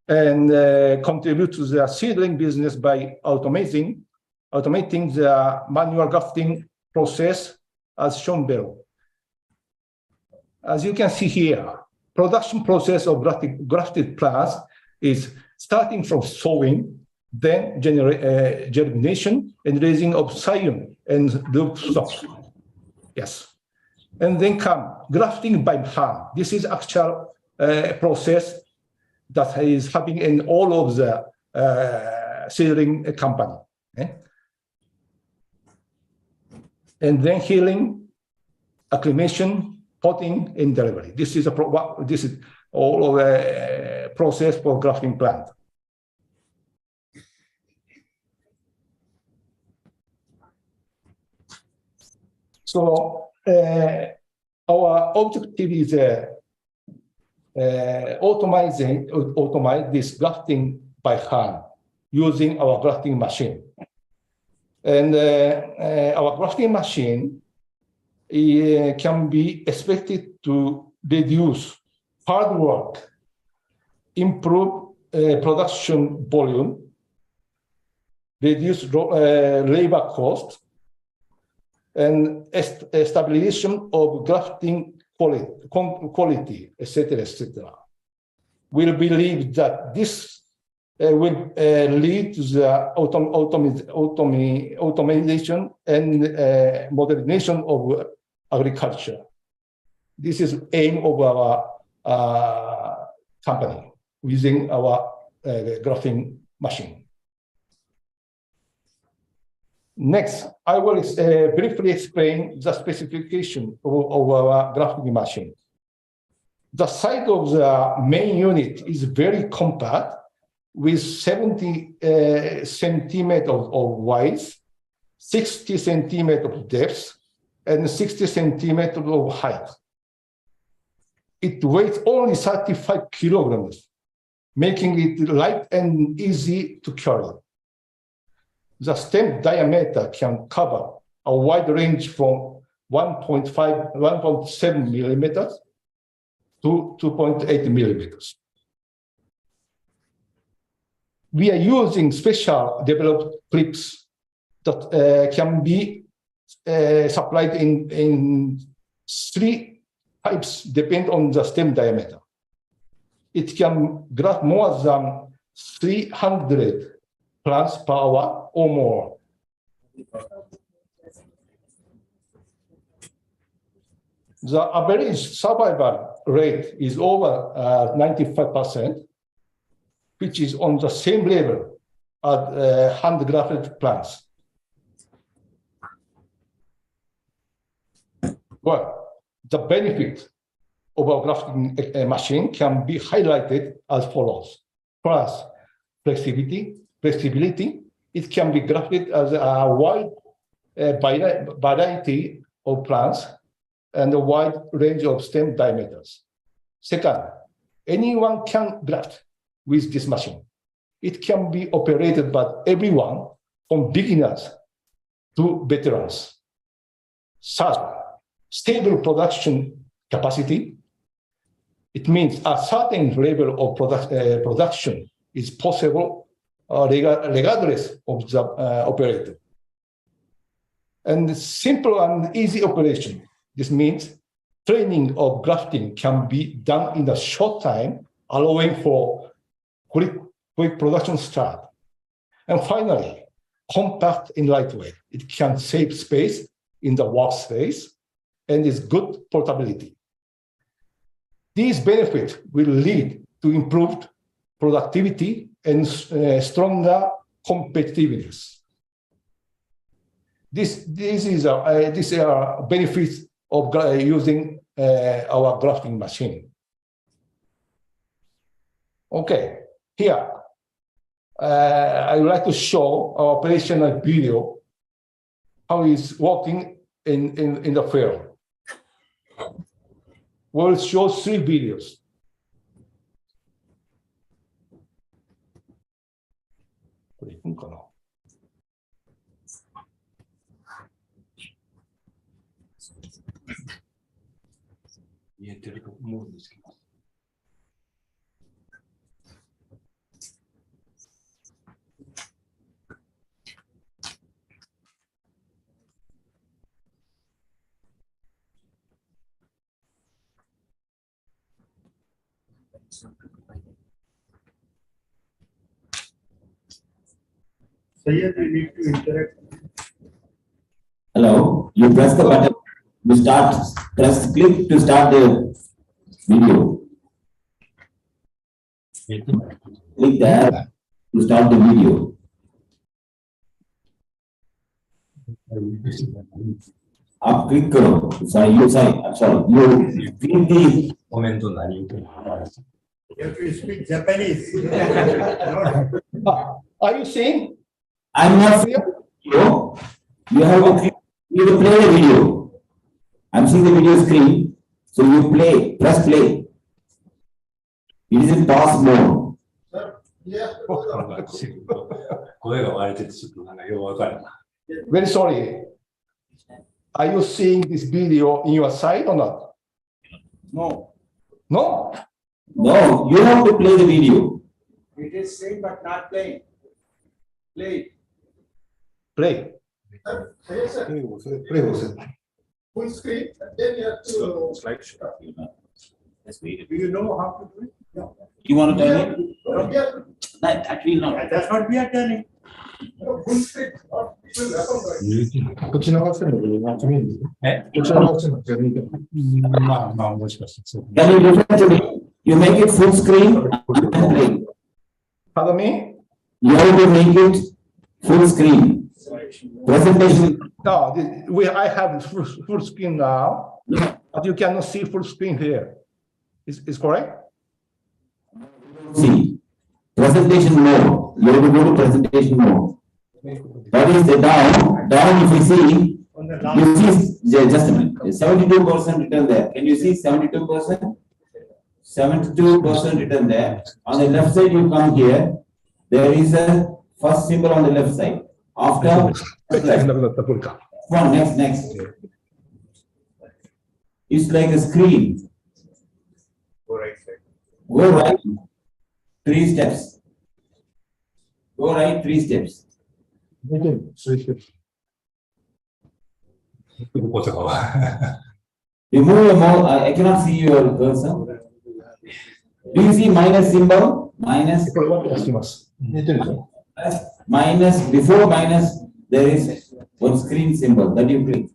and contribute to the seedling business by automating the manual grafting process as shown below. As you can see here, production process of grafted plants is starting from sowing, then germination and raising of scion and loop stops. Yes. And then come grafting by hand. This is actual process that is happening in all of the seedling company. And then healing, acclimation, potting, and delivery. This is all of a process for grafting plant. So our objective is automate this grafting by hand using our grafting machine. And our grafting machine can be expected to reduce hard work, improve production volume, reduce labor cost, and stabilization of grafting quality, etc., etc. We believe that this will lead to the automation and modernization of agriculture. This is aim of our company using our grafting machine. Next, I will briefly explain the specification of our grafting machine. The size of the main unit is very compact with 70 centimeters of width, 60 centimeters of depth, and 60 centimeters of height. It weighs only 35 kilograms, making it light and easy to carry. The stem diameter can cover a wide range from 1.7 millimeters to 2.8 millimeters. We are using special developed clips that can be supplied in 3 types, depending on the stem diameter. It can graft more than 300 plants per hour or more. The average survival rate is over 95%, which is on the same level as hand-grafted plants. Well, the benefit of a grafting machine can be highlighted as follows. First, flexibility. It can be grafted as a wide variety of plants and a wide range of stem diameters. Second, anyone can graft with this machine. It can be operated by everyone, from beginners to veterans. Third, stable production capacity. It means a certain level of production is possible regardless of the operator. And simple and easy operation. This means training of grafting can be done in a short time, allowing for quick production start. And finally, compact and lightweight. It can save space in the workspace and is good portability. These benefits will lead to improved productivity and stronger competitiveness. These are benefits of using our grafting machine. Okay, here I would like to show our operational video, how it's working in the field. We'll show 3 videos. Sayed, you need to interact. Hello, you press the button to start, click to start the video. Click there to start the video. Up click करो. Sorry, I'm sorry. You click the comment on that. You have to speak Japanese. Are you saying? I'm not seeing the video. You have to click, you will play the video. I'm seeing the video screen. So you press play. It is in pause mode. 声が割れててちょっとなんかよくわからない。Very sorry. Are you seeing this video in your side or not? No. No? No, you have to play the video. It is same but not playing. Play. Play. Full screen, then you have to. Do you know how to do it? No. You want to tell me? Yeah. That will not. That's what we are telling. Full screen. It will happen. こっちの合わせるのが見える？こっちの合わせるのが見える？まあもしかしてそう。Can you differentiate? You make it full screen and play. Pardon me? You have to make it full screen. Presentation. No, I have full screen now, but you cannot see full screen here. Is correct? See, presentation mode. You have to go to presentation mode. That is the down. Down, if you see, just a minute. 72% written there. Can you see 72%? 72% written there. On the left side, you come here. There is a first symbol on the left side. After, one next. It's like a screen. Go right side. Go right. 3 steps. Go right 3 steps. Remove your mouse. I cannot see your cursor. Do you see minus symbol? Minus. Minus, before minus, there is one screen symbol that you click.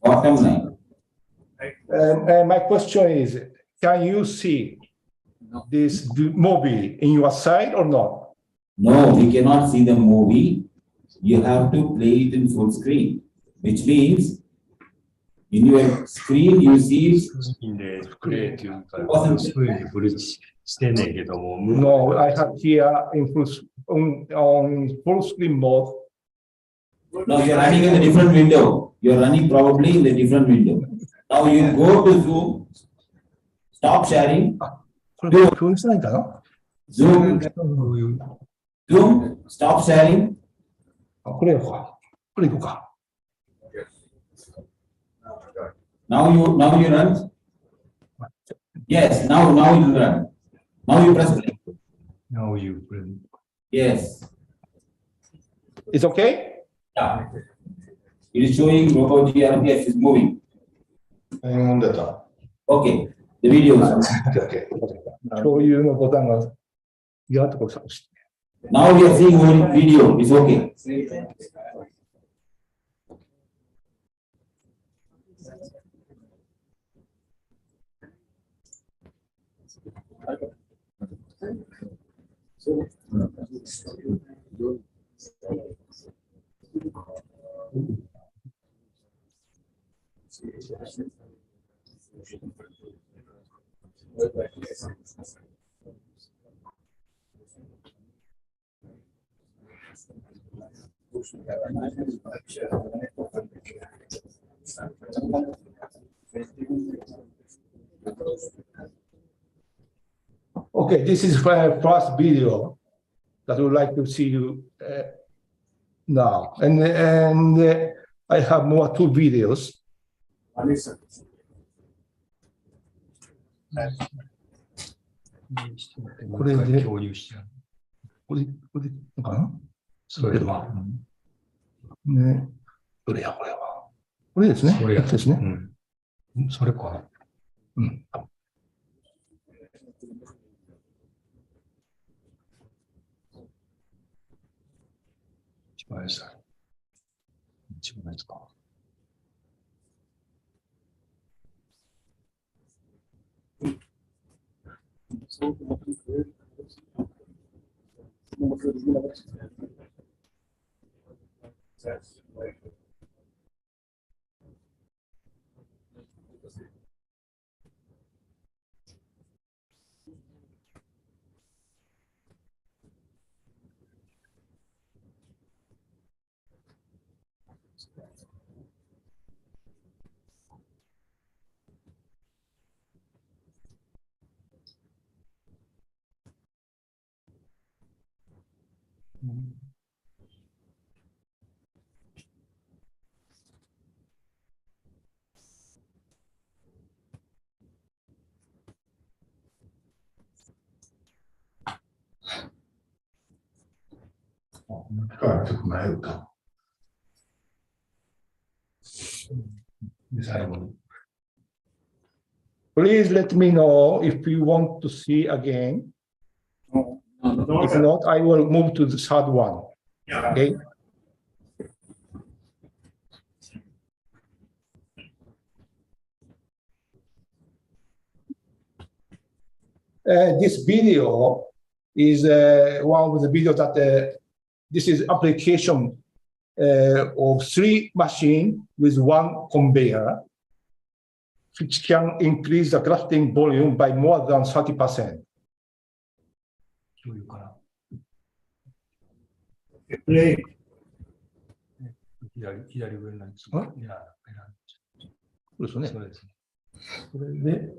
Bottom line. And my question is, can you see this movie in your side or not? No, we cannot see the movie. You have to play it in full screen, which means in your screen you see. No, I have here in on full screen mode. No, you are running in a different window. You are running probably in a different window. Now you go to Zoom, stop sharing. Zoom, stop sharing. Now you run. Yes, now you run. Now you press play. Now you print. Yes. It's okay? Yeah. It is showing robot GRPS is moving. Okay. The video is okay. Now we are seeing one video. It's okay. Okay, this is my first video that I would like to see you now, and I have more 2 videos. Please let me know if you want to see again. If not, I will move to the third one. Okay. This video is one of the videos that this is application of 3 machines with 1 conveyor, which can increase the grafting volume by more than 30%. Play. 左上なんですか。いや、そうですね。そうですね。これで。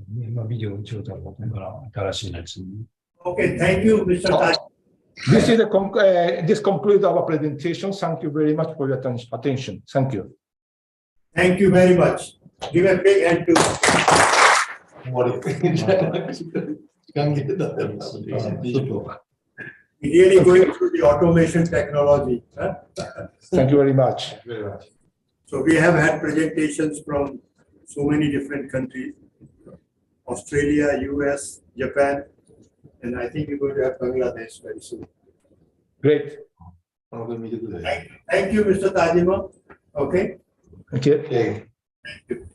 今ビデオ一応だから新しいやつ。Okay, thank you, Mr. Taj. This is this concludes our presentation. Thank you very much for your attention. Thank you. Thank you very much. Give a big hand to. Really going through the automation technology. Huh? Thank you very much. So we have had presentations from so many different countries, Australia, US, Japan, and I think we're going to have Bangladesh very soon. Great. Thank you, Mr. Tajima. Okay. Thank you. Thank you.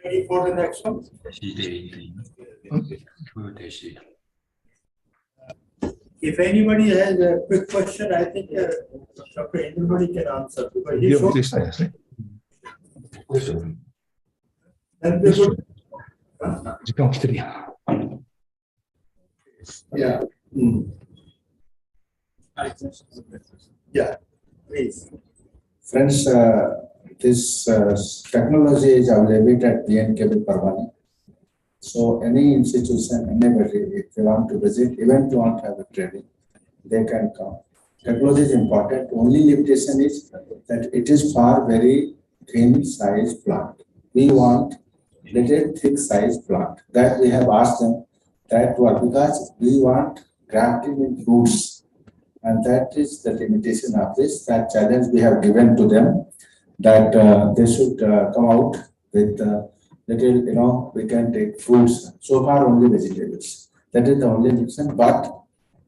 Ready for the next one? If anybody has a quick question, I think Dr. Everybody can answer. Because he showed. Yeah. Yeah, please. Friends, this technology is available at VNMKV Parbhani. So any institution, anybody, if they want to visit, even if you want to have a training, they can come. Technology is important. Only limitation is that it is for very thin size plant. We want little thick size plant. That we have asked them that work because we want grafting in roots. And that is the limitation of this. That challenge we have given to them that they should come out with little, we can take fruits. So far only vegetables. That is the only reason. But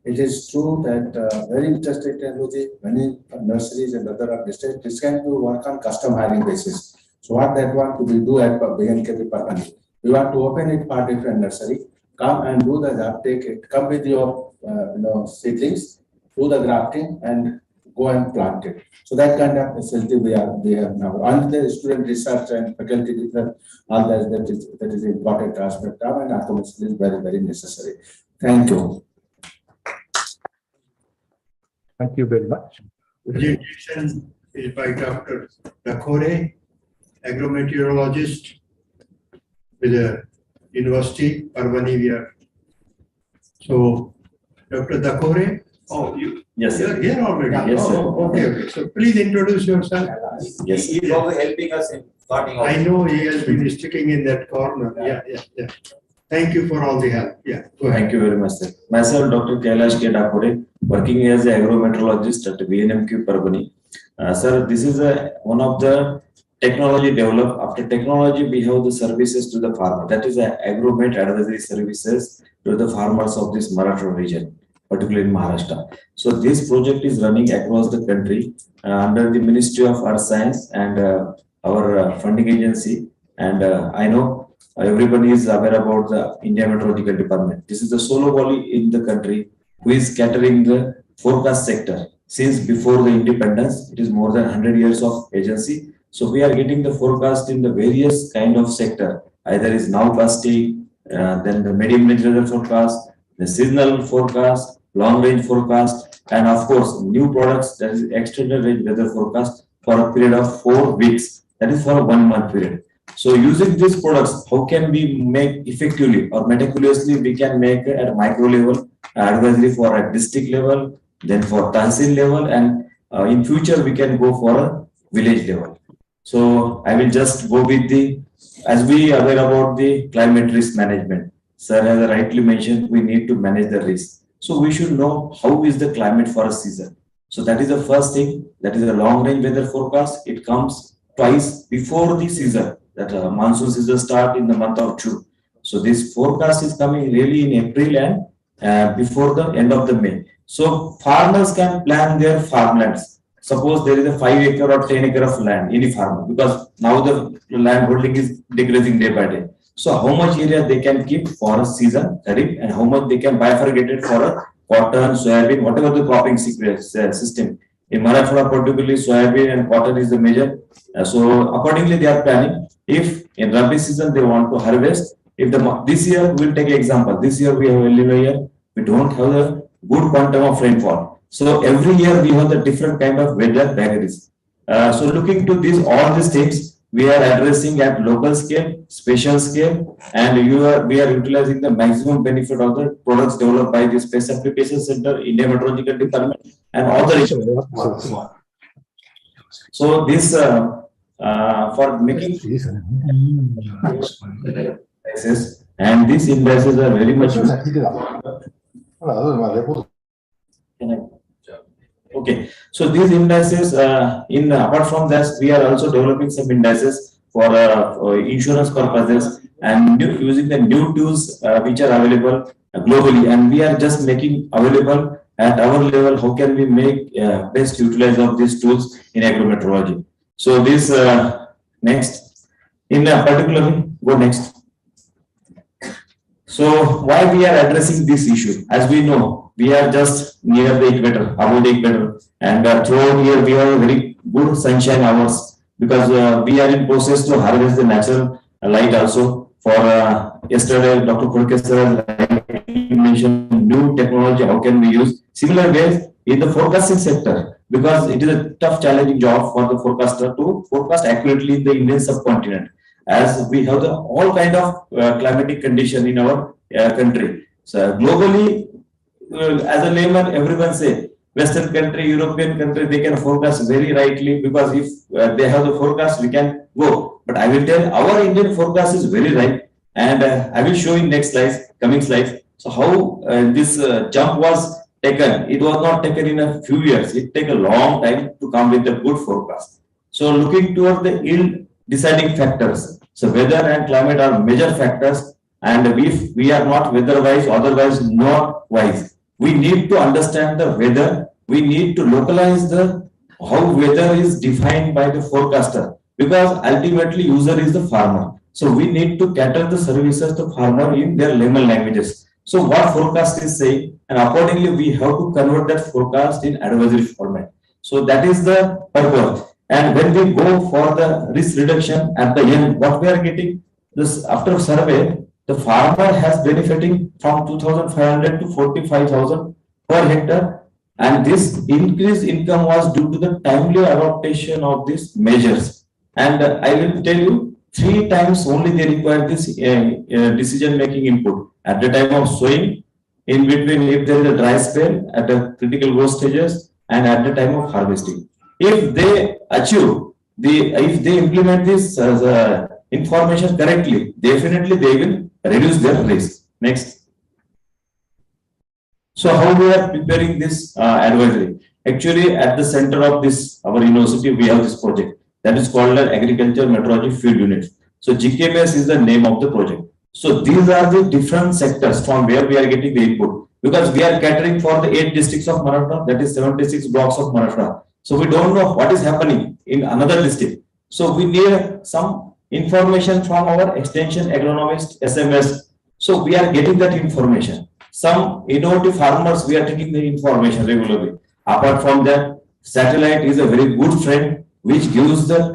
it is true that very interesting technology, many nurseries and other administrators, this can do work on custom hiring basis. So what that want to do at VNMKV Parbhani, we want to open it for different nursery, come and do the job, take it, come with your seedlings, do the grafting and go and plant it. So that kind of facility we have now. And the student research and faculty research, all that is important aspect of, and automation is very, very necessary. Thank you. Thank you very much. Presentation is by Dr. Dakore. agrometeorologist with a university, Parbhani we are. So, Dr. Dakore, oh, Yes, you sir. are here already? Yes, sir. Okay. So please introduce yourself. Yes. He is also helping us in starting. I know he has been sticking in that corner. Yeah. Thank you for all the help. Yeah. Go ahead. Thank you very much, sir. Myself, Dr. Kailash K. Dakore, working as a agrometeorologist at VNMKV Parbhani. Sir, this is one of the technology developed. After technology, we have the services to the farmer. That is a agromet advisory services to the farmers of this Maratha region, particularly in Maharashtra. So this project is running across the country under the Ministry of Earth Science and our funding agency. And I know everybody is aware about the India Meteorological Department. This is the solo body in the country who is catering the forecast sector. Since before the independence, it is more than 100 years of agency. So we are getting the forecast in the various kind of sector. Either is nowcasting, then the medium range weather forecast, the seasonal forecast, long range forecast, and of course new products, that is extended range weather forecast for a period of 4 weeks. That is for a 1 month period. So using these products, how can we make effectively or meticulously we can make at micro level advisory for a district level, then for tahsil level, and in future we can go for a village level. So I will just go with as we are aware about the climate risk management. Sir has rightly mentioned, we need to manage the risk. So we should know how is the climate for a season. So that is the first thing, that is a long range weather forecast. It comes twice before the season, that monsoon season start in the month of June. So this forecast is coming really in April and before the end of the May. So farmers can plan their farmlands. Suppose there is a 5 acre or 10 acre of land, any farmer, because now the land holding is decreasing day by day. So how much area they can keep for a season, kharif, and how much they can bifurcate it for a cotton, soybean, whatever the cropping system. In Marathwada, particularly soybean and cotton is the major. So accordingly, they are planning. If in Rabi season they want to harvest, if this year we'll take an example. This year we have El Nino year. We don't have a good quantum of rainfall. So every year we have the different kind of weather vagaries. So looking to all these things, we are addressing at local scale, spatial scale, and we are utilizing the maximum benefit of the products developed by the Space Application Center, India Meteorological Department, and other. So this for making indices, and these indices are very much okay. So these indices, apart from that, we are also developing some indices for insurance purposes and using the new tools which are available globally, and we are just making available at our level. How can we make best utilize of these tools in agrometeorology? So this next, in particularly, go next. So why we are addressing this issue? As we know, we are just near the equator, above the equator, and throughout here we have very good sunshine hours because we are in process to harvest the natural light also. For yesterday, Dr. Professor mentioned new technology. How can we use similar ways in the forecasting sector? Because it is a tough, challenging job for the forecaster to forecast accurately in the Indian subcontinent, as we have all kind of climatic condition in our country. So globally, as a layman, everyone say Western country, European country, they can forecast very rightly because if they have the forecast, we can go. But I will tell our Indian forecast is very right, and I will show in next slides, coming slides. So how this jump was taken? It was not taken in a few years. It take a long time to come with a good forecast. So looking toward the yield deciding factors. So weather and climate are major factors, and if we are not weather wise, otherwise not wise, we need to understand the weather. We need to localize how weather is defined by the forecaster, because ultimately user is the farmer. So we need to cater the services to farmer in their layman languages. So what forecast is saying, and accordingly we have to convert that forecast in advisory format. So that is the purpose. And when we go for the risk reduction at the end, what we are getting this after survey, the farmer has benefiting from 2,500 to 45,000 per hectare, and this increased income was due to the timely adaptation of these measures. And I will tell you, 3 times only they require this decision making input at the time of sowing, in between if there is a dry spell at the critical growth stages, and at the time of harvesting. If they achieve if they implement this information correctly, definitely they will reduce their risk. Next. So how we are preparing this advisory? Actually, at the center of this, our university, we have this project that is called an Agriculture Meteorology Field Unit. So GKMS is the name of the project. So these are the different sectors from where we are getting the input, because we are catering for the 8 districts of Maharashtra, that is 76 blocks of Maharashtra. So we don't know what is happening in another district. So we need some information from our extension agronomist SMS. So we are getting that information. Some innovative farmers, we are taking the information regularly. Apart from that, satellite is a very good friend which gives the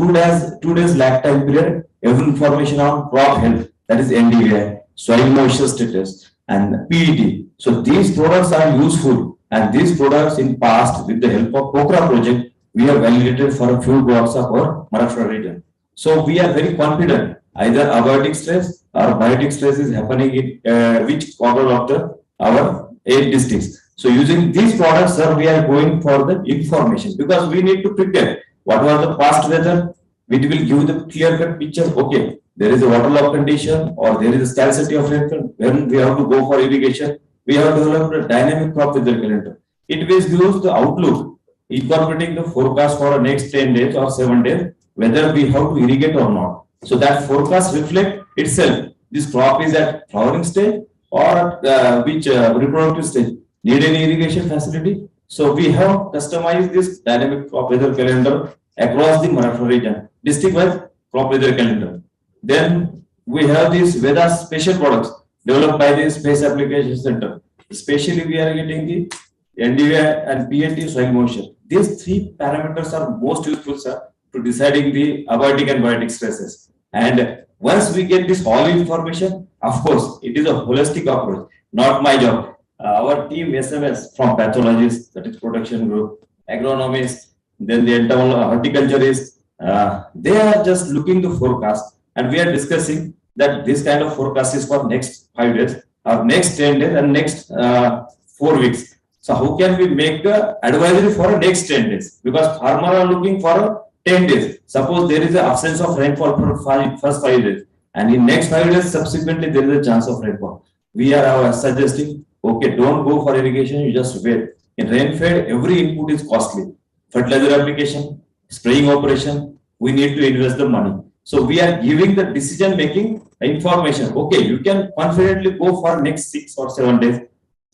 2 days lag time period, every information on crop health, that is NDVI, soil moisture status, and PET. So these products are useful, and these products in past, with the help of POCRA project, we have validated for a few blocks of our Maharashtra region. So we are very confident either abiotic stress or biotic stress is happening in which quarter of our 8 districts. So using these products, sir, we are going for the information, because we need to prepare what was the past weather. It will give the clear-cut picture. Okay, there is a waterlogged condition or there is a scarcity of rainfall. When we have to go for irrigation, we have developed a dynamic crop weather calendar. It will give the outlook, incorporating the forecast for the next 10 days or 7 days, whether we have to irrigate or not. So that forecast reflect itself. This crop is at flowering stage or which reproductive stage. Need any irrigation facility? So we have customized this dynamic crop weather calendar across the Maharashtra region, district-wise crop weather calendar. Then we have these Vedas special products developed by the Space Application Center. Especially we are getting the NDVI and PET soil moisture. These 3 parameters are most useful, sir, to deciding the abiotic and biotic stresses. And once we get this all information, of course, it is a holistic approach, not my job. Our team SMS from pathologists, that is production group, agronomists, then the horticulturists, they are just looking the forecast, and we are discussing that this kind of forecast is for next 5 days, or next 10 days, and next 4 weeks. So how can we make the advisory for next 10 days? Because farmers are looking for 10 days. Suppose there is an absence of rainfall for first 5 days, and in next 5 days subsequently there is a chance of rainfall. We are suggesting, okay, don't go for irrigation, you just wait. In rain-fed, every input is costly. Fertilizer application, spraying operation, we need to invest the money. So we are giving the decision-making information. Okay, you can confidently go for next 6 or 7 days.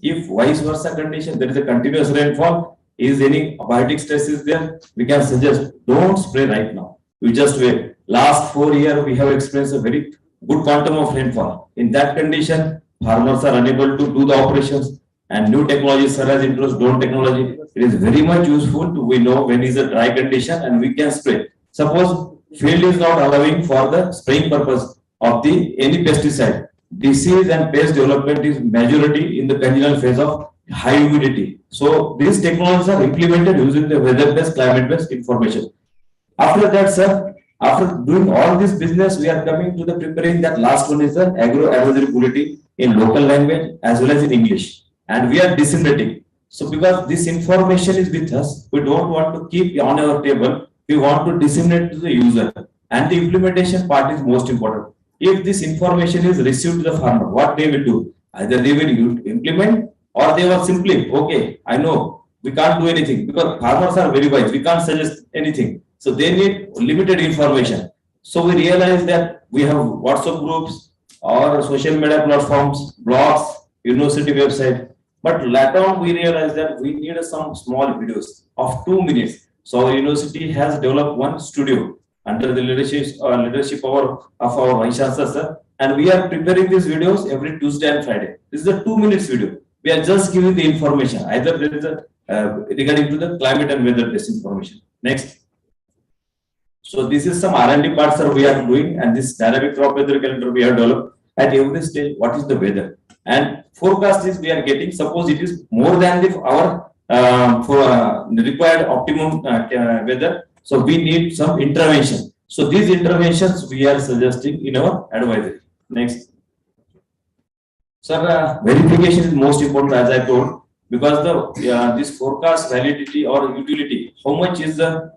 If vice versa condition, there is a continuous rainfall, is any abiotic stress is there, we can suggest don't spray right now. You just wait. Last 4 years, we have experienced a very good quantum of rainfall. In that condition, farmers are unable to do the operations, and new technologies such as introduced drone technology. It is very much useful to we know when is a dry condition and we can spray. Suppose field is not allowing for the spraying purpose of the any pesticide. Disease and pest development is majority in the congenial phase of high humidity. So these technologies are implemented using the weather-based, climate-based information. After that, sir, after doing all this business, we are coming to the preparing that last one is the agro advisory bulletin in local language as well as in English. And we are disseminating. So because this information is with us, we don't want to keep on our table. We want to disseminate to the user. And the implementation part is most important. If this information is received to the farmer, what they will do? Either they will implement or they will simply, okay, I know we can't do anything because farmers are very wise. We can't suggest anything. So they need limited information. So we realize that we have WhatsApp groups or social media platforms, blogs, university website. But later on, we realized that we need some small videos of 2 minutes. So our university has developed one studio under the leadership of our Vice Chancellor, sir. And we are preparing these videos every Tuesday and Friday. This is a 2 minutes video. We are just giving the information. Either there is a regarding to the climate and weather based information. Next. So this is some R&D parts that we are doing, and this dynamic crop weather calendar we have developed at every stage. What is the weather? And forecast is we are getting. Suppose it is more than our required optimum weather. So we need some intervention. So these interventions we are suggesting in our advisory. Next. Sir, verification is most important, as I told, because the this forecast validity or utility, how much is the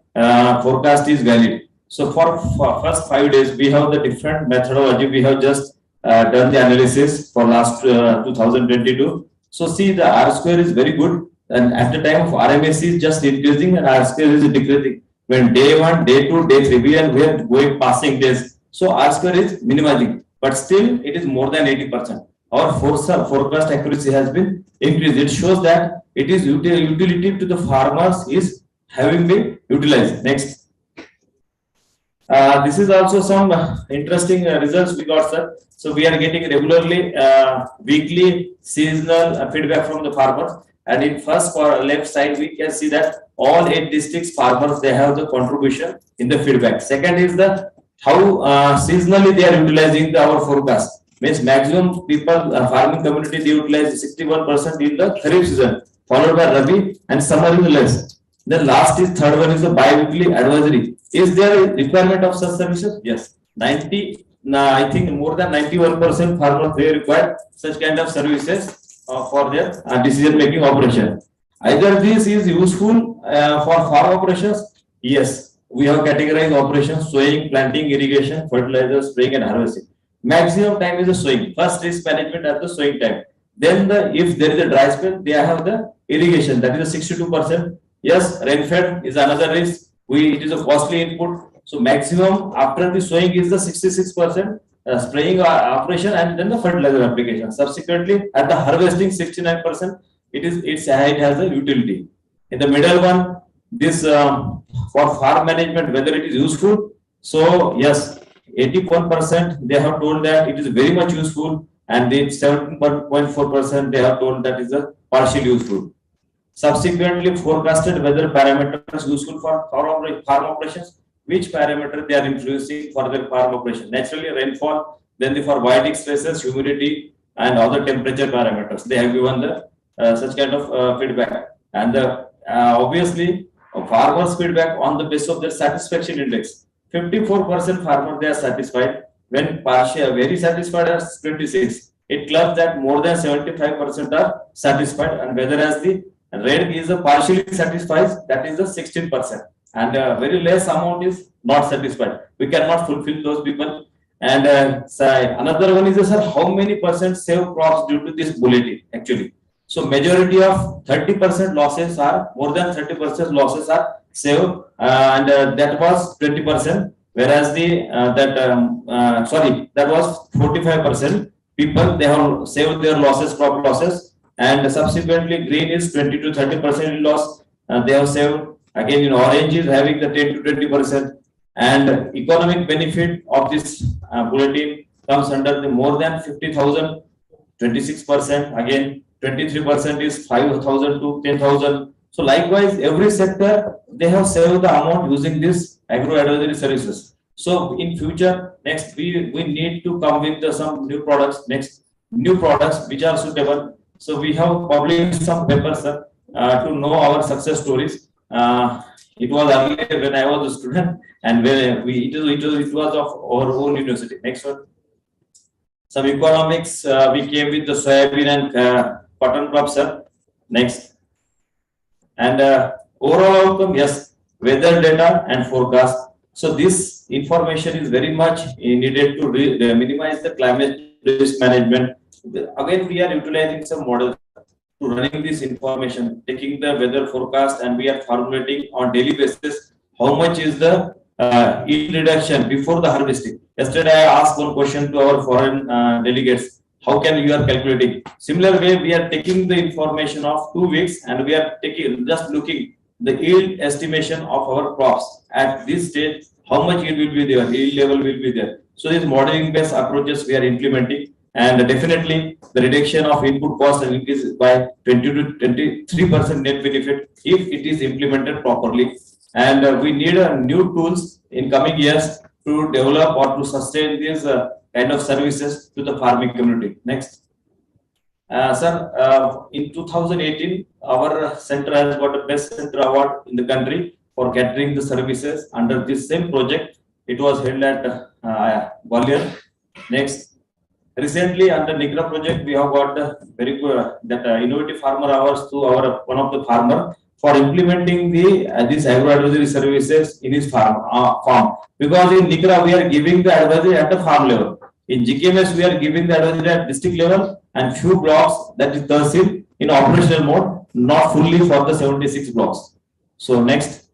forecast is valid. So for first 5 days, we have the different methodology. We have just done the analysis for last 2022. So see, the R square is very good, and at the time of RMS is just increasing and R square is decreasing. When day 1, day 2, day 3, we are going passing days. So R square is minimizing, but still it is more than 80%. Our forecast accuracy has been increased. It shows that it is utility to the farmers is having been utilized. Next. This is also some interesting results we got, sir. So we are getting regularly weekly seasonal feedback from the farmers. And in first left side, we can see that all 8 districts farmers, they have the contribution in the feedback. Second is the how seasonally they are utilizing our forecast. Means maximum people, farming community, they utilize 61% in the Kharif season, followed by Rabi and summer is less. The last is third one is the bi-weekly advisory. Is there a requirement of such services? Yes. I think more than 91% farmers, they require such kind of services for their decision-making operation. Either this is useful for farm operations. Yes, we have categorized operations: sowing, planting, irrigation, fertilizer, spraying, and harvesting. Maximum time is the sowing. First risk management at the sowing time. Then if there is a dry spell, they have the irrigation. That is a 62%. Yes, rainfed is another risk. It is a costly input. So maximum after the sowing is the 66%. Spraying operation and then the fertilizer application. Subsequently, at the harvesting 69%, it has a utility. In the middle one, this for farm management, whether it is useful. So yes, 81% they have told that it is very much useful, and then 7.4% they have told that is a partially useful. Subsequently, forecasted weather parameters useful for farm operations. Which parameter they are influencing for their farm operation? Naturally, rainfall, then for Vitic stresses, humidity, and other temperature parameters. They have given the such kind of feedback. And obviously, farmers' feedback on the basis of their satisfaction index. 54% farmers, they are satisfied. When very satisfied as 26. It clubs that more than 75% are satisfied, and whereas the red is a partially satisfied, that is the 16%. And very less amount is not satisfied. We cannot fulfill those people. And another one is, sir, how many percent save crops due to this bulletin actually? So majority of 30% losses are, more than 30% losses are saved, and that was 20%. Whereas that was 45%. People, they have saved their losses, crop losses, and subsequently green is 20 to 30% loss. They have saved. Again, in orange is having the 10 to 20%, and economic benefit of this bulletin comes under the more than 50,000, 26%. Again, 23% is 5,000 to 10,000. So likewise, every sector, they have saved the amount using this agro advisory services. So in future, next we need to come with some new products. Next, new products which are suitable. So we have published some papers to know our success stories. It was earlier when I was a student, and when it was of our own university. Next one. Some economics, we came with the soybean and cotton crops, sir. Next. And overall outcome, yes, weather data and forecast. So this information is very much needed to minimize the climate risk management. Again, we are utilizing some models to running this information, taking the weather forecast, and we are formulating on daily basis how much is the yield reduction before the harvesting. Yesterday, I asked one question to our foreign delegates. How can you are calculating? Similar way, we are taking the information of 2 weeks, and we are just looking the yield estimation of our crops at this stage. How much yield will be there? Yield level will be there. So these modeling based approaches we are implementing, and definitely the reduction of input cost and increase by 20 to 23% net benefit if it is implemented properly. And we need new tools in coming years to develop or to sustain these kind of services to the farming community. Next. Sir, in 2018, our center has got a Best Center Award in the country for catering the services under this same project It was held at Gwalior. Next, recently under NICRA project, we have got very good that innovative farmer hours to our one of the farmer for implementing the these agro advisory services in his farm. Because in NICRA we are giving the advisory at the farm level. In GKMS we are giving the advisory at district level and few blocks, that is Tahsil, in operational mode, not fully for the 76 blocks. So next.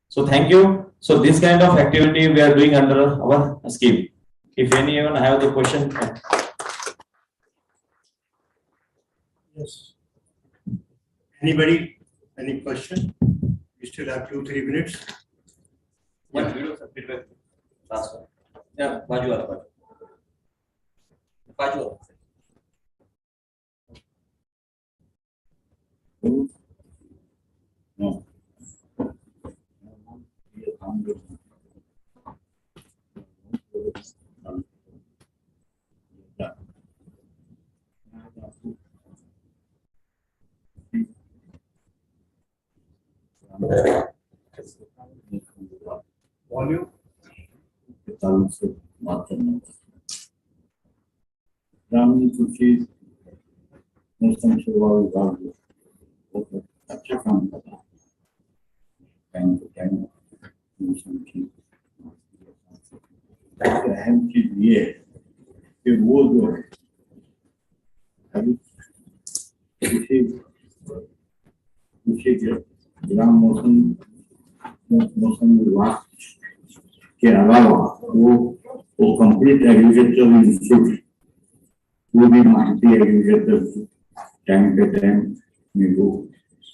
So thank you. So this kind of activity we are doing under our scheme. If anyone have the question. Yes. Anybody? Any question? We still have 2-3 minutes. One video feedback. Yeah, Baju. No. Volume. ग्रामीण कृषि मौसम सेवा विभाग बहुत अच्छा काम कर रहा है, टाइम टू टाइम मौसम की। अहम चीज ये है कि वो जो है अभी कृषि ग्राम मौसम विभाग के अलावा वो कंप्लीट एग्रीकल्चर इंस्टीट्यूट वो भी माहिती एग्रीकल्चर टाइम पे टाइम में वो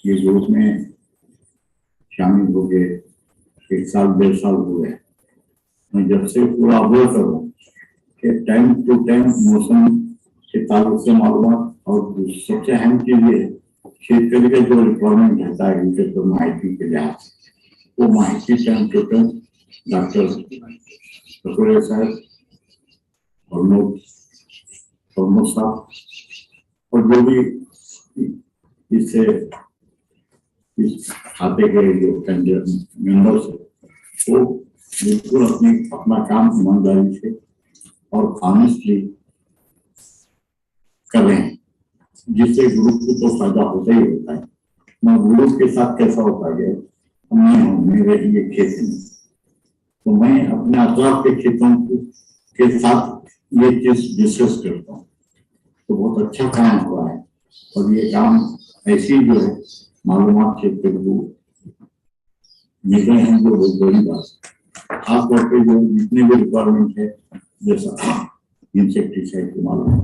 ये ग्रुप में शामिल हो गए। 1 साल 1.5 साल हो गए। मैं जब से पूरा अवगत करूँ कि टाइम टू टाइम मौसम के ताल्लुक से मालूमात, और सबसे अहम चीज ये शेतकरी का जो रिक्वायरमेंट रहता है एग्रीकल्चर माहिती के लिहाज से, वो माहिती टाइम टू टाइम डॉक्टर साहब और जो भी इससे इस खाते के जो मेंबर्स है वो बिल्कुल अपना काम ईमानदारी से और ऑनेस्टली कर रहे हैं, जिससे ग्रुप को तो फायदा होता ही होता है। मैं ग्रुप के साथ कैसा होता है, मैं हूँ, मेरे ये खेत में, तो मैं अपने अतराफ के खेतों के साथ ये चीज डिस्कस करता हूँ, तो बहुत अच्छा काम हुआ है। और ये काम ऐसी जो है मालूमात क्षेत्र को मिल रहे हैं, जो बहुत बड़ी बात है। खासतौर पे जो जितने भी रिक्वायरमेंट है, जैसा इंसेक्टिसाइड की मालूमात,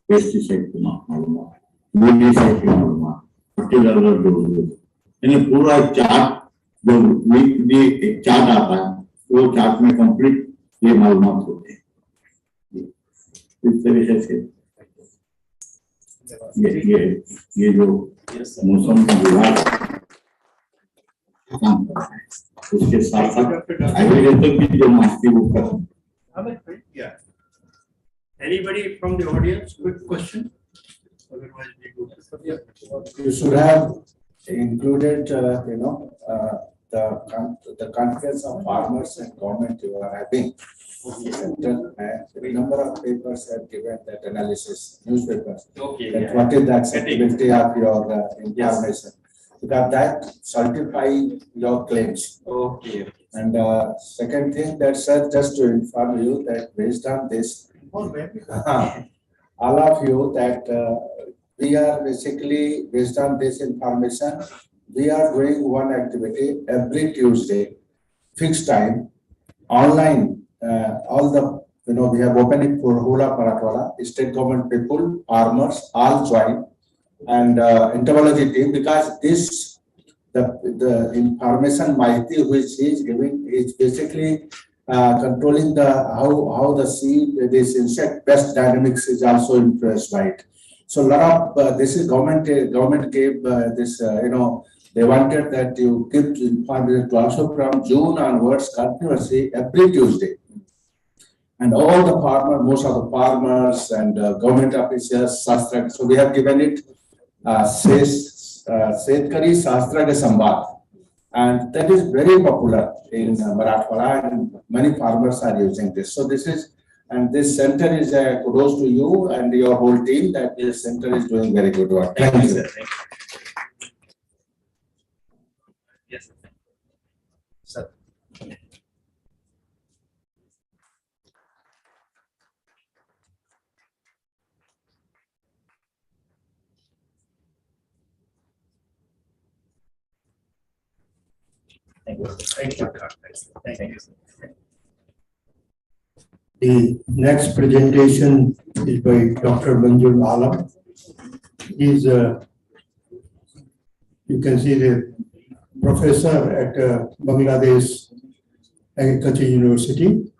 पेस्टिसाइड की मालूमात, वीडिसाइड की मालूमात, फर्टिलाइजर डोज, यानी पूरा चार्ट जो वीकली एक चार्ट आता है, वो चार्ट में कंप्लीट ये मालूमात होते हैं। इस तरीके से ये जो मौसम विभाग काम कर रहा है, उसके साथ साथ एग्रीकल्चर की जो माहिती वो कर रहा है। Anybody from the audience, quick question? Otherwise we go. You should have included, the conference of farmers and government you are having. And a number of papers have given that analysis, newspapers. Okay. That what is the acceptability of your information? Because that certify your claims. Okay. And second thing, that sir, just to inform you that based on this, all of you that we are basically based on this information, we are doing one activity every Tuesday, fixed time, online. All the, we have opening for Hula Paratwala, state government people, farmers, all join, and entomology team, because this, the information mighty which he is giving is basically controlling the how the seed, this insect pest dynamics is also influenced by it. So a lot of this is government gave this, they wanted that you keep information to also from June onwards continuously every Tuesday. And all the farmers, most of the farmers and government officials, Shastra, so we have given it Shetkari Shastra Sambhaj. And that is very popular in Marathwada, and many farmers are using this. So this is, and this center is kudos to you and your whole team that this center is doing very good work. Thank you. Sir. Yes, sir. Thank you. Thank you. Thank you. The next presentation is by Dr. Manjur Alam. He's you can see the professor at Bangladesh Agriculture University.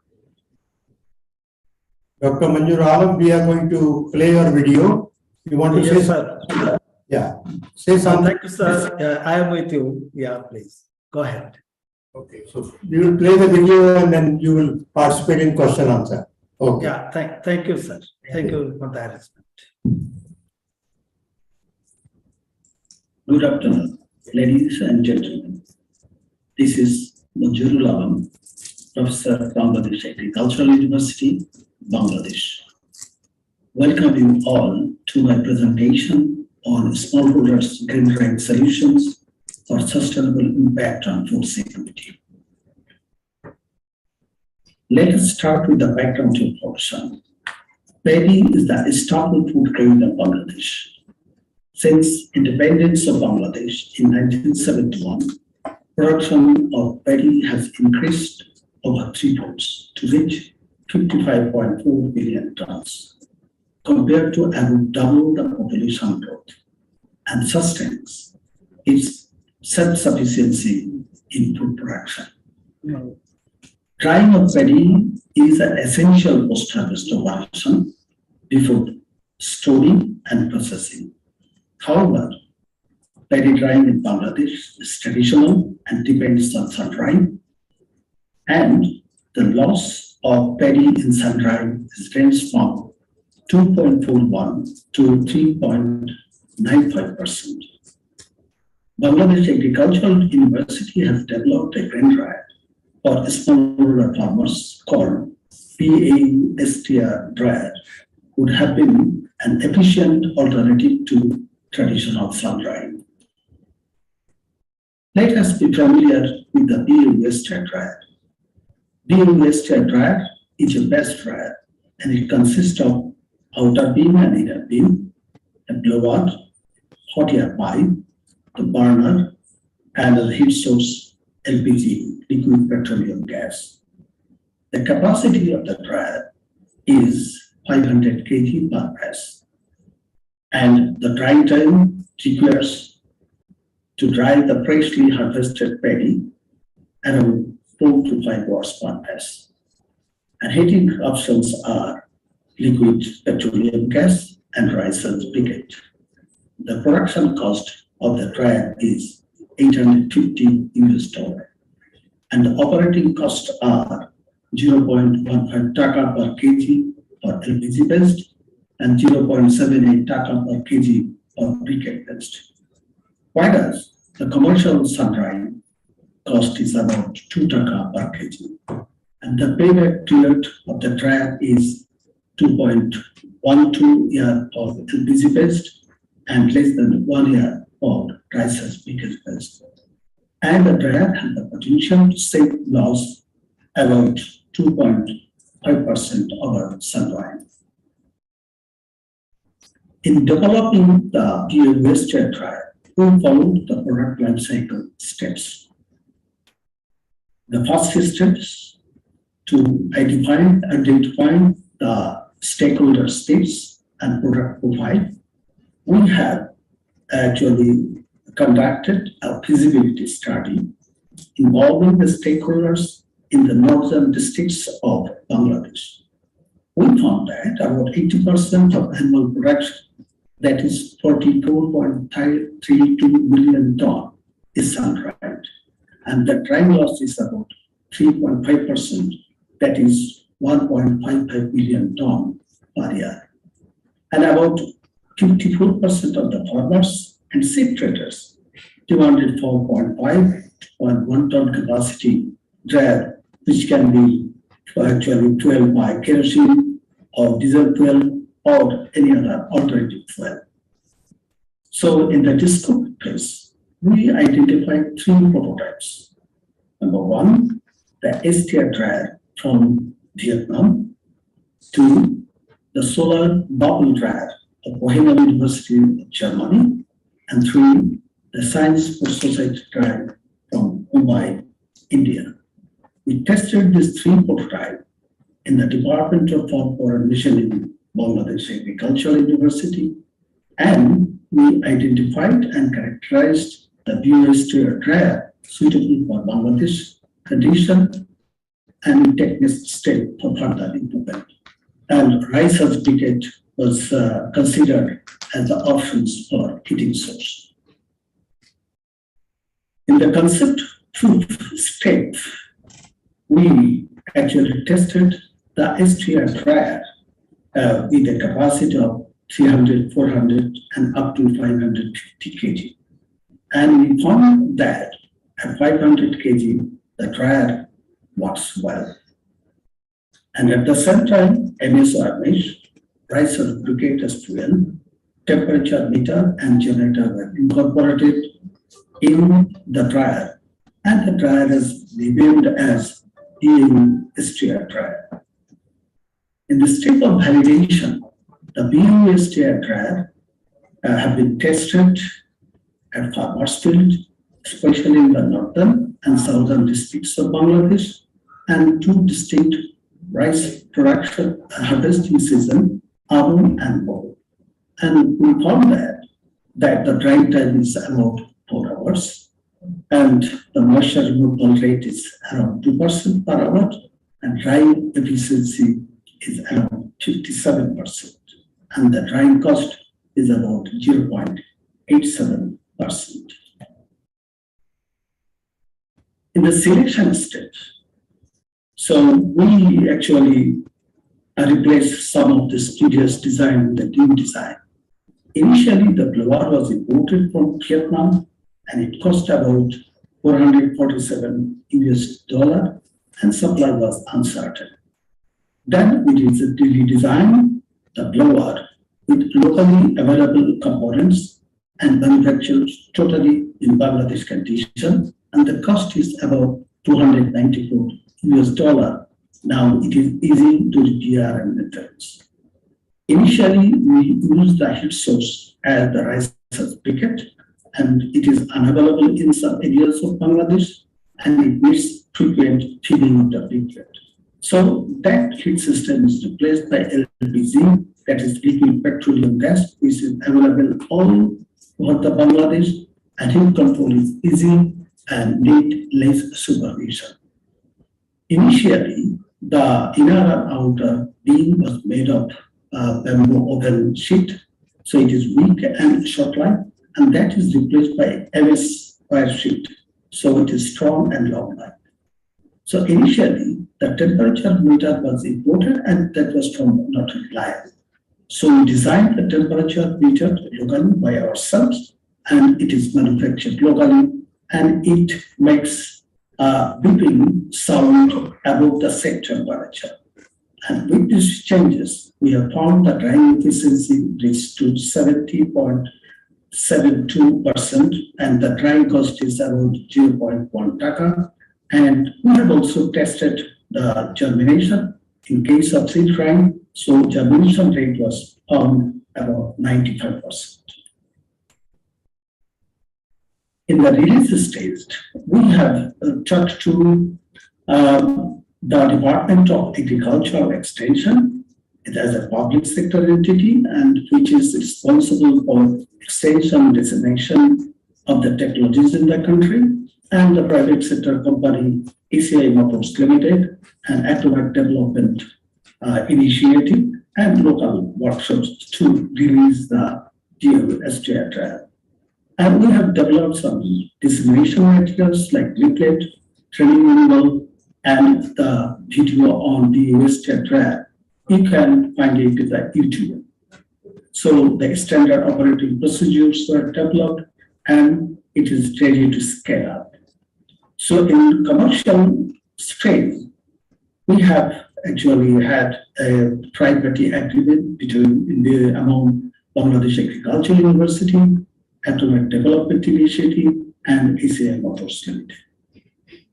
Dr. Manjur Alam, we are going to play your video. You want to say something? Yeah. Say something. Thank you, sir. I am with you. Yeah, please. Go ahead. Okay, so you will play the video and then you will participate in question answer. Okay. Yeah, thank you, sir. Thank you for that respect. Good afternoon, ladies and gentlemen. This is Manjur Alam, Professor at Bangladesh Agricultural University, Bangladesh. Welcome you all to my presentation on smallholders' grain drying solutions for sustainable impact on food security. Let us start with the background to production. Paddy is the staple food grain of Bangladesh. Since independence of Bangladesh in 1971, production of paddy has increased over 3 folds to reach 55.4 billion tons, compared to about double the population growth, and sustains its self-sufficiency in food production. Drying of paddy is an essential post-harvest operation before storing and processing. However, paddy drying in Bangladesh is traditional and depends on sun drying, and the loss of paddy in sun drying is ranged from 2.41 to 3.95%. Bangladesh Agricultural University has developed a grain dryer for smallholder farmers called PASTR dryer, would have been an efficient alternative to traditional sun drying. Let us be familiar with the PASTR dryer. PASTR dryer is a best dryer, and it consists of outer beam and inner beam, a blowout, hot air pipe, the burner, and the heat source LPG, liquid petroleum gas. The capacity of the dryer is 500 kg per press, and the drying time requires to dry the freshly harvested paddy around 4 to 5 hours per press. And heating options are liquid petroleum gas and rice briquette. The production cost of the dryer is $850 US, and the operating costs are 0.15 taka per kg for LPG based and 0.78 taka per kg for briquette based. Whereas the commercial sun drying cost is about 2 taka per kg, and the payback period of the dryer is 2.12 years for LPG based and less than 1 year for rice briquette based. And the dryer has the potential to save loss about 2.5% over sun drying. In developing the PASTR dryer, we followed the product life cycle steps. The first steps to identify the stakeholder states and product profile. We have actually conducted a feasibility study involving the stakeholders in the northern districts of Bangladesh. We found that about 80% of annual production, that is 44.32 million tons, is sun-dried, and the drying loss is about 3.5%, that is 1.55 million tons per year. And about 54% of the farmers and seed traders demanded 4.5 1 ton capacity dryer, which can be actually fueled by kerosene or diesel fuel or any other alternative fuel. So in the discovery phase, we identified 3 prototypes. Number 1, the STR dryer from Vietnam. 2, the solar bubble dryer of Bohemian University of Germany. And 3, the Science for Society dryer from Mumbai, India. We tested these 3 prototypes in the Department of Farm Foreign Mission in Bangladesh Agricultural University, and we identified and characterized the BOS dryer suitable for Bangladesh condition, and we take next step for further improvement. And rice certificate was considered as the options for heating source. In the concept proof step, we actually tested the STR dryer with a capacity of 300, 400, and up to 550 kg. And we found that at 500 kg, the dryer works well. And at the same time, MSRMH, rice lubricate as fuel, temperature meter and generator were incorporated in the dryer, and the dryer is renamed as BU-STR dryer. In the step of validation, the BU-STR dryer have been tested at farmers field, especially in the northern and southern districts of Bangladesh, and 2 distinct rice production harvesting season, Abu and Bo. And we found that the drying time is about 4 hours, and the moisture removal rate is around 2% per hour, and drying efficiency is around 57%, and the drying cost is about 0.87%. In the selection stage, so we actually replaced some of the studious design with the new design. Initially, the blower was imported from Vietnam, and it cost about $447 US, and supply was uncertain. Then we redesigned the blower with locally available components and manufactured totally in Bangladesh condition, and the cost is about $294 US. Now it is easy to repair and maintenance. Initially, we used the heat source as the rice briquette, and it is unavailable in some areas of Bangladesh, and it needs frequent feeding of the briquette. So that heat system is replaced by LPG, that is liquid petroleum gas, which is available all over the Bangladesh, and heat control is easy and need less supervision. Initially, the inner and outer beam was made of bamboo oven sheet, so it is weak and short life, and that is replaced by MS wire sheet, so it is strong and long life. So initially, the temperature meter was imported, and that was from not reliable. So we designed the temperature meter locally by ourselves, and it is manufactured locally, and it makes beeping sound above the set temperature. And with these changes, we have found the drying efficiency reached to 70.72%, and the drying cost is around 0.1 taka. And we have also tested the germination in case of seed drying. So germination rate was found about 95%. In the release stage, we have talked to the Department of Agricultural Extension. It has a public sector entity, and which is responsible for extension and dissemination of the technologies in the country, and the private sector company ACI Motors Limited, and Atomic Development Initiative, and local workshops to release the DOSTR trial. And we have developed some dissemination materials like leaflet, training manual, and the video on the DOSTR trial. You can find it in the YouTube. So the standard operating procedures were developed, and it is ready to scale up. So in commercial space, we have actually had a tri-party agreement among Bangladesh Agricultural University, Atomic Development Initiative, and ACI Motors Limited.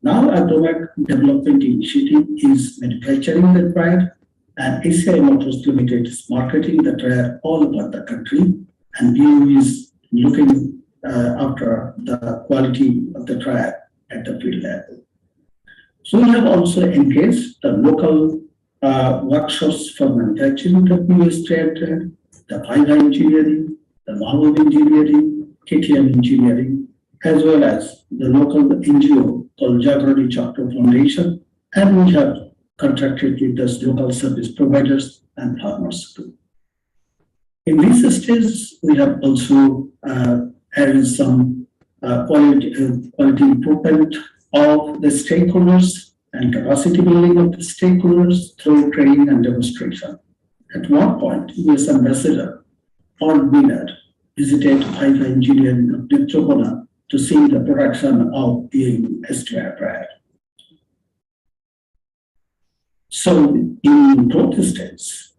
Now, Atomic Development Initiative is manufacturing the dryer, and ACI Motors Limited is marketing the dryer all over the country, and BU is looking after the quality of the dryer at the field level. So we have also engaged the local workshops for manufacturing the POS dryer, the Fiber Engineering, the Mahmoud Engineering, KTM Engineering, as well as the local NGO called Jagrani Chakra Foundation, and we have contracted with the local service providers and farmers too. In this stage, we have also added some quality improvement of the stakeholders and capacity building of the stakeholders through training and demonstration. At one point, US Ambassador Paul Wiener visited Fiber Engineering of Ditrobona to see the production of the STR dryer. So in both states,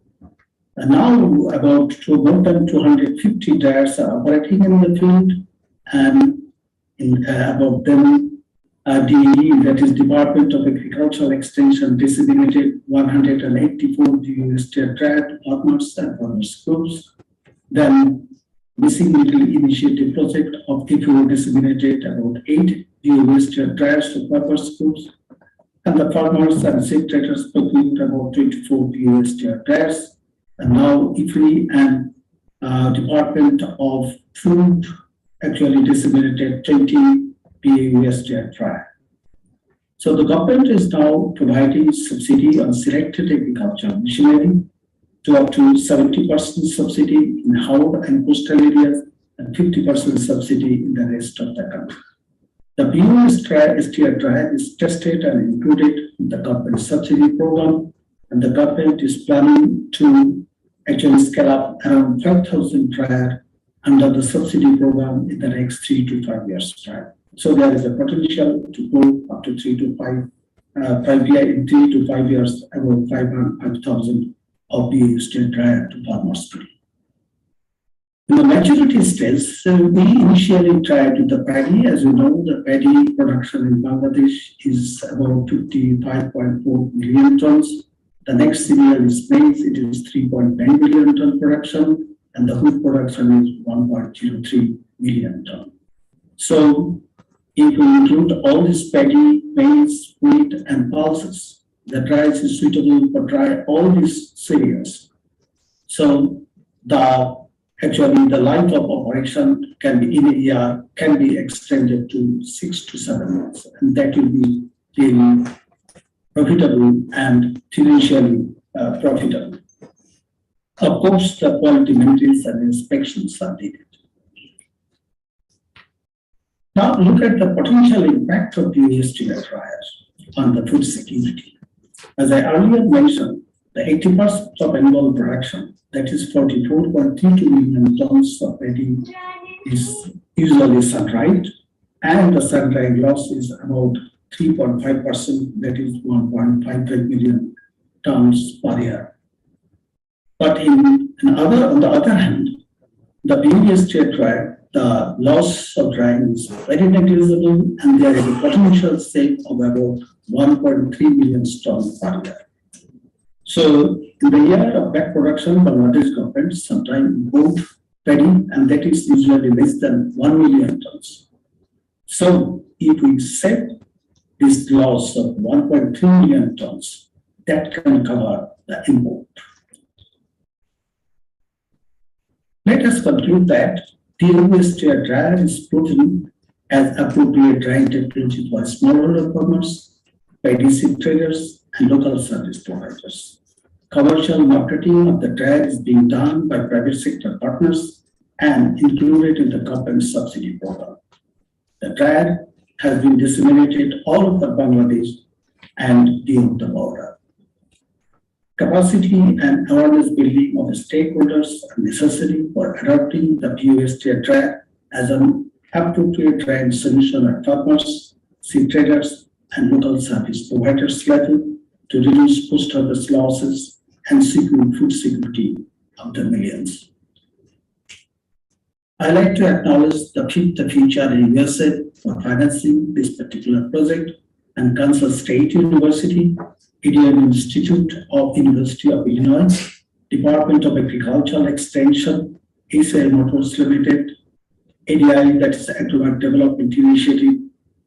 now about more than 250 dryers are operating in the field, and about them, DE, that is Department of Agricultural Extension, disseminated 184 DUSTR dryer to farmers and farmers groups. Then Missing Middle Initiative project of IFU disseminated about 8 DUSTR dryers to farmers groups, and the farmers and seed traders procured about 24 DUSTR dryers. And now IFRI and Department of Food actually disseminated 20 PAUSTR dryer. So the government is now providing subsidy on selected agricultural machinery to up to 70% subsidy in Howrah and coastal areas and 50% subsidy in the rest of the country. The PAUSTR dryer is tested and included in the government subsidy program, and the government is planning to actually scale up around 5,000 dryer under the subsidy program in the next 3 to 5 years' time. So there is a potential to go up to 3 to 5 years, in 3 to 5 years, about 5,000 of the state dryer to farmers today. In the maturity stage, we initially tried with the paddy. As you know, the paddy production in Bangladesh is about 55.4 million tons. The next cereal is maize, it is 3.9 million ton production, and the wheat production is 1.03 million ton. So if we include all this paddy, maize, wheat, and pulses, the dryer is suitable for dry all these cereals. So actually the life of operation can be in a year, can be extended to 6 to 7 months, and that will be really profitable and financially profitable. Of course, the quality maintenance and inspections are needed. Now look at the potential impact of PAUSTR dryers on the food security. As I earlier mentioned, the 80% of annual production, that is 44.32 million tons of paddy, is usually sun-dried, and the sun-drying loss is about 3.5%, that is 1.55 million tons per year. But on the other hand, the PAUSTR dryer, the loss of drying is very negligible, and there is a potential save of about 1.3 million tons per year. So in the year of back production, Bangladesh government sometimes import paddy, and that is usually less than 1 million tons. So if we set this loss of 1.3 million tons, that can cover the import. Let us conclude that PAUSTR dryer is proven as appropriate drying technology for smallholder farmers, paddy seed traders, and local service providers. Commercial marketing of the dryer is being done by private sector partners and included in the government subsidy program. The dryer has been disseminated all over Bangladesh and beyond the border. Capacity and awareness building of the stakeholders are necessary for adopting the PAUSTR dryer as an appropriate drying solution at farmers sea traders, and local service providers level to reduce post-harvest losses and secure food security of the millions. I'd like to acknowledge the Future USA for financing this particular project and Kansas State University, Indian Institute of University of Illinois, Department of Agricultural Extension, ACI Motors Limited, ADI, that is Economic Development Initiative,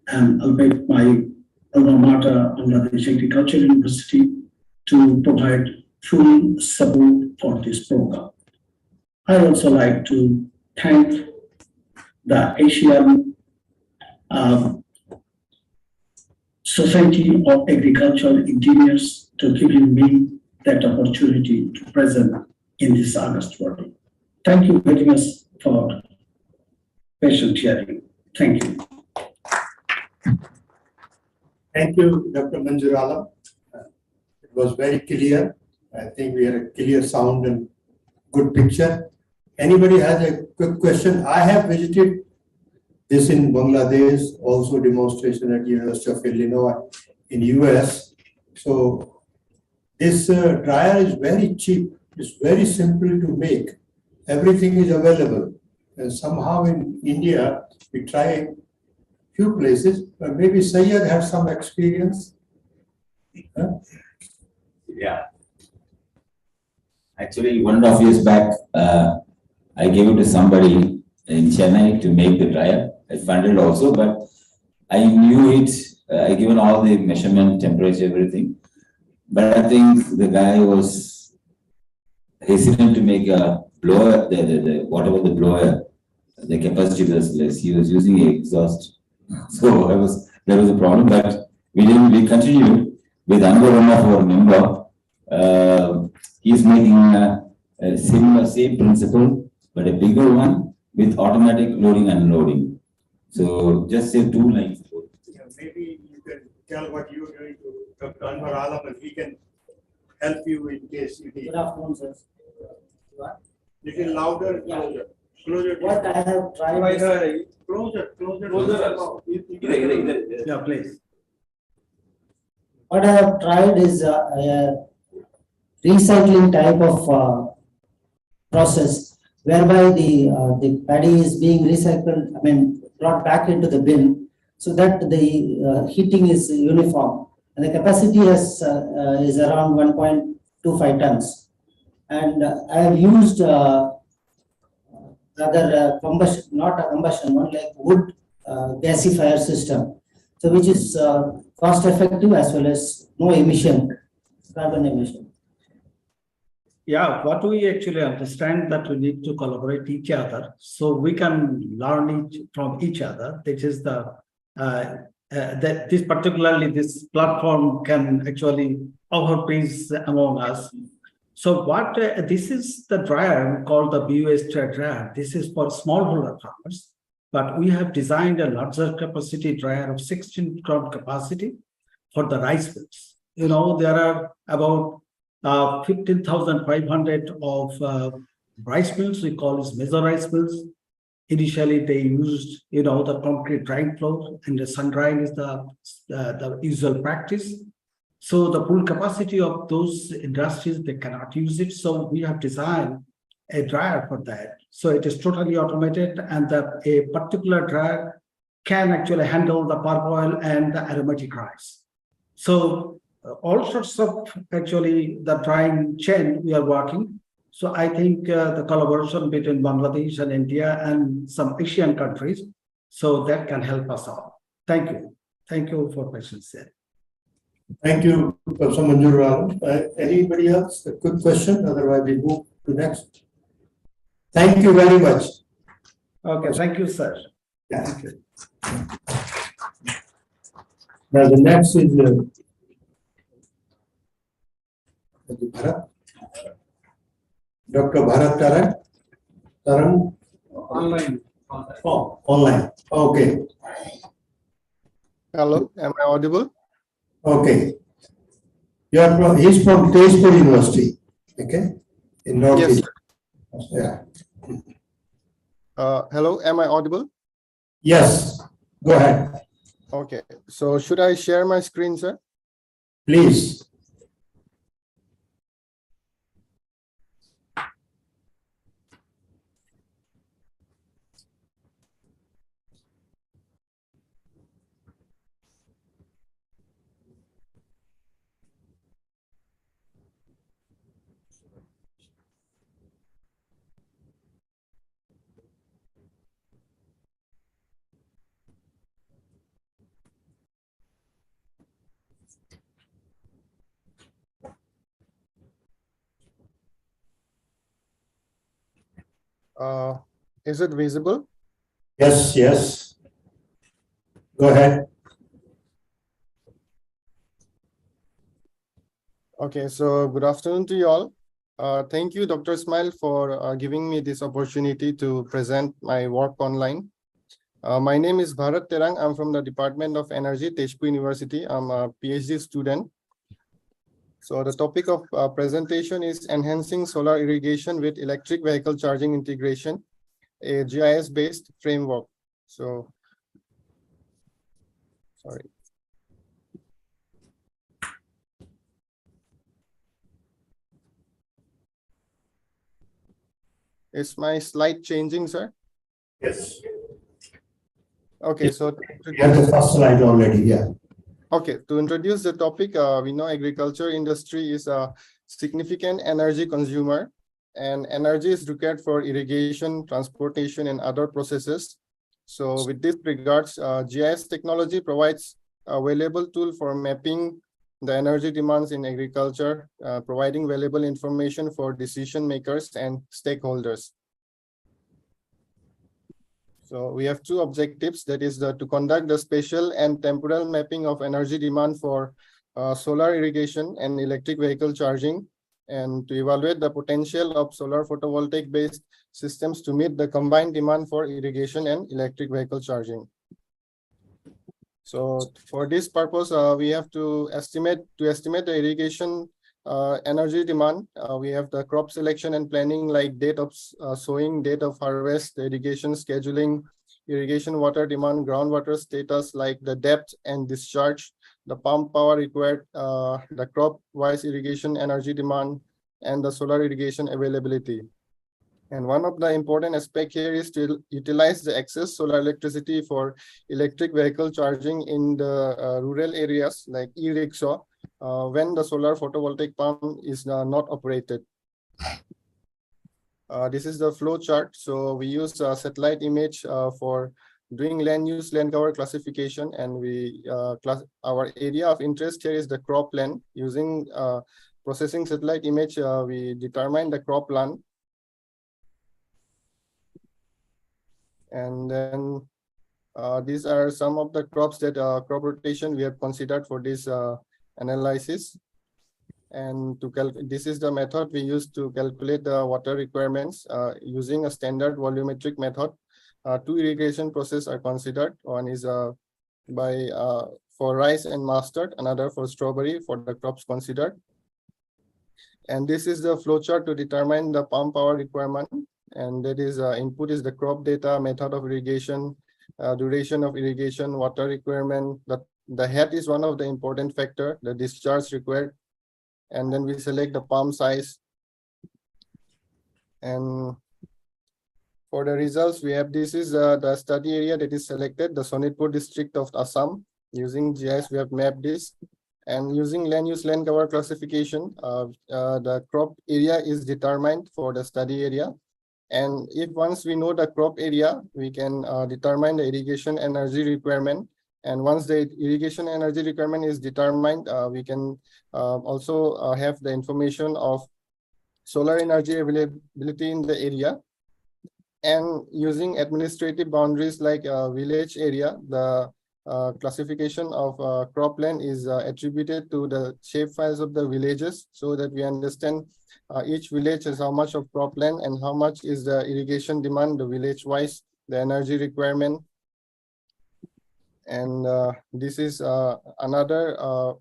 and albeit my alma mater, Bangladesh Agricultural University, to provide full support for this program. I also like to thank the Asian Society of Agricultural Engineers to giving me that opportunity to present in this August world. Thank you very much for patient hearing. Thank you. Thank you, Dr. Manjur Alam. It was very clear. I think we had a clear sound and good picture. Anybody has a quick question? I have visited this in Bangladesh, also demonstration at University of Illinois in US. So this dryer is very cheap. It's very simple to make. Everything is available. And somehow in India, we try few places, but maybe Sayyad has some experience. Huh? Yeah. Actually, 1.5 years back, I gave it to somebody in Chennai to make the dryer. I funded also, but I knew it. I given all the measurement, temperature, everything. But I think the guy was hesitant to make a blower, whatever the blower, the capacity was less. He was using exhaust. So there was a problem, but we continued with another one of our member. He's making a similar, same principle, but a bigger one with automatic loading and unloading. So just say 2 lines. Yeah, maybe you can tell what you're doing to Dr. Anwar Alam and he can help you in case you need. Good afternoon, sir. Little louder, closer. Closer. What I have tried. Closer. Yeah, please. What I have tried is a recycling type of process whereby the paddy is being recycled, brought back into the bin so that the heating is uniform. And the capacity is around 1.25 tons. And I have used rather combustion, not a combustion one, like wood gasifier system. So which is cost effective as well as no emission, carbon emission. Yeah, what we actually understand that we need to collaborate each other so we can learn from each other. This is this platform can actually offer peace among us. So what this is the dryer called the BUS dryer. This is for smallholder farmers, but we have designed a larger capacity dryer of 16 crop capacity for the rice mills. You know, there are about 15,500 of rice mills. We call this major rice mills. Initially, they used, the concrete drying floor, and the sun drying is the usual practice. So the full capacity of those industries, they cannot use it. So we have designed a dryer for that. So it is totally automated, and a particular dryer can actually handle the parboil and the aromatic rice. So all sorts of actually the drying chain we are working. So I think the collaboration between Bangladesh and India and some Asian countries, so that can help us all. Thank you. Thank you for patience there. Thank you, Professor Manjur Alam. Anybody else? A quick question? Otherwise, we move to next. Thank you very much. Okay, thank you, sir. Yeah. Thank you. Now the next is Bharat. Dr. Bharat Taran. Online. Oh, online. Okay. Hello, am I audible? Okay. He's from Tezpur University. Okay. In North Yes. East. Yeah. Hello, am I audible? Yes. Go ahead. Okay, so should I share my screen, sir? Please. Is it visible? Yes, yes. Go ahead. Okay, so good afternoon to you all. Thank you, Dr. Smile, for giving me this opportunity to present my work online. My name is Bharat Terang. I'm from the Department of Energy, Tezpur University. I'm a PhD student. So the topic of presentation is enhancing solar irrigation with electric vehicle charging integration, a GIS-based framework. So, sorry. Is my slide changing, sir? Yes. Okay, so You have the first slide already, yeah. Okay, to introduce the topic, we know agriculture industry is a significant energy consumer, and energy is required for irrigation, transportation, and other processes. So with this regards, GIS technology provides a valuable tool for mapping the energy demands in agriculture, providing valuable information for decision makers and stakeholders. So we have two objectives, that is to conduct the spatial and temporal mapping of energy demand for solar irrigation and electric vehicle charging, and to evaluate the potential of solar photovoltaic based systems to meet the combined demand for irrigation and electric vehicle charging. So for this purpose, we have to estimate the irrigation energy demand. We have the crop selection and planning, like date of sowing, date of harvest, irrigation scheduling, irrigation water demand, groundwater status, like the depth and discharge, the pump power required, the crop wise irrigation energy demand, and the solar irrigation availability. And one of the important aspects here is to utilize the excess solar electricity for electric vehicle charging in the rural areas like e-rickshaw, when the solar photovoltaic pump is not operated. This is the flow chart. So we use a satellite image for doing land use, land cover classification, and our area of interest here is the crop land. Using processing satellite image, we determine the crop land. And then these are some of the crops that crop rotation we have considered for this analysis. And this is the method we use to calculate the water requirements using a standard volumetric method. Two irrigation processes are considered. One is for rice and mustard, another for strawberry for the crops considered. And this is the flow chart to determine the pump power requirement. And that is input is the crop data, method of irrigation, duration of irrigation, water requirement. The head is one of the important factor, the discharge required. And then we select the pump size. And for the results, we have, this is the study area that is selected, the Sonitpur district of Assam. Using GIS, we have mapped this. And using land use, land cover classification, the crop area is determined for the study area. And if once we know the crop area, we can determine the irrigation energy requirement. And once the irrigation energy requirement is determined, we can also have the information of solar energy availability in the area. And using administrative boundaries like village area, the classification of cropland is attributed to the shape files of the villages, so that we understand each village has how much of cropland and how much is the irrigation demand, the village wise, the energy requirement. And this is another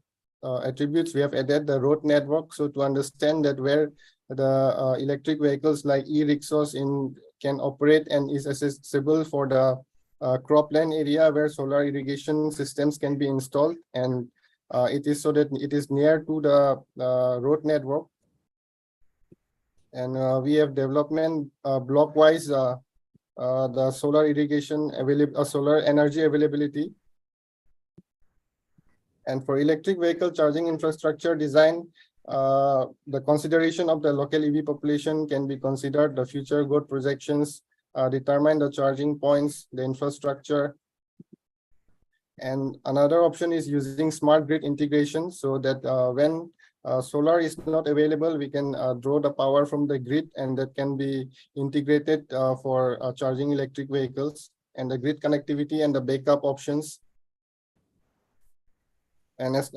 attributes we have added, the road network. So to understand that where the electric vehicles like e-rickshaws can operate and is accessible for the cropland area where solar irrigation systems can be installed, and it is so that it is near to the road network. And we have development block-wise the solar irrigation solar energy availability. And for electric vehicle charging infrastructure design, the consideration of the local EV population can be considered. The future growth projections determine the charging points, the infrastructure. And another option is using smart grid integration, so that when solar is not available, we can draw the power from the grid, and that can be integrated for charging electric vehicles, and the grid connectivity and the backup options. And as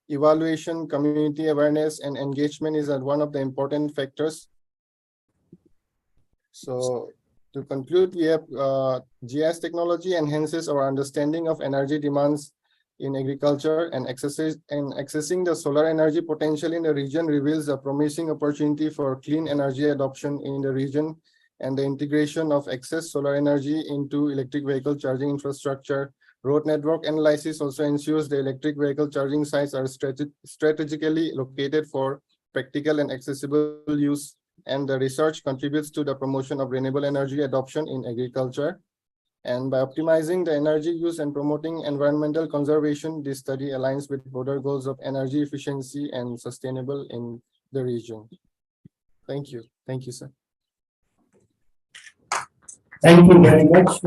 evaluation, community awareness, and engagement is one of the important factors. So to conclude, we have GIS technology enhances our understanding of energy demands in agriculture, and accessing the solar energy potential in the region reveals a promising opportunity for clean energy adoption in the region, and the integration of excess solar energy into electric vehicle charging infrastructure. Road network analysis also ensures the electric vehicle charging sites are strategically located for practical and accessible use, and the research contributes to the promotion of renewable energy adoption in agriculture. And by optimizing the energy use and promoting environmental conservation, this study aligns with broader goals of energy efficiency and sustainable in the region. Thank you. Thank you, sir. Thank you very much.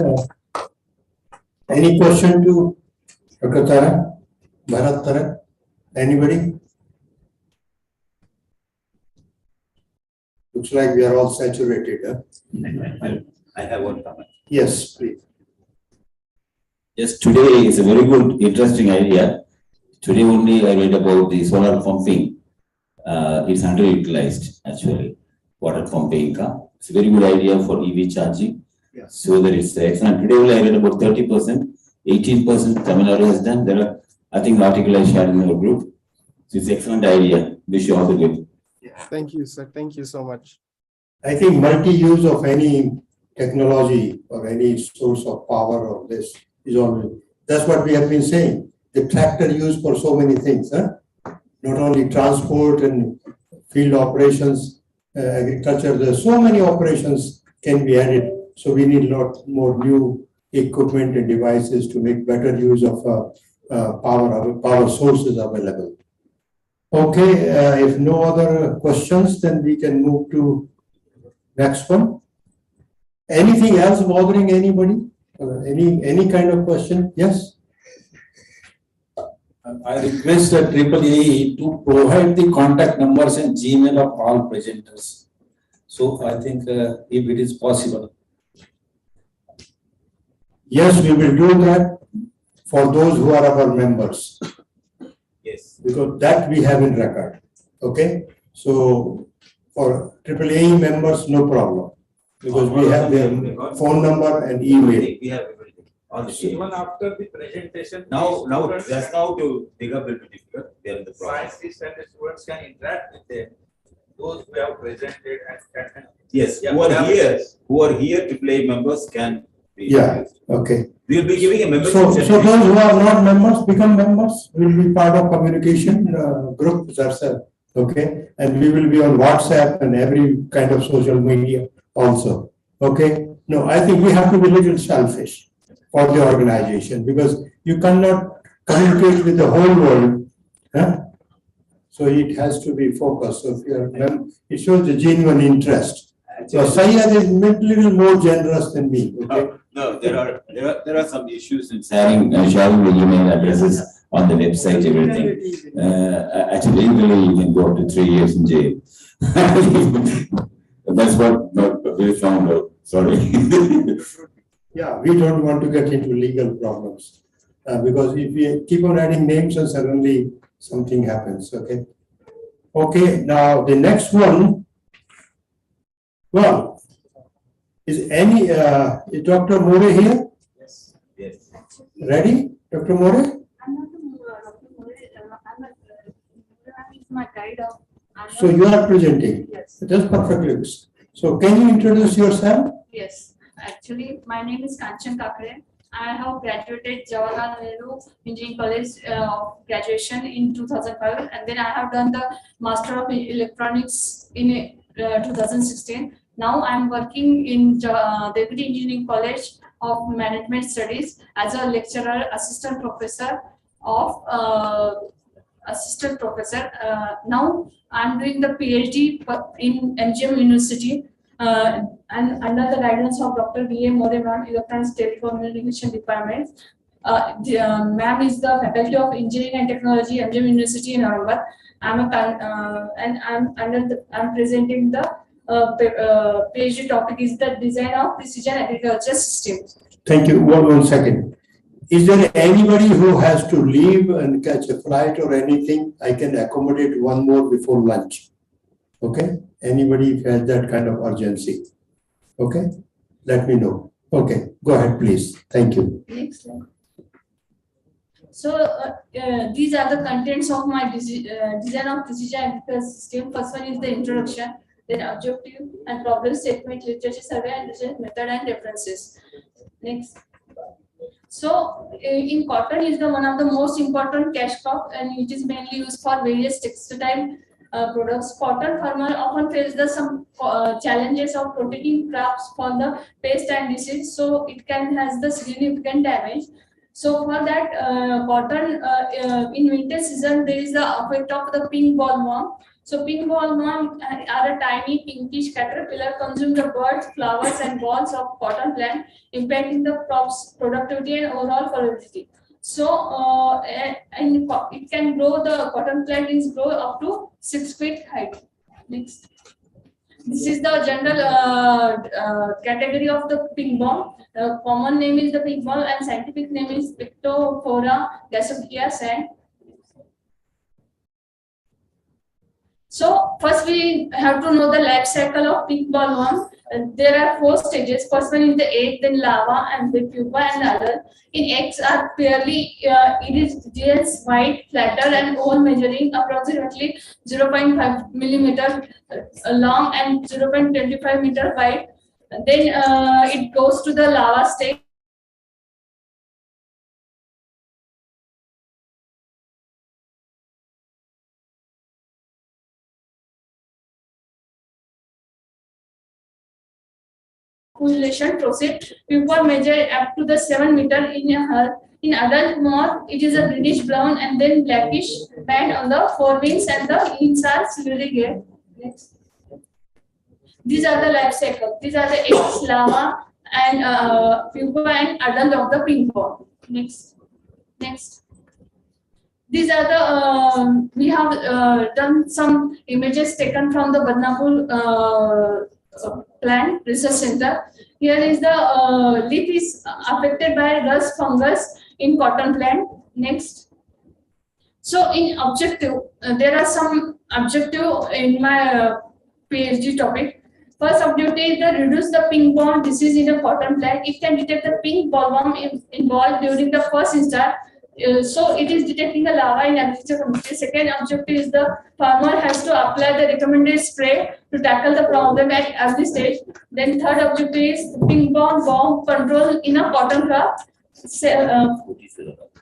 Any question to Dr. Tara? Bharat Tara? Anybody? Looks like we are all saturated. Huh? I have one comment. Yes, please. Yes, today is a very good, interesting idea. Today only I read about the solar pumping. It's underutilized actually. Water pumping. It's a very good idea for EV charging. Yes. So that it's excellent. Today only I read about 30%, 18% Tamil Nadu has done. There are, I think, the article I shared in our group. So it's an excellent idea. Wish you all the good. Thank you, sir. Thank you so much. I think multi-use of any technology or any source of power or this is always, that's what we have been saying. The tractor used for so many things, huh? Not only transport and field operations, agriculture, there's so many operations can be added. So we need a lot more new equipment and devices to make better use of power sources available. Okay, if no other questions, then we can move to next one. Anything else bothering anybody? Any kind of question? Yes? I request the AAAE to provide the contact numbers and Gmail of all presenters. So I think if it is possible. Yes, we will do that for those who are our members. Yes. Because that we have in record. Okay? So for AAAE members, no problem. Because we have their phone number and email. We have everything. Even after the presentation. Now, just now to dig up a little difficult. They are in the process. Scientists and the students can interact with them. Those who have presented and Yes, yeah, who are here to play members can be. Yeah, okay. We will be giving a membership. So those who are not members become members, will be part of communication group, that's it. Okay, and we will be on WhatsApp and every kind of social media also. Okay, no, I think we have to be a little selfish for the organization because you cannot communicate with the whole world. Huh? So it has to be focused. So if you are, it shows the genuine interest. So Syed is a little more generous than me. Okay. No, there are some issues in sharing the email addresses on the website, everything. Actually, legally you can go up to 3 years in jail. That's what we found out. Sorry. Yeah, we don't want to get into legal problems because if we keep on adding names and suddenly something happens. Okay. Okay. Now the next one. Well, is Dr. More here? Yes. Yes. Ready, Dr. More? I'm not Dr. More. I'm my guide of. So you are presenting. Yes. That's perfectly. So can you introduce yourself? Yes. Actually, my name is Kanchan Kakre. I have graduated Jawaharlal Nehru Engineering College graduation in 2005, and then I have done the Master of Electronics in 2016. Now I am working in Deputy Engineering College of Management Studies as a lecturer, assistant professor of now I am doing the PhD in MGM University. And under the guidance of Dr. V.A. Moreman, Electronics Telecommunication Department. Ma'am is the Faculty of Engineering and Technology, MGM University in Aurangabad. I'm presenting the PhD topic is the design of precision agriculture systems. Thank you. One second. Is there anybody who has to leave and catch a flight or anything? I can accommodate one more before lunch. Okay? Anybody has that kind of urgency? Okay? Let me know. Okay, go ahead, please. Thank you. Next slide. So these are the contents of my design of precision agriculture system. First one is the introduction, then objective and problem statement, literature survey and research method and references. Next. So in cotton is the one of the most important cash crop, and it is mainly used for various textile products. Cotton farmer often face some challenges of protecting crops from the pest and disease, so it can has the significant damage. So for that, cotton in winter season there is the effect of the pink bollworm. So pink bollworm are a tiny pinkish caterpillar consume the buds, flowers, and balls of cotton plant, impacting the crop's productivity and overall fertility. So and it can grow, the cotton plant is grow up to 6 feet height. Next. This is the general category of the pink bomb. The common name is the pink bomb and scientific name is Pictophora gassophilia. So first we have to know the life cycle of pink bollworm. There are 4 stages. First one is the egg, then larva, and then pupa and adult. In eggs are purely iridescent, white, flatter, and all measuring approximately 0.5 millimeter long and 0.25 meter wide. Then it goes to the larva stage. Population proceed. Pupa measure up to the 7 meter in a her. In adult moth, it is a greenish brown and then blackish band on the forewings, and the wings are silvery gray. Next. These are the life cycle. These are the eggs, larva, and pupa and adult of the pink bomb. Next. Next. These are the we have done some images taken from the Badnapur plant research center. Here is the leaf is affected by rust fungus in cotton plant. Next. So in objective, there are some objective in my PhD topic. First objective is to reduce the pink bomb disease in a cotton plant. It can detect the pink bollworm involved during the first instant. So it is detecting the larva in agriculture community. Second objective is the farmer has to apply the recommended spray to tackle the problem at early stage. Then third objective is pink bomb control in a cotton crop.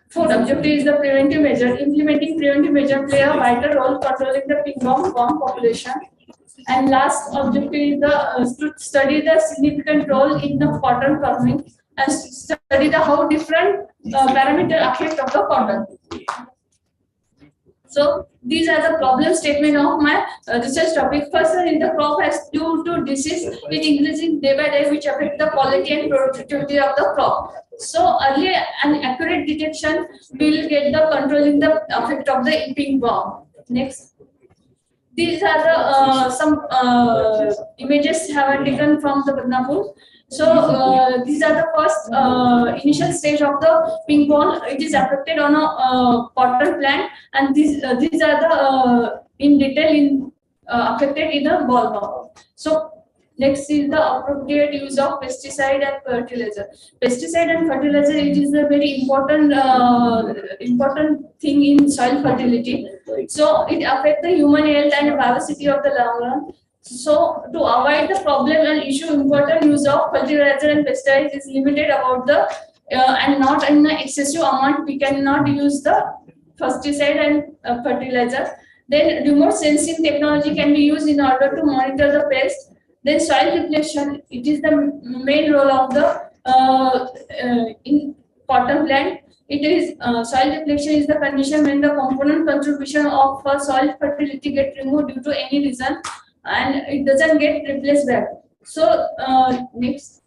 Fourth objective is the preventive measure. Implementing preventive measure play a vital role controlling the pink bomb population. And last objective is to study the significant role in the cotton farming and study the how different parameter affect of the cotton. So these are the problem statement of my research topic. First one is the crop has due to disease, it increasing day by day, which affect the quality and productivity of the crop. So early and accurate detection will get the controlling the effect of the pink bomb. Next. These are the some images have been taken from the Badnapur. So these are the first initial stage of the pink bomb. It is affected on a cotton plant, and these are the in detail affected in a bollworm. So next is the appropriate use of pesticide and fertilizer. Pesticide and fertilizer, it is a very important thing in soil fertility. So it affects the human health and diversity of the long run. So to avoid the problem and issue, important use of fertilizer and pesticides is limited about the and not in an excessive amount. We cannot use the pesticide and fertilizer. Then remote sensing technology can be used in order to monitor the pest. Then soil depletion, it is the main role of the in cotton plant. It is soil depletion is the condition when the component contribution of soil fertility get removed due to any reason and it doesn't get replaced back. So next.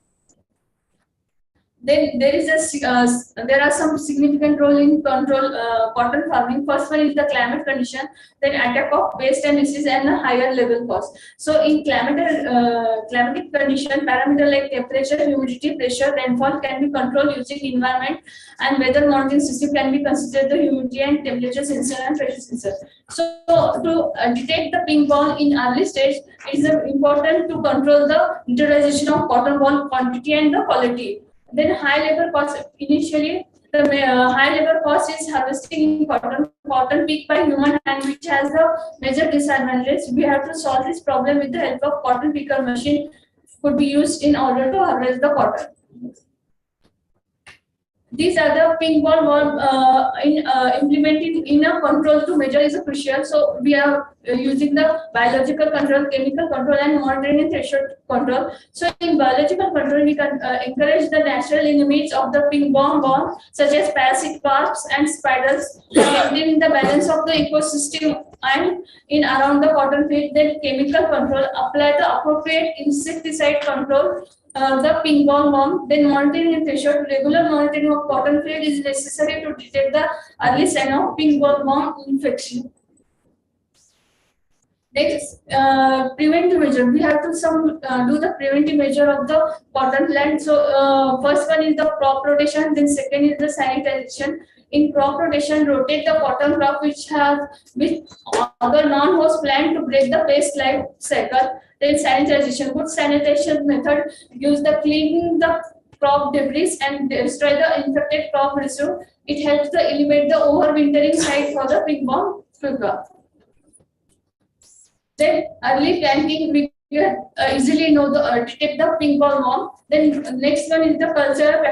Then there is there are some significant role in control cotton farming. First one is the climate condition, then attack of pest and disease and a higher level cost. So in climatic condition, parameter like temperature, humidity, pressure, rainfall can be controlled using environment and weather monitoring system can be considered the humidity and temperature sensor and pressure sensor. So to detect the pink ball in early stage, it is important to control the utilization of cotton ball quantity and the quality. Then high labor cost, initially the high labor cost is harvesting cotton picked by human hand, which has the major disadvantage. We have to solve this problem with the help of cotton picker machine could be used in order to harvest the cotton. These are the pink ball implemented in a control to measure is crucial. So we are using the biological control, chemical control, and monitoring and threshold control. So in biological control, we can encourage the natural enemies of the pink bomb, such as parasite wasps and spiders, maintaining the balance of the ecosystem and in around the cotton field. Then chemical control, apply the appropriate insecticide control. The pink bomb, then monitoring and threshold. Regular monitoring of cotton field is necessary to detect the early sign of pink bomb infection. Next, preventive measure. We have to do the preventive measure of the cotton plant. So first one is the crop rotation, then second is the sanitization. In crop rotation, rotate the cotton crop which other non-host plant to break the pest life cycle. Then sanitization. Good sanitation method use the cleaning the crop debris and destroy the infected crop residue. It helps to eliminate the overwintering site for the pink bomb quicker. Then early planting, we easily know the detect the pink bomb. Then next one is the cultural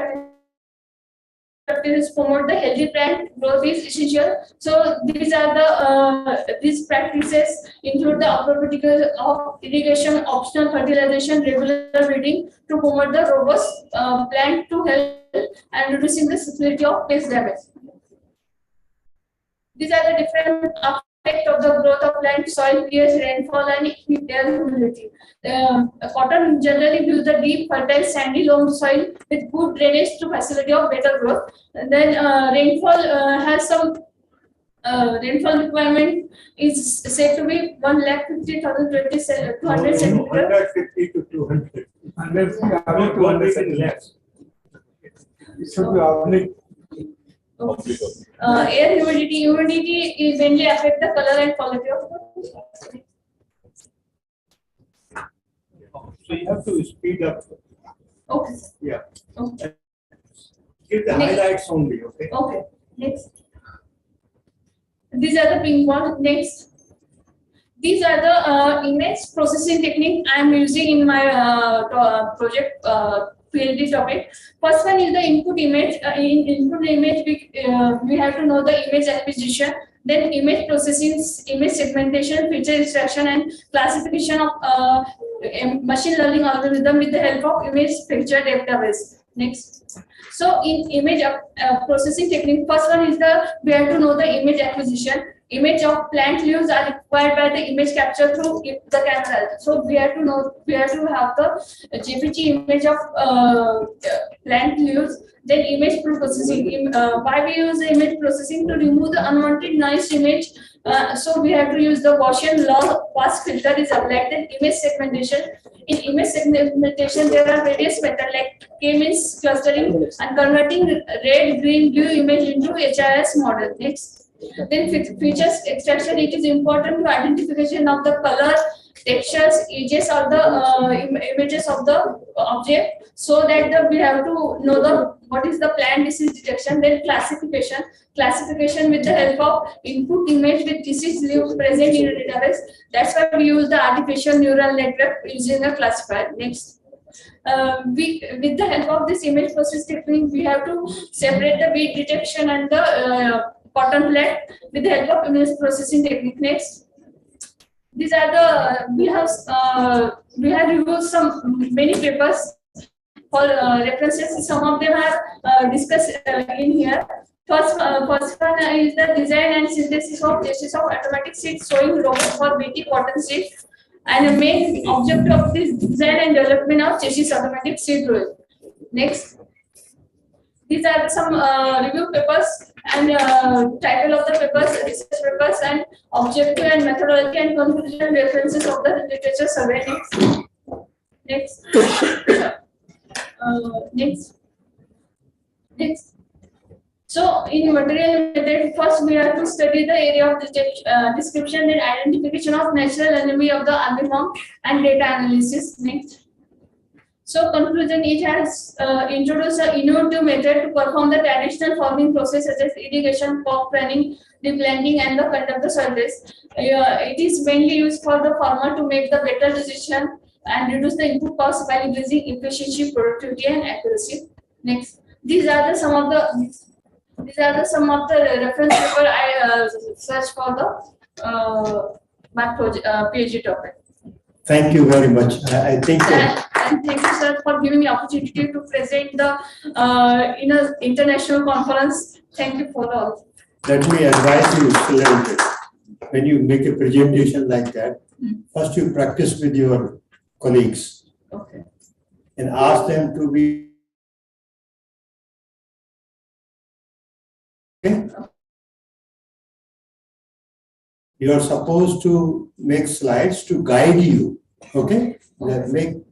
practices promote the healthy plant growth is essential. So these are the these practices include the appropriate of irrigation, optional fertilization, regular weeding to promote the robust plant to health and reducing the severity of pest damage. These are the different aspects of the growth of plant: soil, pH, rainfall, and air humidity. Cotton generally builds the deep, fertile, sandy loam soil with good drainage to facility of better growth. And then rainfall has some rainfall requirement is said to be 150,000 200 centimeters. 150 to 200. 200 less. It should be oblique. Air humidity is mainly affect the color and quality of food. So you have to speed up. Okay. Yeah. Okay. Give the highlights only, okay? Okay. Next. These are the pink one. Next. These are the image processing technique I am using in my project PhD topic. First one is the input image. In input image, we have to know the image acquisition, then image processing, image segmentation, feature extraction, and classification of machine learning algorithm with the help of image picture database. Next. So in image processing technique, first one is we have to know the image acquisition. Image of plant leaves are required by the image capture through the camera. So we have to have the JPG image of plant leaves. Then image processing. Why we use the image processing? To remove the unwanted noise image. So we have to use the Gaussian law pass filter is applied. Then image segmentation. In image segmentation, there are various methods like K-means clustering and converting red, green, blue image into HRS model. Next. Then features extraction. It is important to identification of the color textures, edges of the images of the object, so that we have to know what is the planned disease detection. Then classification with the help of input image with disease leaves present in a database. That's why we use the artificial neural network using a classifier. Next. With the help of this image process technique, we have to separate the weed detection and the cotton plant with the help of image processing technique. Next. These are the we have reviewed many papers for references. Some of them are discussed in here. First one is the design and synthesis of automatic seed sowing robot for BT cotton seed, and the main objective of this design and development of Ch.Sambhajinagar automatic seed roll. Next. These are some review papers and title of the papers, research papers, and objective and methodology and conclusion references of the literature survey. Next. Next. So, in material method, first we have to study the area of the description, then identification of natural enemy of the armyworm, and data analysis. Next. So, conclusion, it has introduced an innovative method to perform the traditional farming process such as irrigation, crop planning, replanting, and the conduct the soil test. It is mainly used for the farmer to make the better decision and reduce the input cost by increasing efficiency, productivity, and accuracy. Next, these are some of the reference paper I searched for the my project PhD topic. Thank you very much. I think. And thank you, sir, for giving me opportunity to present the in an international conference. Thank you for all. Let me advise you, students, when you make a presentation like that, first you practice with your colleagues. Okay. And ask them to be. Okay. You are supposed to make slides to guide you. Okay? Make.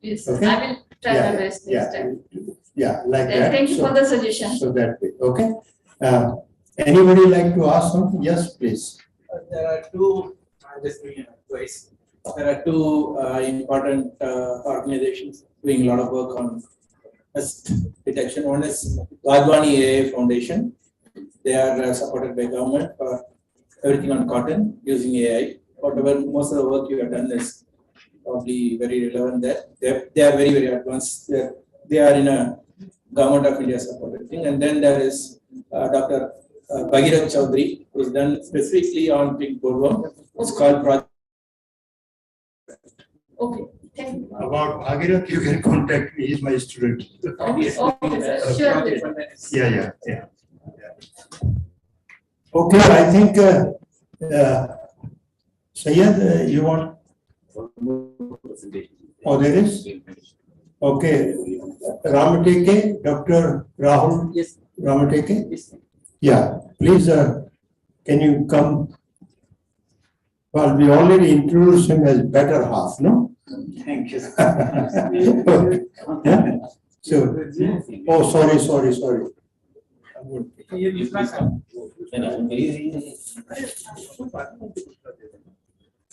Yes, Okay? I will try my best next time. Yeah, like that. Thank you for the suggestion. So that way, okay? Anybody like to ask something? Yes, please. There are two, just giving advice. There are two important organizations doing a lot of work on pest detection. One is Parbhani AAAE Foundation. They are supported by government for everything on cotton using AI. Whatever most of the work you have done is probably very relevant there. They are very, very advanced. They are in a government of India supported thing. And then there is Dr. Bhagirath Chaudhary, who is done specifically on pink bollworm. It's called Project. Okay, thank you. About Bhagirath, you can contact me. He's my student. Okay, sure. Yeah. Okay, I think Syed, you want? Oh, there is? Okay. Ramateke, Dr. Rahul? Yes. Ramateke? Yes. Yeah, please, can you come? Well, we already introduced him as better half, no? Thank you. Yeah? So, oh, sorry.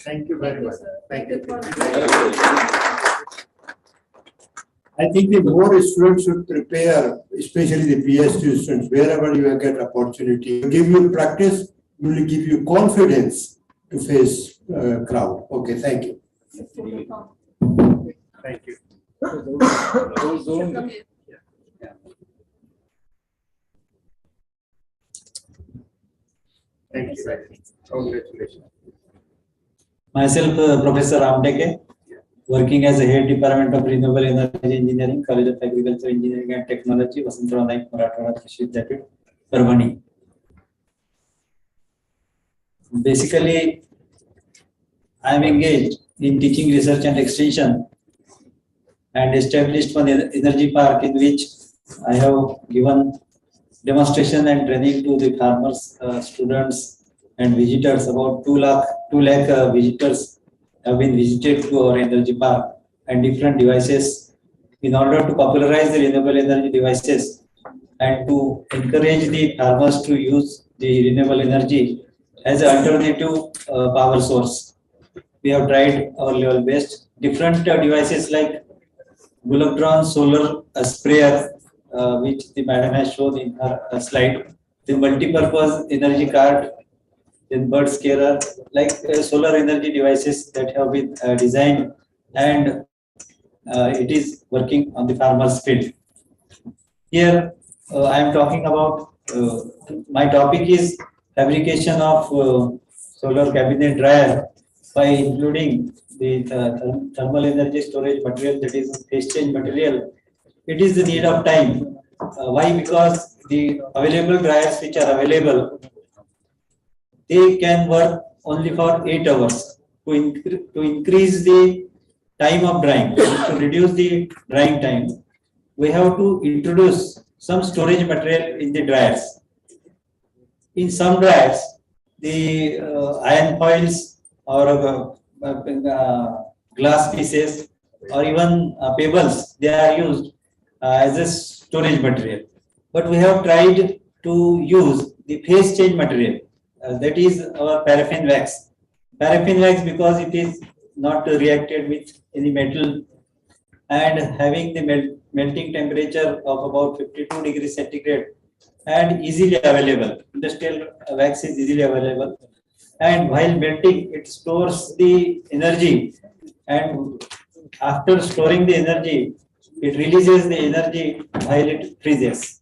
Thank you very much. Thank you. I think the more students should prepare, especially the PhD students, wherever you get opportunity, give you practice, will give you confidence to face crowd. Okay, thank you. Thank you. Thank you. Congratulations. Myself, Professor Ramdeke, working as a head department of renewable energy engineering, College of Agriculture Engineering and Technology, Vasantara Naik Marathwada Krishi Vidyapit, Parbhani. Basically, I am engaged in teaching research and extension and established one energy park in which I have given demonstration and training to the farmers, students and visitors. About 2 lakh visitors have been visited to our energy park and different devices in order to popularize the renewable energy devices and to encourage the farmers to use the renewable energy as an alternative power source. we have tried our level best. Different devices like Bullock-Drawn solar sprayer, which the madam has shown in her slide, the multi-purpose energy card, then bird scarer, like solar energy devices that have been designed, and it is working on the farmer's field. Here, I am talking about, my topic is fabrication of solar cabinet dryer by including the thermal energy storage material, that is phase change material. It is the need of time. Why? Because the available dryers which are available, they can work only for 8 hours. To increase the time of drying, to reduce the drying time, we have to introduce some storage material in the dryers. In some dryers, the iron foils or glass pieces or even pebbles, they are used as a storage material. But we have tried to use the phase change material, that is our paraffin wax. Paraffin wax, because it is not reacted with any metal and having the melting temperature of about 52 degrees centigrade and easily available. Industrial wax is easily available, and while melting, it stores the energy, and after storing the energy, it releases the energy while it freezes.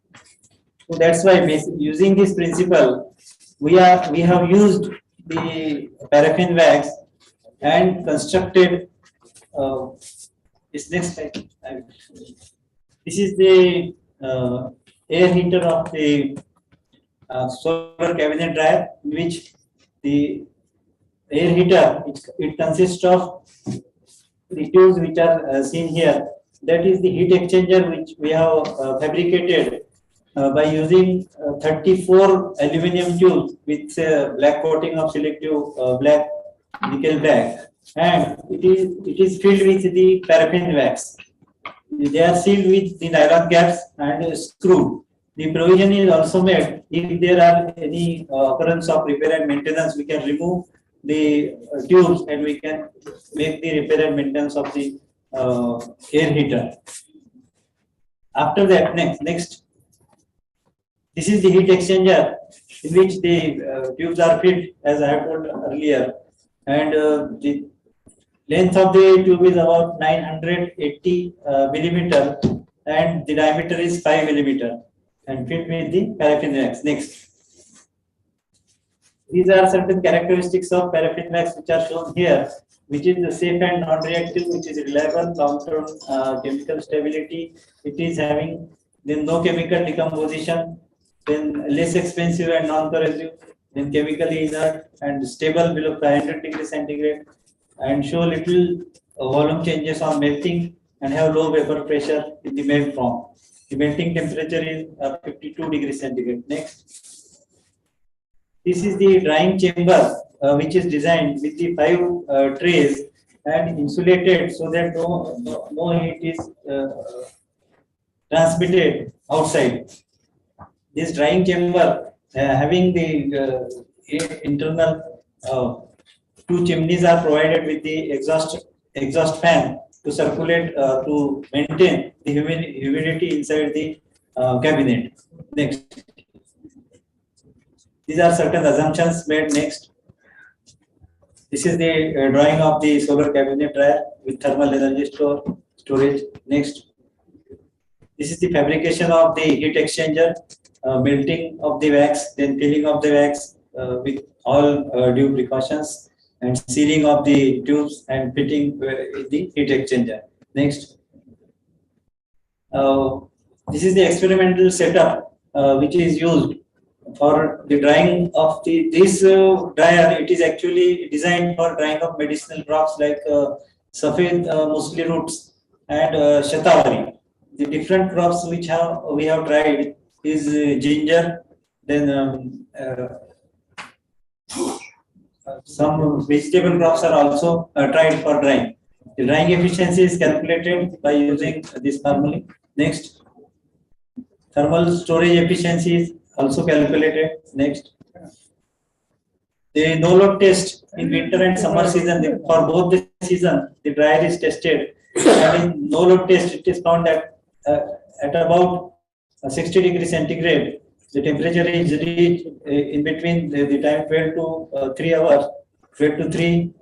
So that's why, using this principle, we have used the paraffin wax and constructed this next slide. This is the air heater of the solar cabinet dryer, in which the air heater, it consists of the tubes which are seen here. That is the heat exchanger which we have fabricated by using 34 aluminum tubes with black coating of selective black nickel black, and it is filled with the paraffin wax. They are sealed with the nylon caps and screwed. The provision is also made, if there are any occurrence of repair and maintenance, we can remove the tubes and we can make the repair and maintenance of the air heater. After that, next. This is the heat exchanger in which the tubes are filled, as I have told earlier, and the length of the tube is about 980 millimeter, and the diameter is 5 millimeter, and filled with the paraffin wax. Next. These are certain characteristics of paraffin wax which are shown here, which is the safe and non-reactive, which is reliable, long-term chemical stability. It is having then no chemical decomposition, then less expensive and non-corrosive, then chemically inert and stable below 500 degrees centigrade, and show little volume changes on melting and have low vapor pressure in the melt form. The melting temperature is 52 degrees centigrade. Next. This is the drying chamber, which is designed with the 5 trays and insulated so that no heat is transmitted outside. This drying chamber, having the internal 2 chimneys are provided with the exhaust fan to circulate to maintain the humidity inside the cabinet. Next. These are certain assumptions made. Next. This is the drawing of the solar cabinet dryer with thermal energy storage. Next. This is the fabrication of the heat exchanger, melting of the wax, then filling of the wax with all due precautions, and sealing of the tubes and fitting the heat exchanger. Next. This is the experimental setup which is used for the drying of this dryer. It is actually designed for drying of medicinal crops like safed musli roots and shatavari. The different crops which we have tried is ginger, then some vegetable crops are also tried for drying. The drying efficiency is calculated by using this formula. Next. Thermal storage efficiency is also calculated. Next. the no load test in winter and summer season, for both the season, the dryer is tested. And in no load test, it is found that at about 60 degrees centigrade, the temperature is reached in between the time 12 to 3 hours, 12 to 3